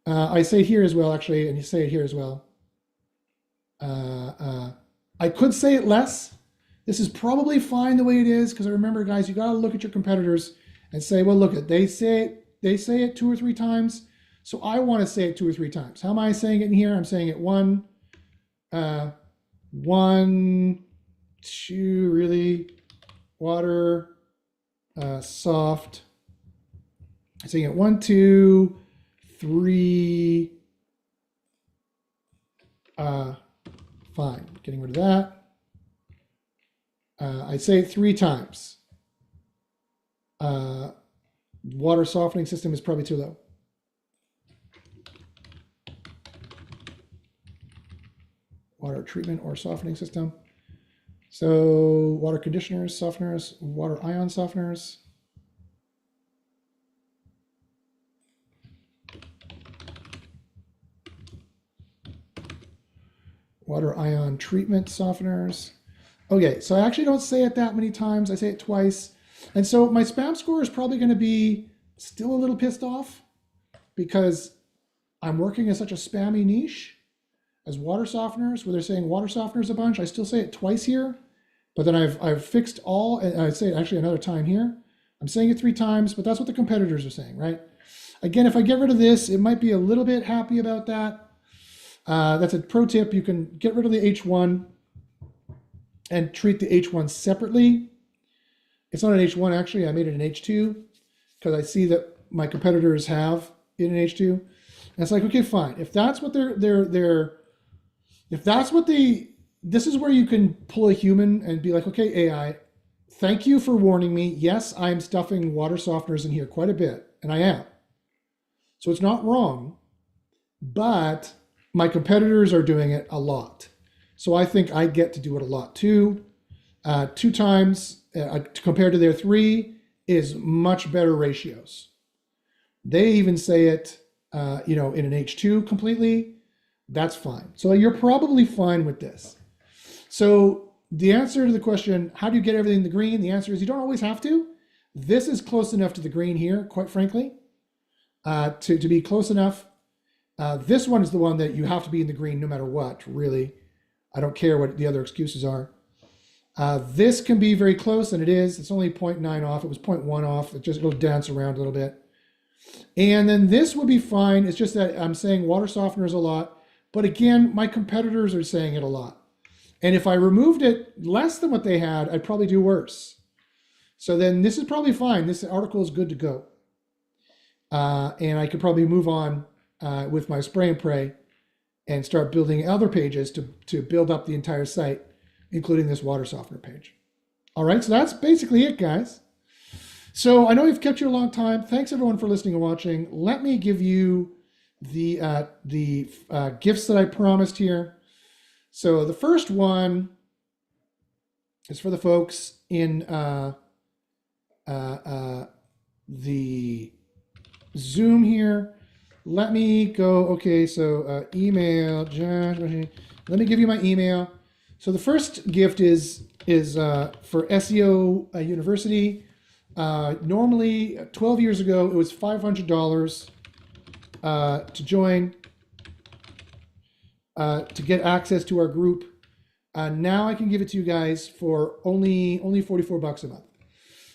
Speaker 1: I say it here as well, actually, and you say it here as well. I could say it less. This is probably fine the way it is, because I remember, guys, you got to look at your competitors and say, well, look, they say it 2 or 3 times, so I want to say it 2 or 3 times. How am I saying it in here? I'm saying it 1, 2, really, water, soft. I'm saying it 1, 2, 3. Fine, getting rid of that. I say it 3 times. Water softening system is probably too low. Water treatment or softening system. So water conditioners, softeners, water ion softeners. Water ion treatment softeners. Okay, so I actually don't say it that many times. I say it twice. And so my spam score is probably going to be still a little pissed off because I'm working in such a spammy niche as water softeners, where they're saying water softeners a bunch. I still say it twice here, but then I've fixed all, and I say it actually another time here. I'm saying it 3 times, but that's what the competitors are saying, right? Again, if I get rid of this, it might be a little bit happy about that. That's a pro tip. You can get rid of the H1 and treat the H1 separately. It's not an H1, actually. I made it an H2 because I see that my competitors have in an H2. And it's like, okay, fine. If that's what they're If that's what this is where you can pull a human and be like, okay, AI, thank you for warning me. Yes, I'm stuffing water softeners in here quite a bit, and I am. So it's not wrong, but my competitors are doing it a lot. So I think I get to do it a lot too. 2 times compared to their 3 is much better ratios. They even say it, in an H2 completely. That's fine. So you're probably fine with this. So the answer to the question, how do you get everything in the green? The answer is you don't always have to. This is close enough to the green here, quite frankly, to be close enough. This one is the one that you have to be in the green no matter what, really. I don't care what the other excuses are. This can be very close, and it is. It's only 0.9 off. It was 0.1 off. It'll dance around a little bit. And then this would be fine. It's just that I'm saying water softeners a lot. But again, my competitors are saying it a lot. And if I removed it less than what they had, I'd probably do worse. So then this is probably fine. This article is good to go. And I could probably move on with my spray and pray and start building other pages to build up the entire site, including this water softener page. All right, so that's basically it, guys. So I know we've kept you a long time. Thanks everyone for listening and watching. Let me give you the gifts that I promised here. So the first one is for the folks in the Zoom here. Let me go. Okay, so email. Let me give you my email. So the first gift is for SEO University. Normally, 12 years ago, it was $500 to join, to get access to our group. Now I can give it to you guys for only $44 a month.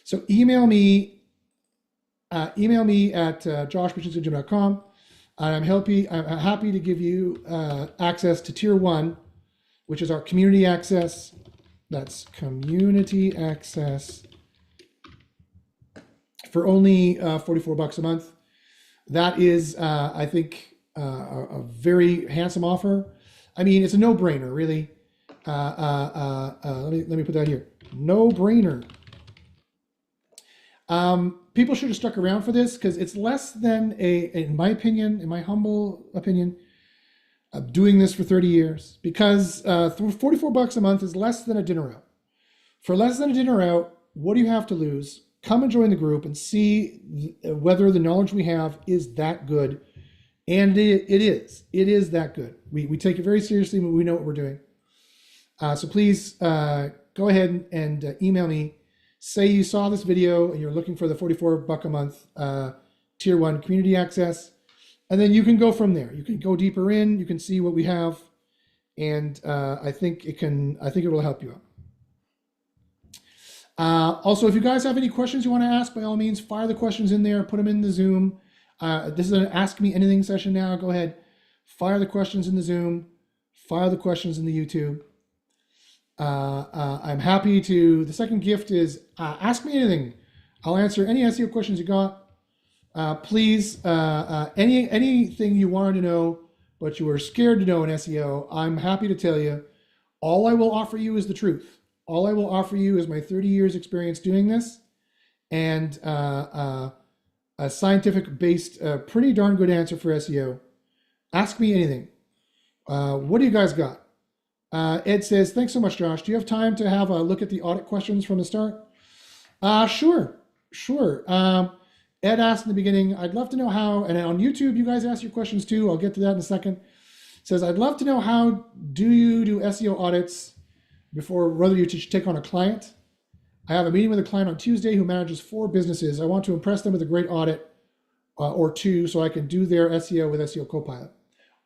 Speaker 1: So email me at josh@joshpachitsgym.com. I'm happy to give you access to Tier 1, which is our community access. That's community access for only $44 a month. That is, I think, a very handsome offer. I mean, it's a no-brainer, really. Let me put that here. No-brainer. People should have stuck around for this because it's less than in my opinion, in my humble opinion, doing this for 30 years. Because $44 a month is less than a dinner out. For less than a dinner out, what do you have to lose? Come and join the group and see whether the knowledge we have is that good. And it is. It is that good. We take it very seriously when we know what we're doing. So please go ahead and email me. Say you saw this video and you're looking for the $44 a month Tier 1 community access. And then you can go from there. You can go deeper in. You can see what we have. And I think it will help you out. Also, if you guys have any questions you want to ask, by all means, fire the questions in there. Put them in the Zoom. This is an Ask Me Anything session now. Go ahead. Fire the questions in the Zoom. Fire the questions in the YouTube. I'm happy to. The second gift is ask me anything. I'll answer any SEO questions you got. Please, anything you wanted to know, but you were scared to know in SEO, I'm happy to tell you. All I will offer you is the truth. All I will offer you is my 30 years experience doing this and a scientific-based, pretty darn good answer for SEO. Ask me anything. What do you guys got? Ed says, thanks so much, Josh. Do you have time to have a look at the audit questions from the start? Sure. Ed asked in the beginning, I'd love to know how, and on YouTube, you guys ask your questions too. I'll get to that in a second. Says, I'd love to know how do you do SEO audits before whether you take on a client. I have a meeting with a client on Tuesday who manages 4 businesses. I want to impress them with a great audit or 2 so I can do their SEO with SEO Copilot.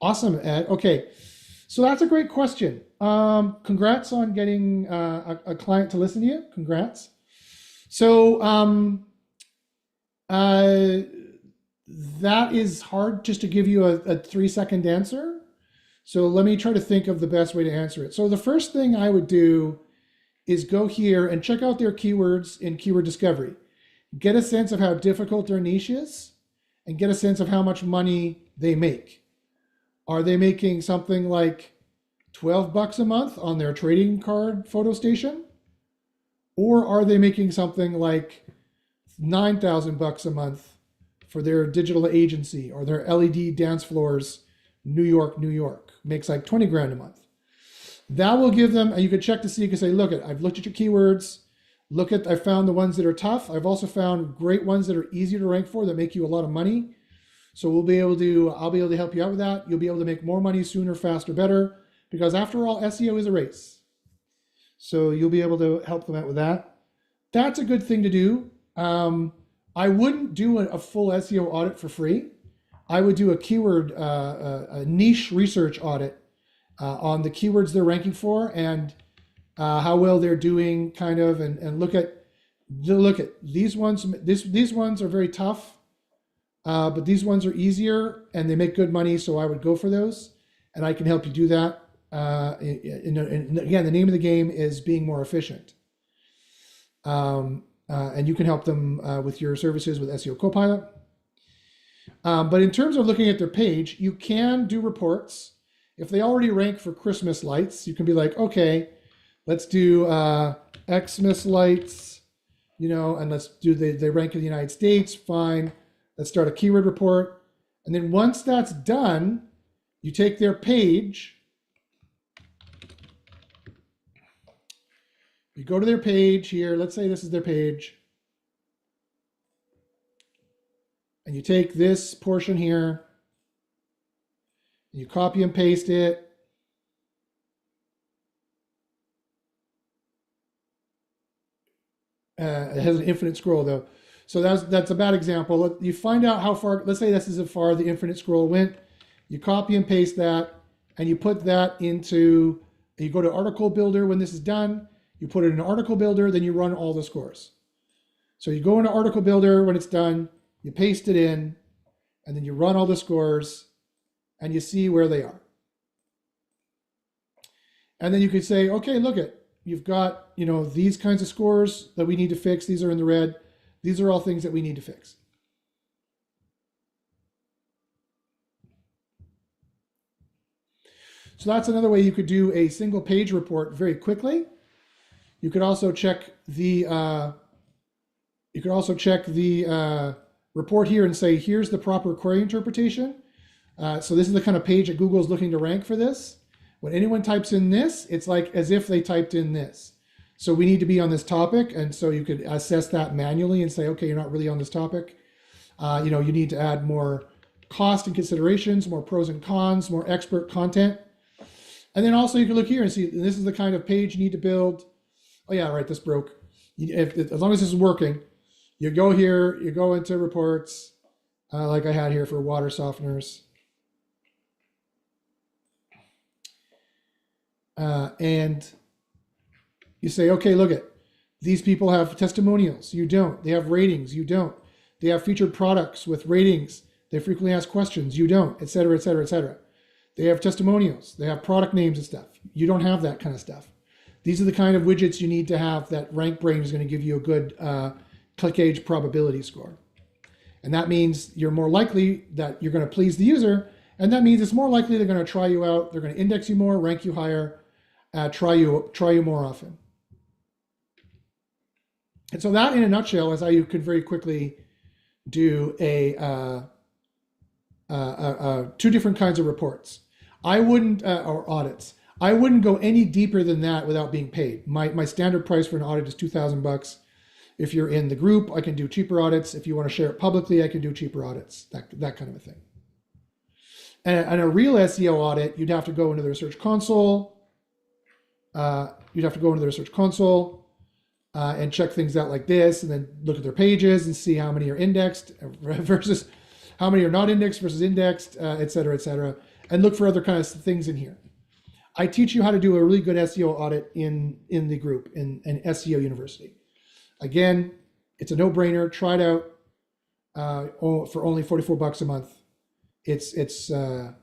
Speaker 1: Awesome, Ed. Okay. So that's a great question. Congrats on getting a client to listen to you. Congrats. So that is hard just to give you a 3-second answer. So let me try to think of the best way to answer it. So the first thing I would do is go here and check out their keywords in keyword discovery. Get a sense of how difficult their niche is and get a sense of how much money they make. Are they making something like $12 a month on their trading card photo station? Or are they making something like $9,000 a month for their digital agency or their LED dance floors, New York, New York, makes like 20 grand a month? That will give them, and you can check to see, you can say, look, I've looked at your keywords, I found the ones that are tough. I've also found great ones that are easier to rank for that make you a lot of money. So I'll be able to help you out with that. You'll be able to make more money sooner, faster, better, because after all, SEO is a race. So you'll be able to help them out with that. That's a good thing to do. I wouldn't do a full SEO audit for free. I would do a keyword, a niche research audit on the keywords they're ranking for and how well they're doing, kind of, and look at these ones. These ones are very tough, but these ones are easier and they make good money. So I would go for those, and I can help you do that. And again, the name of the game is being more efficient. And you can help them with your services with SEO Copilot. But in terms of looking at their page, you can do reports. If they already rank for Christmas lights, you can be like, okay, let's do Xmas lights, and let's do they rank in the United States. Fine. Let's start a keyword report. And then once that's done, you take their page. You go to their page here. Let's say this is their page. And you take this portion here. And you copy and paste it. It has an infinite scroll though. So that's a bad example. You find out how far, let's say this is how far the infinite scroll went. You copy and paste that, and you put that into, you go to article builder when this is done. You put it in article builder, then you run all the scores. So you go into article builder when it's done, you paste it in, and then you run all the scores, and you see where they are. And then you could say, okay, look you've got, these kinds of scores that we need to fix. These are in the red. These are all things that we need to fix. So that's another way you could do a single page report very quickly. You could also check the report here and say, here's the proper query interpretation. So this is the kind of page that Google is looking to rank for this. When anyone types in this, it's like as if they typed in this. So we need to be on this topic. And so you could assess that manually and say, okay, you're not really on this topic. You need to add more cost and considerations, more pros and cons, more expert content. And then also you can look here and see, this is the kind of page you need to build. Oh yeah, right, this broke. As long as this is working, you go here, you go into reports, like I had here for water softeners. And you say, okay, look these people have testimonials. You don't. They have ratings. You don't. They have featured products with ratings. They frequently ask questions. You don't, et cetera, et cetera, et cetera. They have testimonials. They have product names and stuff. You don't have that kind of stuff. These are the kind of widgets you need to have that RankBrain is going to give you a good click age probability score. And that means you're more likely that you're going to please the user. And that means it's more likely they're going to try you out. They're going to index you more, rank you higher, try you more often. And so that in a nutshell is how you could very quickly do two different kinds of reports. I wouldn't, or audits. I wouldn't go any deeper than that without being paid. My standard price for an audit is $2,000. If you're in the group, I can do cheaper audits. If you want to share it publicly, I can do cheaper audits, that kind of a thing. And a real SEO audit, you'd have to go into the Research Console. And check things out like this, and then look at their pages and see how many are indexed versus how many are not indexed versus indexed, et cetera, and look for other kinds of things in here. I teach you how to do a really good SEO audit in the group, in SEO University. Again, it's a no-brainer. Try it out for only $44 a month. It's a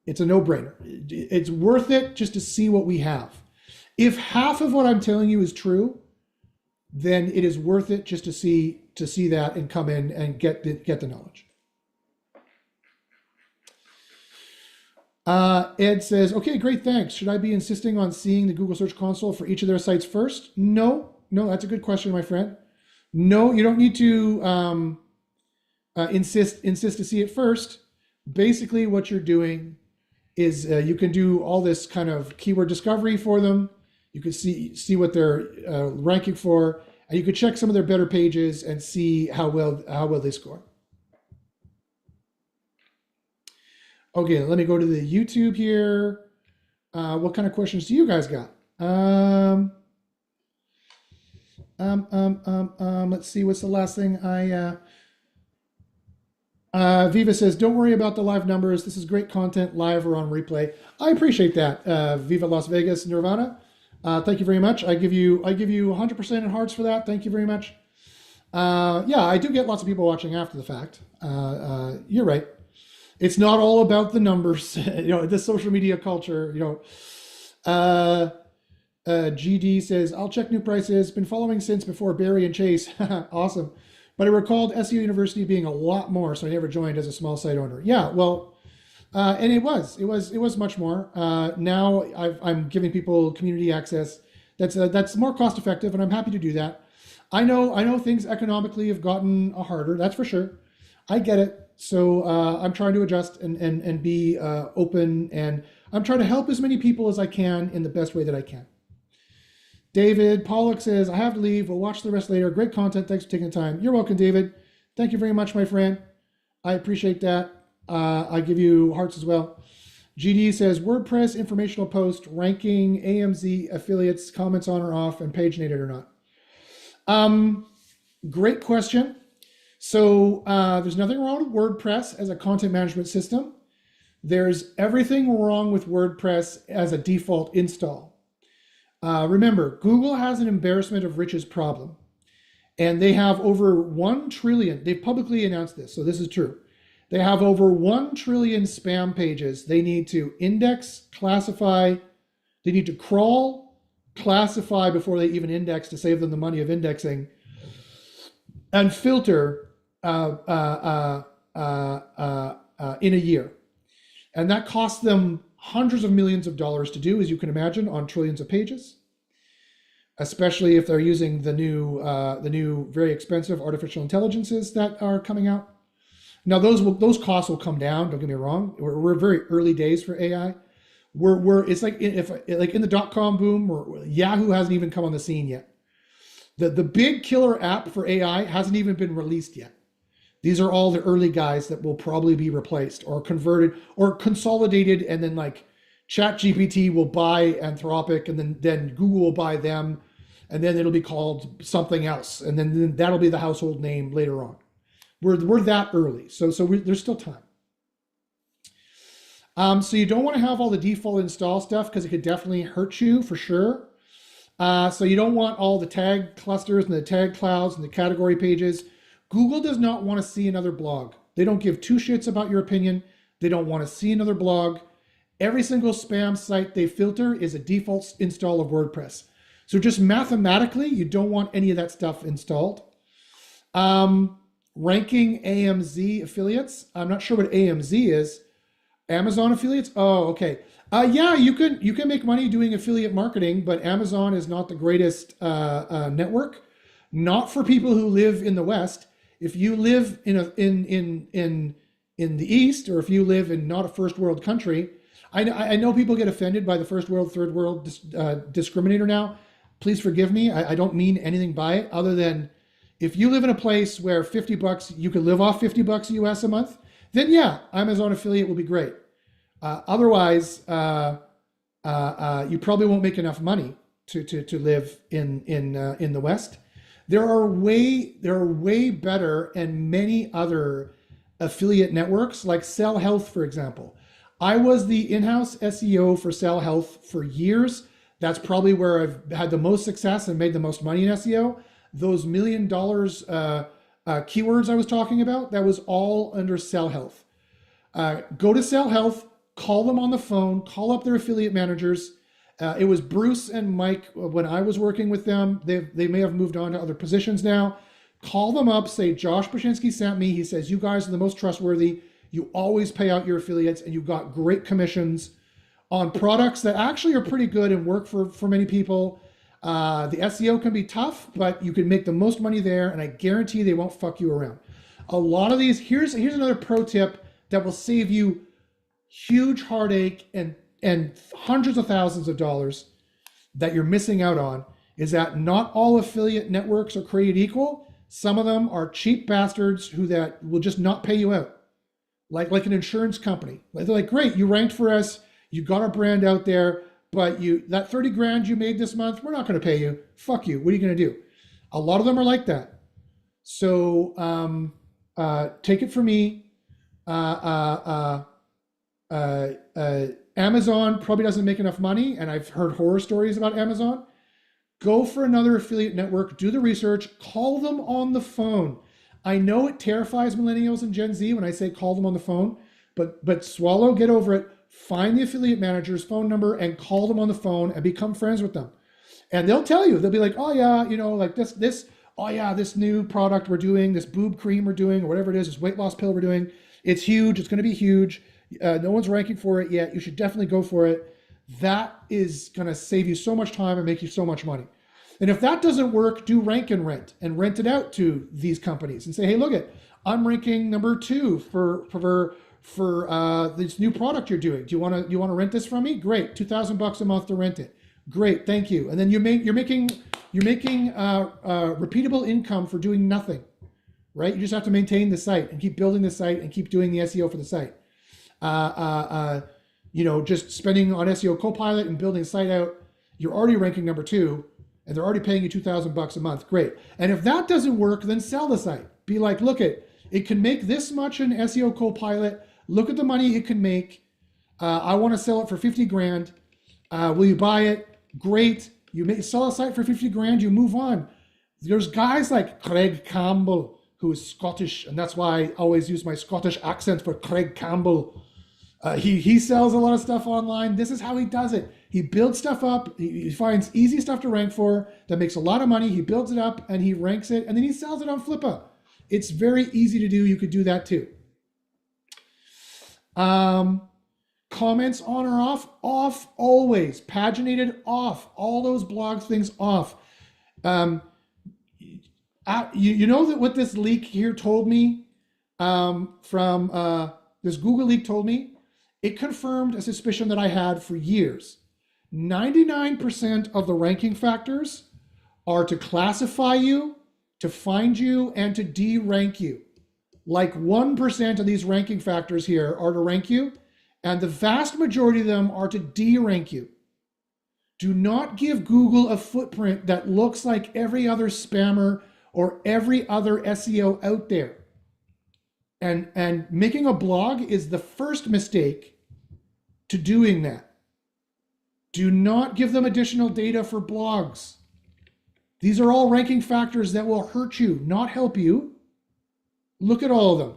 Speaker 1: no-brainer. It's worth it just to see what we have. If half of what I'm telling you is true, then it is worth it just to see that and come in and get the knowledge. Ed says, okay, great, thanks. Should I be insisting on seeing the Google Search Console for each of their sites first? No, no, that's a good question, my friend. No, you don't need to insist to see it first. Basically, what you're doing is you can do all this kind of keyword discovery for them. You can see what they're ranking for, and you could check some of their better pages and see how well they score. Okay, let me go to the YouTube here. What kind of questions do you guys got? Let's see. What's the last thing Viva says, don't worry about the live numbers. This is great content, live or on replay. I appreciate that. Viva Las Vegas, Nirvana. Thank you very much. I give you 100% in hearts for that. Thank you very much. Yeah, I do get lots of people watching after the fact. You're right. It's not all about the numbers. This social media culture. GD says, I'll check new prices. Been following since before Barry and Chase. Awesome. But I recalled SEO University being a lot more, so I never joined as a small site owner. Yeah, well, and it was much more. Now I'm giving people community access. That's more cost effective, and I'm happy to do that. I know things economically have gotten harder. That's for sure. I get it. So I'm trying to adjust and be open, and I'm trying to help as many people as I can in the best way that I can. David Pollock says, I have to leave. We'll watch the rest later. Great content. Thanks for taking the time. You're welcome, David. Thank you very much, my friend. I appreciate that. I give you hearts as well. GD says, WordPress informational post, ranking, AMZ, affiliates, comments on or off, and paginated or not. Great question. So there's nothing wrong with WordPress as a content management system. There's everything wrong with WordPress as a default install. Remember, Google has an embarrassment of riches problem, and they have over 1 trillion. They've publicly announced this, so this is true. They have over 1 trillion spam pages. They need to index, classify. They need to crawl, classify before they even index to save them the money of indexing, and filter in a year. And that costs them hundreds of millions of dollars to do, as you can imagine, on trillions of pages, especially if they're using the new very expensive artificial intelligences that are coming out. Now, those costs will come down. Don't get me wrong. We're very early days for AI. It's like in the .com boom, Yahoo hasn't even come on the scene yet. The big killer app for AI hasn't even been released yet. These are all the early guys that will probably be replaced or converted or consolidated, and then like ChatGPT will buy Anthropic, and then Google will buy them, and then it'll be called something else, and then that'll be the household name later on. We're that early, so there's still time. So you don't want to have all the default install stuff because it could definitely hurt you for sure. So you don't want all the tag clusters and the tag clouds and the category pages. Google does not want to see another blog. They don't give two shits about your opinion. They don't want to see another blog. Every single spam site they filter is a default install of WordPress. So just mathematically, you don't want any of that stuff installed. Ranking AMZ affiliates. I'm not sure what AMZ is. Amazon affiliates? Oh, okay. Yeah, you can make money doing affiliate marketing, but Amazon is not the greatest network. Not for people who live in the West. If you live in the East, or if you live in not a first world country, I know people get offended by the first world, third world discriminator now. Please forgive me. I don't mean anything by it other than if you live in a place where $50, you can live off $50 US a month, then yeah, Amazon affiliate will be great. Otherwise, you probably won't make enough money to live in the West. There are way better and many other affiliate networks like Sell Health, for example. I was the in-house SEO for Sell Health for years. That's probably where I've had the most success and made the most money in SEO. Those $1 million keywords I was talking about, that was all under Sell Health. Go to Sell Health, call them on the phone, call up their affiliate managers. It was Bruce and Mike when I was working with them. They may have moved on to other positions now. Call them up, say, Josh Brzezinski sent me. He says, you guys are the most trustworthy. You always pay out your affiliates, and you've got great commissions on products that actually are pretty good and work for many people. The SEO can be tough, but you can make the most money there, and I guarantee they won't fuck you around. A lot of these, here's another pro tip that will save you huge heartache and hundreds of thousands of dollars that you're missing out on, is that not all affiliate networks are created equal. Some of them are cheap bastards who that will just not pay you out. Like an insurance company. They're like, great, you ranked for us, you got our brand out there, but that 30 grand you made this month, we're not going to pay you. Fuck you. What are you going to do? A lot of them are like that. So take it from me. Amazon probably doesn't make enough money, and I've heard horror stories about Amazon. Go for another affiliate network, do the research, call them on the phone. I know it terrifies millennials and Gen Z when I say call them on the phone, but swallow, get over it. Find the affiliate manager's phone number and call them on the phone and become friends with them. And they'll tell you, they'll be like, oh yeah, like this, oh yeah, this new product we're doing, this boob cream we're doing, or whatever it is, this weight loss pill we're doing, it's huge, it's gonna be huge. No one's ranking for it yet. You should definitely go for it. That is gonna save you so much time and make you so much money. And if that doesn't work, do rank and rent it out to these companies and say, hey, look I'm ranking number 2 for this new product you're doing. Do you want to rent this from me? Great, $2,000 a month to rent it. Great, thank you. And then you're making repeatable income for doing nothing, right? You just have to maintain the site and keep building the site and keep doing the SEO for the site. Just spending on SEO Copilot and building the site out, you're already ranking number 2, and they're already paying you $2,000 a month. Great. And if that doesn't work, then sell the site. Be like, look, it can make this much in SEO Copilot. Look at the money it can make. I want to sell it for 50 grand. Will you buy it? Great. You sell a site for 50 grand, you move on. There's guys like Craig Campbell, who is Scottish, and that's why I always use my Scottish accent for Craig Campbell. He sells a lot of stuff online. This is how he does it. He builds stuff up. He finds easy stuff to rank for that makes a lot of money. He builds it up and he ranks it, and then he sells it on Flippa. It's very easy to do. You could do that too. Comments on or off? Off always. Paginated off. All those blog things off. You know that what this leak here told me from this Google leak told me? It confirmed a suspicion that I had for years. 99% of the ranking factors are to classify you, to find you, and to de-rank you. Like 1% of these ranking factors here are to rank you, and the vast majority of them are to de-rank you. Do not give Google a footprint that looks like every other spammer or every other SEO out there. And making a blog is the first mistake to doing that. Do not give them additional data for blogs. These are all ranking factors that will hurt you, not help you. Look at all of them.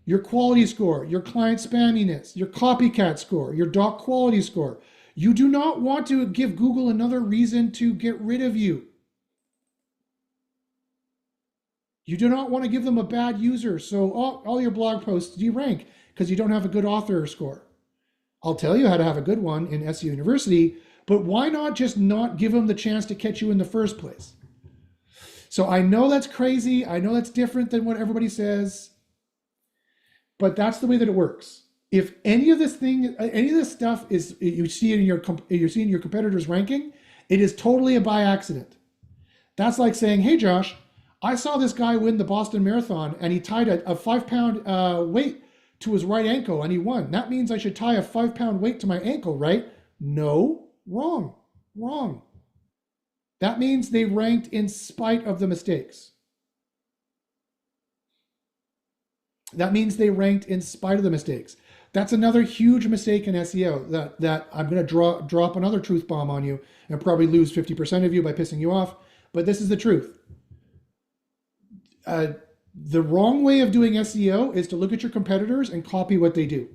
Speaker 1: Your quality score, your client spamminess, your copycat score, your doc quality score. You do not want to give Google another reason to get rid of you. You do not want to give them a bad user, so all your blog posts de-rank because you don't have a good author score. I'll tell you how to have a good one in SEO University, but why not just not give them the chance to catch you in the first place? So I know that's crazy. I know that's different than what everybody says, but that's the way that it works. If any of this stuff is you see in your competitor's ranking, it is totally by accident. That's like saying, hey Josh, I saw this guy win the Boston Marathon and he tied a 5-pound weight to his right ankle and he won. That means I should tie a 5-pound weight to my ankle, right? No, wrong. That means they ranked in spite of the mistakes. That's another huge mistake in SEO that I'm going to drop another truth bomb on you and probably lose 50% of you by pissing you off. But this is the truth. The wrong way of doing SEO is to look at your competitors and copy what they do.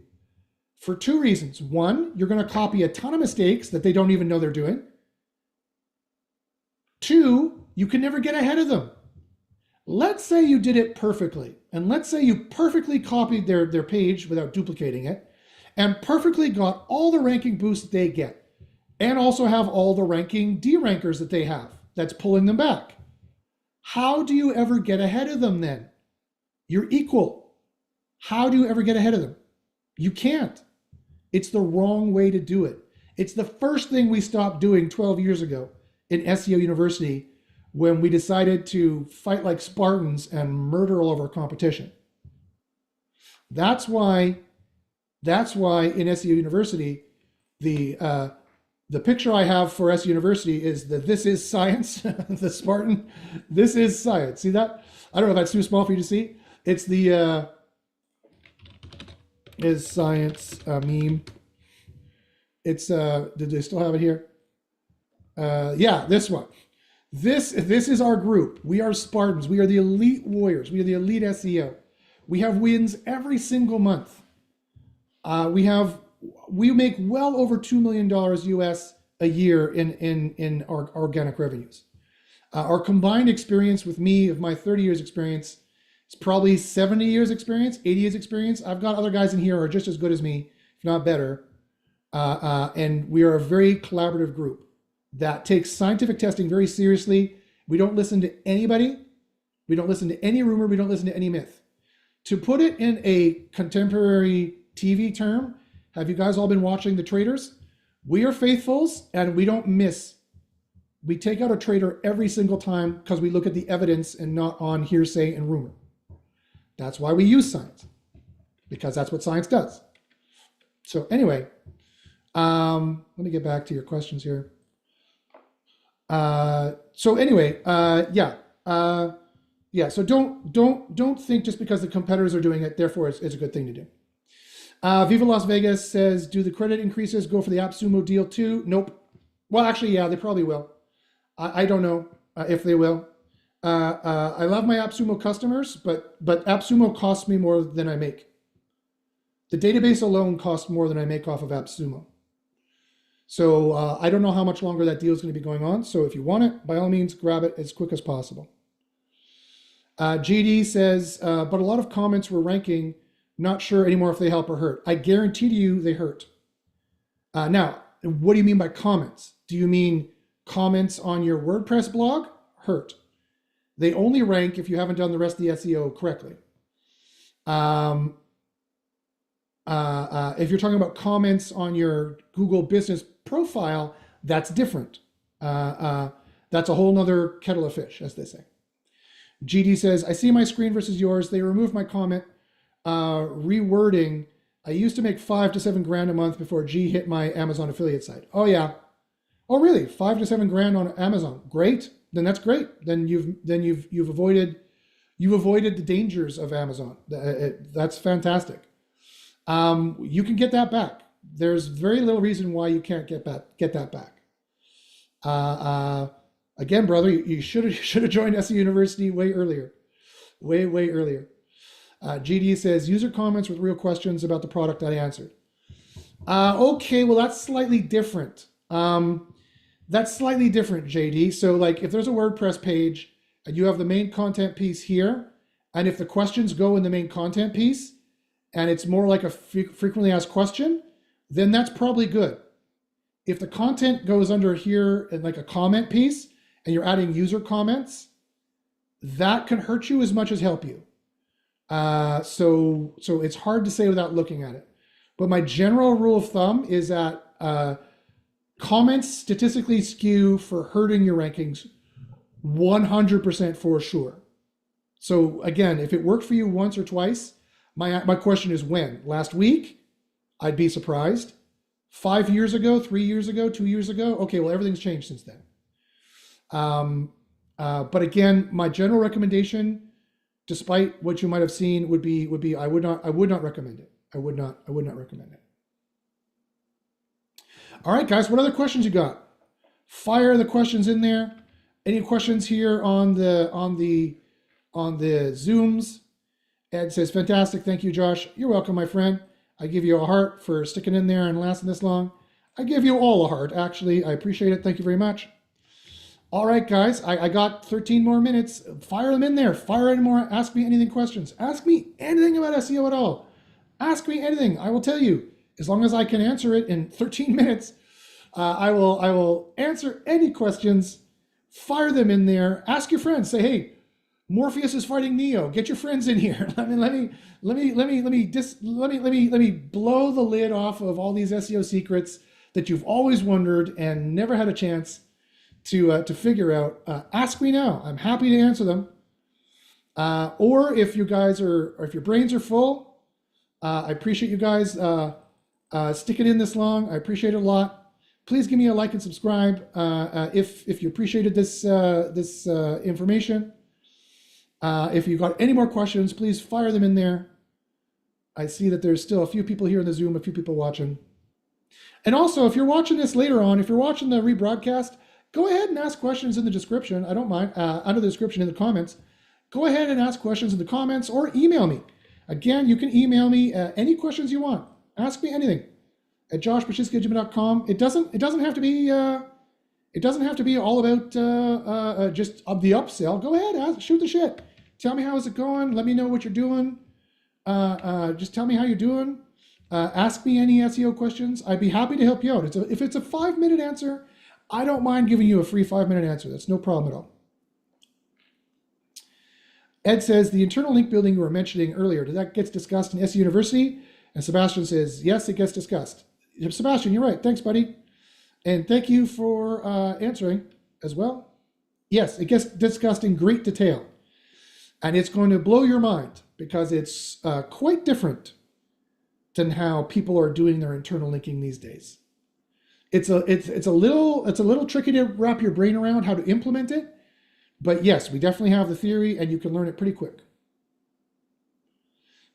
Speaker 1: For 2 reasons. 1, you're going to copy a ton of mistakes that they don't even know they're doing. 2, you can never get ahead of them. Let's say you did it perfectly, and let's say you perfectly copied their page without duplicating it, and perfectly got all the ranking boosts that they get, and also have all the ranking D-rankers that they have that's pulling them back. How do you ever get ahead of them then? You're equal. How do you ever get ahead of them? You can't. It's the wrong way to do it. It's the first thing we stopped doing 12 years ago in SEO University when we decided to fight like Spartans and murder all of our competition. That's why in SEO University, the picture I have for SEO University is the "This is science," the Spartan. This is science. See that? I don't know if that's too small for you to see. It's the is science meme. It's did they still have it here? Yeah, this one. This is our group. We are Spartans. We are the elite warriors. We are the elite SEO. We have wins every single month. We make well over $2 million US a year in our organic revenues. Our combined experience with me, of my 30 years experience, is probably 70 years experience, 80 years experience. I've got other guys in here who are just as good as me, if not better. And we are a very collaborative group that takes scientific testing very seriously. We don't listen to anybody. We don't listen to any rumor. We don't listen to any myth. To put it in a contemporary TV term, have you guys all been watching The Traders? We are faithfuls and we don't miss. We take out a trader every single time because we look at the evidence and not on hearsay and rumor. That's why we use science, because that's what science does. So anyway, let me get back to your questions here. So anyway, so don't think just because the competitors are doing it, therefore it's a good thing to do. Viva Las Vegas says, do the credit increases go for the AppSumo deal too? Nope. Well, actually, yeah, they probably will. I don't know if they will. I love my AppSumo customers, but AppSumo costs me more than I make. The database alone costs more than I make off of AppSumo. So I don't know how much longer that deal is going to be going on. So if you want it, by all means, grab it as quick as possible. GD says, but a lot of comments were ranking, not sure anymore if they help or hurt. I guarantee to you they hurt. Now, what do you mean by comments? Do you mean comments on your WordPress blog? Hurt. They only rank if you haven't done the rest of the SEO correctly. If you're talking about comments on your Google business profile, that's different. That's a whole nother kettle of fish, as they say. GD says, I see my screen versus yours. They removed my comment. Rewording. I used to make 5 to 7 grand a month before G hit my Amazon affiliate site. Oh yeah. Oh really? 5 to 7 grand on Amazon. Great. Then that's great. Then you've avoided the dangers of Amazon. That's fantastic. You can get that back. There's very little reason why you can't get that back. Again, brother, you should have joined SEO University way earlier, way earlier. GD says user comments with real questions about the product I answered. Okay, well that's slightly different. That's slightly different, JD. So like if there's a WordPress page and you have the main content piece here, and if the questions go in the main content piece, and it's more like a frequently asked question, then that's probably good. If the content goes under here in like a comment piece and you're adding user comments, that can hurt you as much as help you. So it's hard to say without looking at it. But my general rule of thumb is that comments statistically skew for hurting your rankings 100% for sure. So again, if it worked for you once or twice, my question is when? Last week? I'd be surprised. 5 years ago, 3 years ago, 2 years ago? Okay, well, everything's changed since then. But again, my general recommendation, despite what you might have seen, would be I would not recommend it. I would not recommend it. All right, guys, what other questions you got? Fire the questions in there. Any questions here on the Zooms? Ed says, fantastic. Thank you, Josh. You're welcome, my friend. I give you a heart for sticking in there and lasting this long. I give you all a heart, actually. I appreciate it. Thank you very much. All right, guys, I got 13 more minutes. Fire them in there. Fire any more. Ask me anything questions. Ask me anything about SEO at all. Ask me anything. I will tell you. As long as I can answer it in 13 minutes, I will answer any questions. Fire them in there. Ask your friends. Say, hey, Morpheus is fighting Neo. Get your friends in here. Let me blow the lid off of all these SEO secrets that you've always wondered and never had a chance to figure out. Ask me now. I'm happy to answer them. Or if you guys are, or if your brains are full, I appreciate you guys sticking in this long. I appreciate it a lot. Please give me a like and subscribe if you appreciated this information. If you got any more questions, please fire them in there. I see that there's still a few people here in the Zoom, a few people watching. And also, if you're watching this later on, if you're watching the rebroadcast, go ahead and ask questions in the description. I don't mind, under the description in the comments. Go ahead and ask questions in the comments or email me. Again, you can email me any questions you want. Ask me anything at joshpashiska@gmail.com. It doesn't have to be all about just the upsell. Go ahead, shoot the shit. Tell me how is it going. Let me know what you're doing. Just tell me how you're doing. Ask me any SEO questions. I'd be happy to help you out. If it's a 5-minute answer, I don't mind giving you a free 5-minute answer. That's no problem at all. Ed says, the internal link building you were mentioning earlier, did that get discussed in SEO University? And Sebastian says, yes, it gets discussed. Sebastian, you're right. Thanks, buddy. And thank you for answering as well. Yes, it gets discussed in great detail. And it's going to blow your mind because it's quite different than how people are doing their internal linking these days. It's a little tricky to wrap your brain around how to implement it. But yes, we definitely have the theory and you can learn it pretty quick.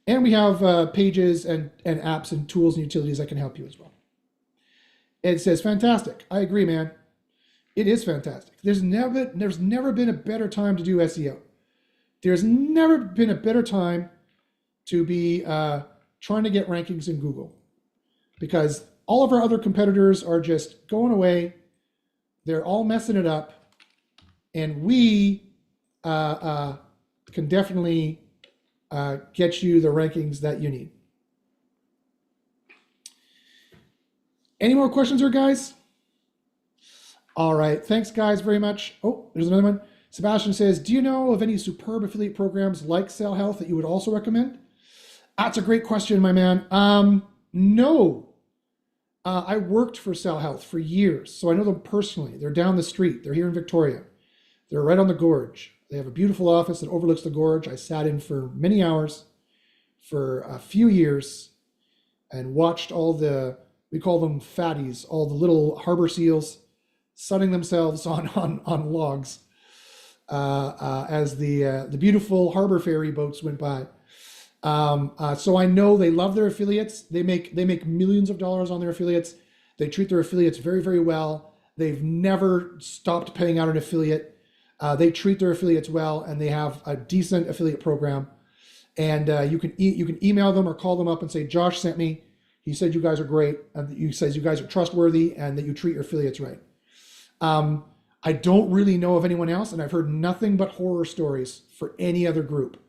Speaker 1: And we have pages and apps and tools and utilities that can help you as well. Ed says, fantastic. I agree, man. It is fantastic. There's never been a better time to do SEO. There's never been a better time to be trying to get rankings in Google because all of our other competitors are just going away. They're all messing it up. And we can definitely get you the rankings that you need. Any more questions here, guys? All right. Thanks, guys, very much. Oh, there's another one. Sebastian says, do you know of any superb affiliate programs like Sell Health that you would also recommend? That's a great question, my man. No. I worked for Sell Health for years, so I know them personally. They're down the street. They're here in Victoria. They're right on the gorge. They have a beautiful office that overlooks the gorge. I sat in for many hours for a few years and watched all the, we call them fatties, all the little harbor seals sunning themselves on logs as the beautiful harbor ferry boats went by. So I know they love their affiliates. They make millions of dollars on their affiliates. They treat their affiliates very, very well. They've never stopped paying out an affiliate. They treat their affiliates well, and they have a decent affiliate program. And you can email them or call them up and say, Josh sent me. He said you guys are great. And he says you guys are trustworthy and that you treat your affiliates right. I don't really know of anyone else, and I've heard nothing but horror stories for any other group.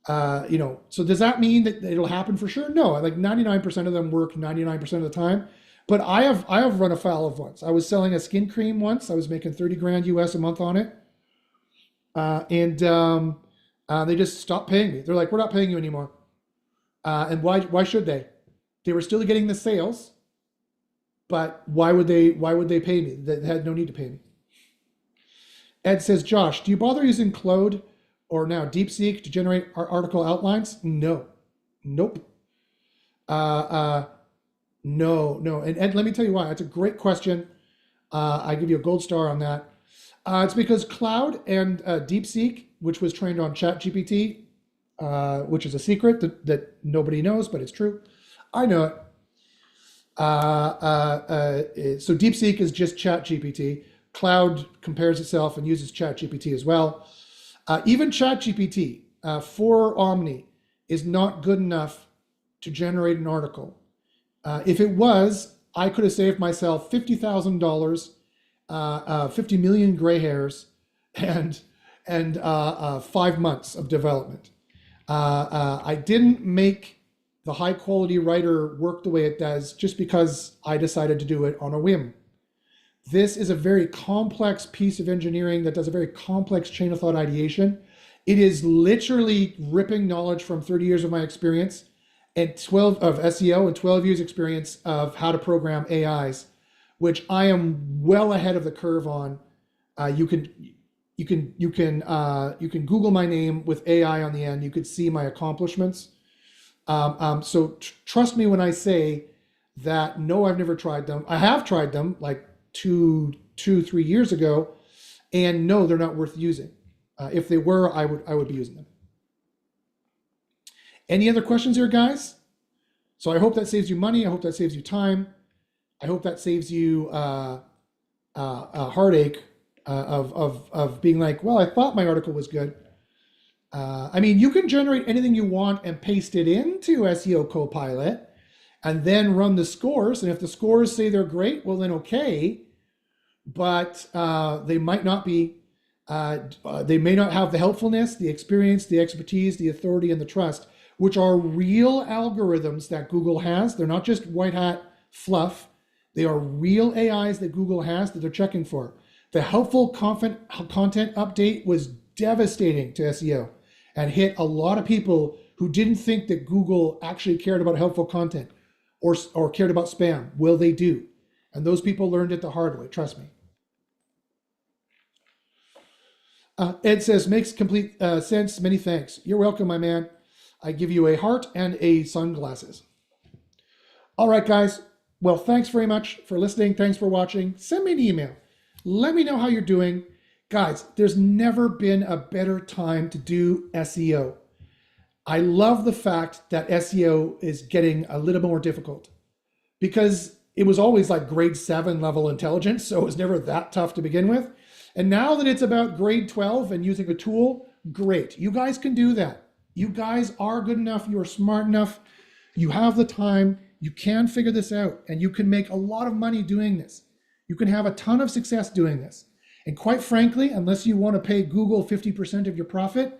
Speaker 1: So does that mean that it'll happen for sure? No, like 99% of them work 99% of the time. But I have run afoul of once. I was selling a skin cream once. I was making 30 grand US a month on it. And they just stopped paying me. They're like, we're not paying you anymore. And why should they? They were still getting the sales, but why would they pay me? They had no need to pay me. Ed says, Josh, do you bother using Claude or now DeepSeek to generate our article outlines? No. Nope. No. And Ed, let me tell you why. That's a great question. I give you a gold star on that. It's because Cloud and DeepSeek, which was trained on ChatGPT, which is a secret that nobody knows, but it's true. I know it. So DeepSeek is just ChatGPT. Cloud compares itself and uses ChatGPT as well. Even ChatGPT for Omni is not good enough to generate an article. If it was, I could have saved myself $50,000 50 million gray hairs, and 5 months of development. I didn't make the high quality writer work the way it does just because I decided to do it on a whim. This is a very complex piece of engineering that does a very complex chain of thought ideation. It is literally ripping knowledge from 30 years of my experience and 12 of SEO and 12 years experience of how to program AIs, which I am well ahead of the curve on. You can Google my name with AI on the end. You could see my accomplishments. So trust me when I say that. No, I've never tried them. I have tried them like 3 years ago, and no, they're not worth using. If they were, I would be using them. Any other questions here, guys? So I hope that saves you money. I hope that saves you time. I hope that saves you a heartache of being like, well, I thought my article was good. I mean, you can generate anything you want and paste it into SEO Copilot and then run the scores. And if the scores say they're great, well, then okay. But they might not be. They may not have the helpfulness, the experience, the expertise, the authority, and the trust, which are real algorithms that Google has. They're not just white hat fluff. They are real AIs that Google has that they're checking for. The helpful content update was devastating to SEO and hit a lot of people who didn't think that Google actually cared about helpful content or cared about spam. Well, they do. And those people learned it the hard way, trust me. Ed says, makes complete sense. Many thanks. You're welcome, my man. I give you a heart and a sunglasses. All right, guys. Well, thanks very much for listening. Thanks for watching. Send me an email. Let me know how you're doing. Guys, there's never been a better time to do SEO. I love the fact that SEO is getting a little more difficult because it was always like grade 7 level intelligence, so it was never that tough to begin with. And now that it's about grade 12 and using a tool, great. You guys can do that. You guys are good enough. You're smart enough. You have the time. You can figure this out, and you can make a lot of money doing this. You can have a ton of success doing this. And quite frankly, unless you want to pay Google 50% of your profit,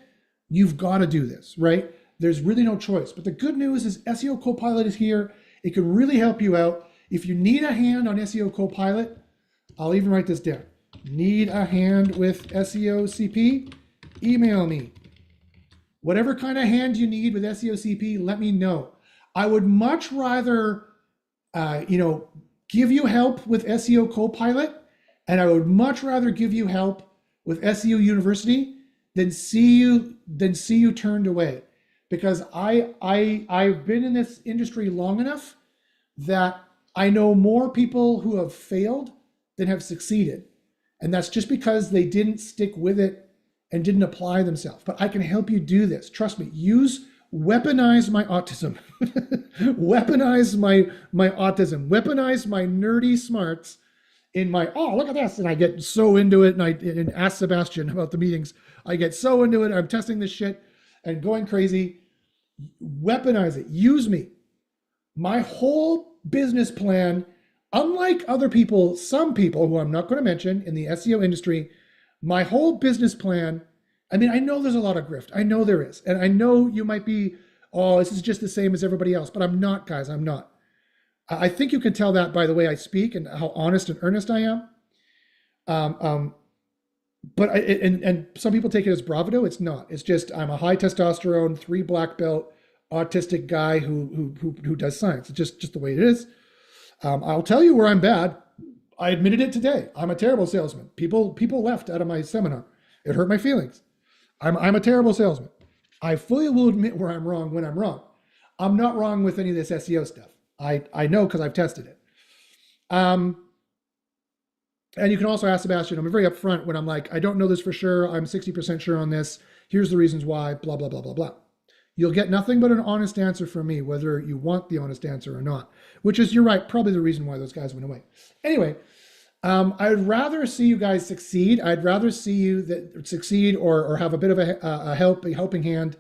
Speaker 1: you've got to do this, right? There's really no choice. But the good news is SEO Copilot is here. It can really help you out. If you need a hand on SEO Copilot, I'll even write this down. Need a hand with SEO CP? Email me. Whatever kind of hand you need with SEO CP, let me know. I would much rather, give you help with SEO Copilot, and I would much rather give you help with SEO University than see you turned away, because I've been in this industry long enough that I know more people who have failed than have succeeded, and that's just because they didn't stick with it and didn't apply themselves. But I can help you do this. Trust me. Weaponize my autism, weaponize my autism, weaponize my nerdy smarts in my, oh, look at this. And I get so into it. And ask Sebastian about the meetings. I get so into it. I'm testing this shit and going crazy. Weaponize it. Use me. My whole business plan, unlike other people, some people who I'm not going to mention in the SEO industry, my whole business plan, I mean, I know there's a lot of grift. I know there is. And I know you might be, oh, this is just the same as everybody else. But I'm not, guys. I'm not. I think you can tell that by the way I speak and how honest and earnest I am. But some people take it as bravado. It's not. It's just I'm a high testosterone, 3 black belt, autistic guy who does science. It's just the way it is. I'll tell you where I'm bad. I admitted it today. I'm a terrible salesman. People left out of my seminar. It hurt my feelings. I'm a terrible salesman. I fully will admit where I'm wrong when I'm wrong. I'm not wrong with any of this SEO stuff. I know because I've tested it. And you can also ask Sebastian. I'm very upfront when I'm like, I don't know this for sure. I'm 60% sure on this. Here's the reasons why, blah, blah, blah, blah, blah. You'll get nothing but an honest answer from me, whether you want the honest answer or not, which is, you're right, probably the reason why those guys went away. Anyway, I'd rather see you guys succeed. I'd rather see you succeed or have a bit of a helping hand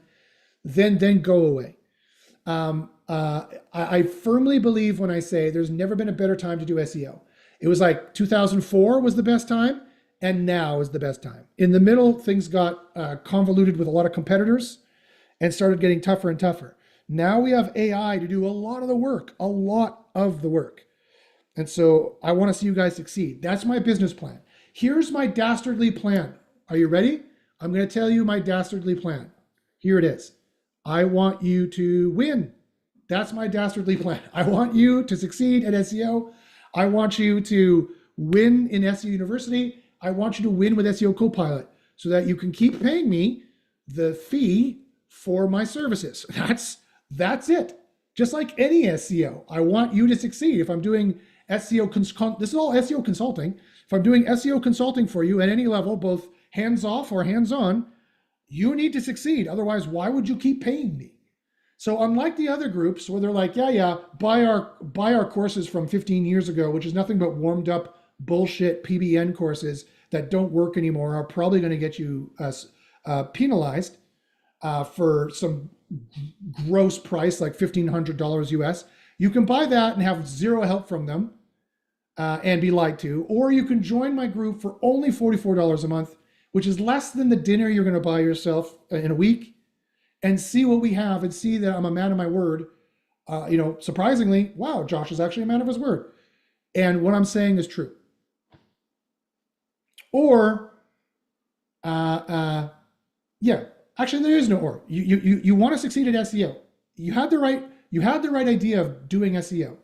Speaker 1: than go away. I firmly believe when I say there's never been a better time to do SEO. It was like 2004 was the best time, and now is the best time. In the middle, things got convoluted with a lot of competitors and started getting tougher and tougher. Now we have AI to do a lot of the work, a lot of the work. And so I want to see you guys succeed. That's my business plan. Here's my dastardly plan. Are you ready? I'm going to tell you my dastardly plan. Here it is. I want you to win. That's my dastardly plan. I want you to succeed at SEO. I want you to win in SEO University. I want you to win with SEO Copilot so that you can keep paying me the fee for my services. That's it. Just like any SEO, I want you to succeed. If I'm doing SEO, this is all SEO consulting. If I'm doing SEO consulting for you at any level, both hands off or hands on, you need to succeed. Otherwise, why would you keep paying me? So unlike the other groups where they're like, yeah, buy our courses from 15 years ago, which is nothing but warmed up bullshit PBN courses that don't work anymore, are probably going to get you penalized for some gross price like $1,500 US. You can buy that and have zero help from them and be lied to, or you can join my group for only $44 a month, which is less than the dinner you're going to buy yourself in a week, and see what we have and see that I'm a man of my word. Surprisingly, wow, Josh is actually a man of his word. And what I'm saying is true. Or, actually there is no or. You want to succeed at SEO. You had the right idea of doing SEO.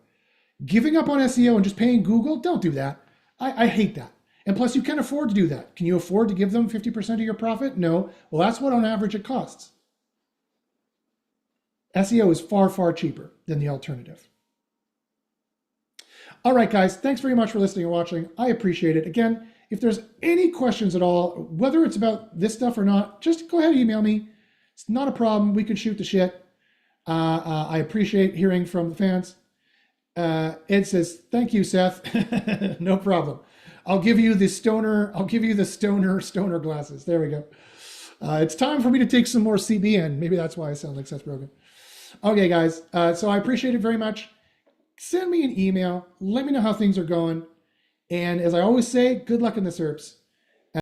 Speaker 1: Giving up on SEO and just paying Google, don't do that. I hate that. And plus you can't afford to do that. Can you afford to give them 50% of your profit? No. Well, that's what on average it costs. SEO is far, far cheaper than the alternative. All right, guys, thanks very much for listening and watching. I appreciate it. Again, if there's any questions at all, whether it's about this stuff or not, just go ahead and email me. It's not a problem. We can shoot the shit. I appreciate hearing from the fans. Ed says, thank you, Seth. No problem. I'll give you the stoner glasses. There we go. It's time for me to take some more CBN. Maybe that's why I sound like Seth Rogen. Okay, guys. So I appreciate it very much. Send me an email. Let me know how things are going. And as I always say, good luck in the SERPs.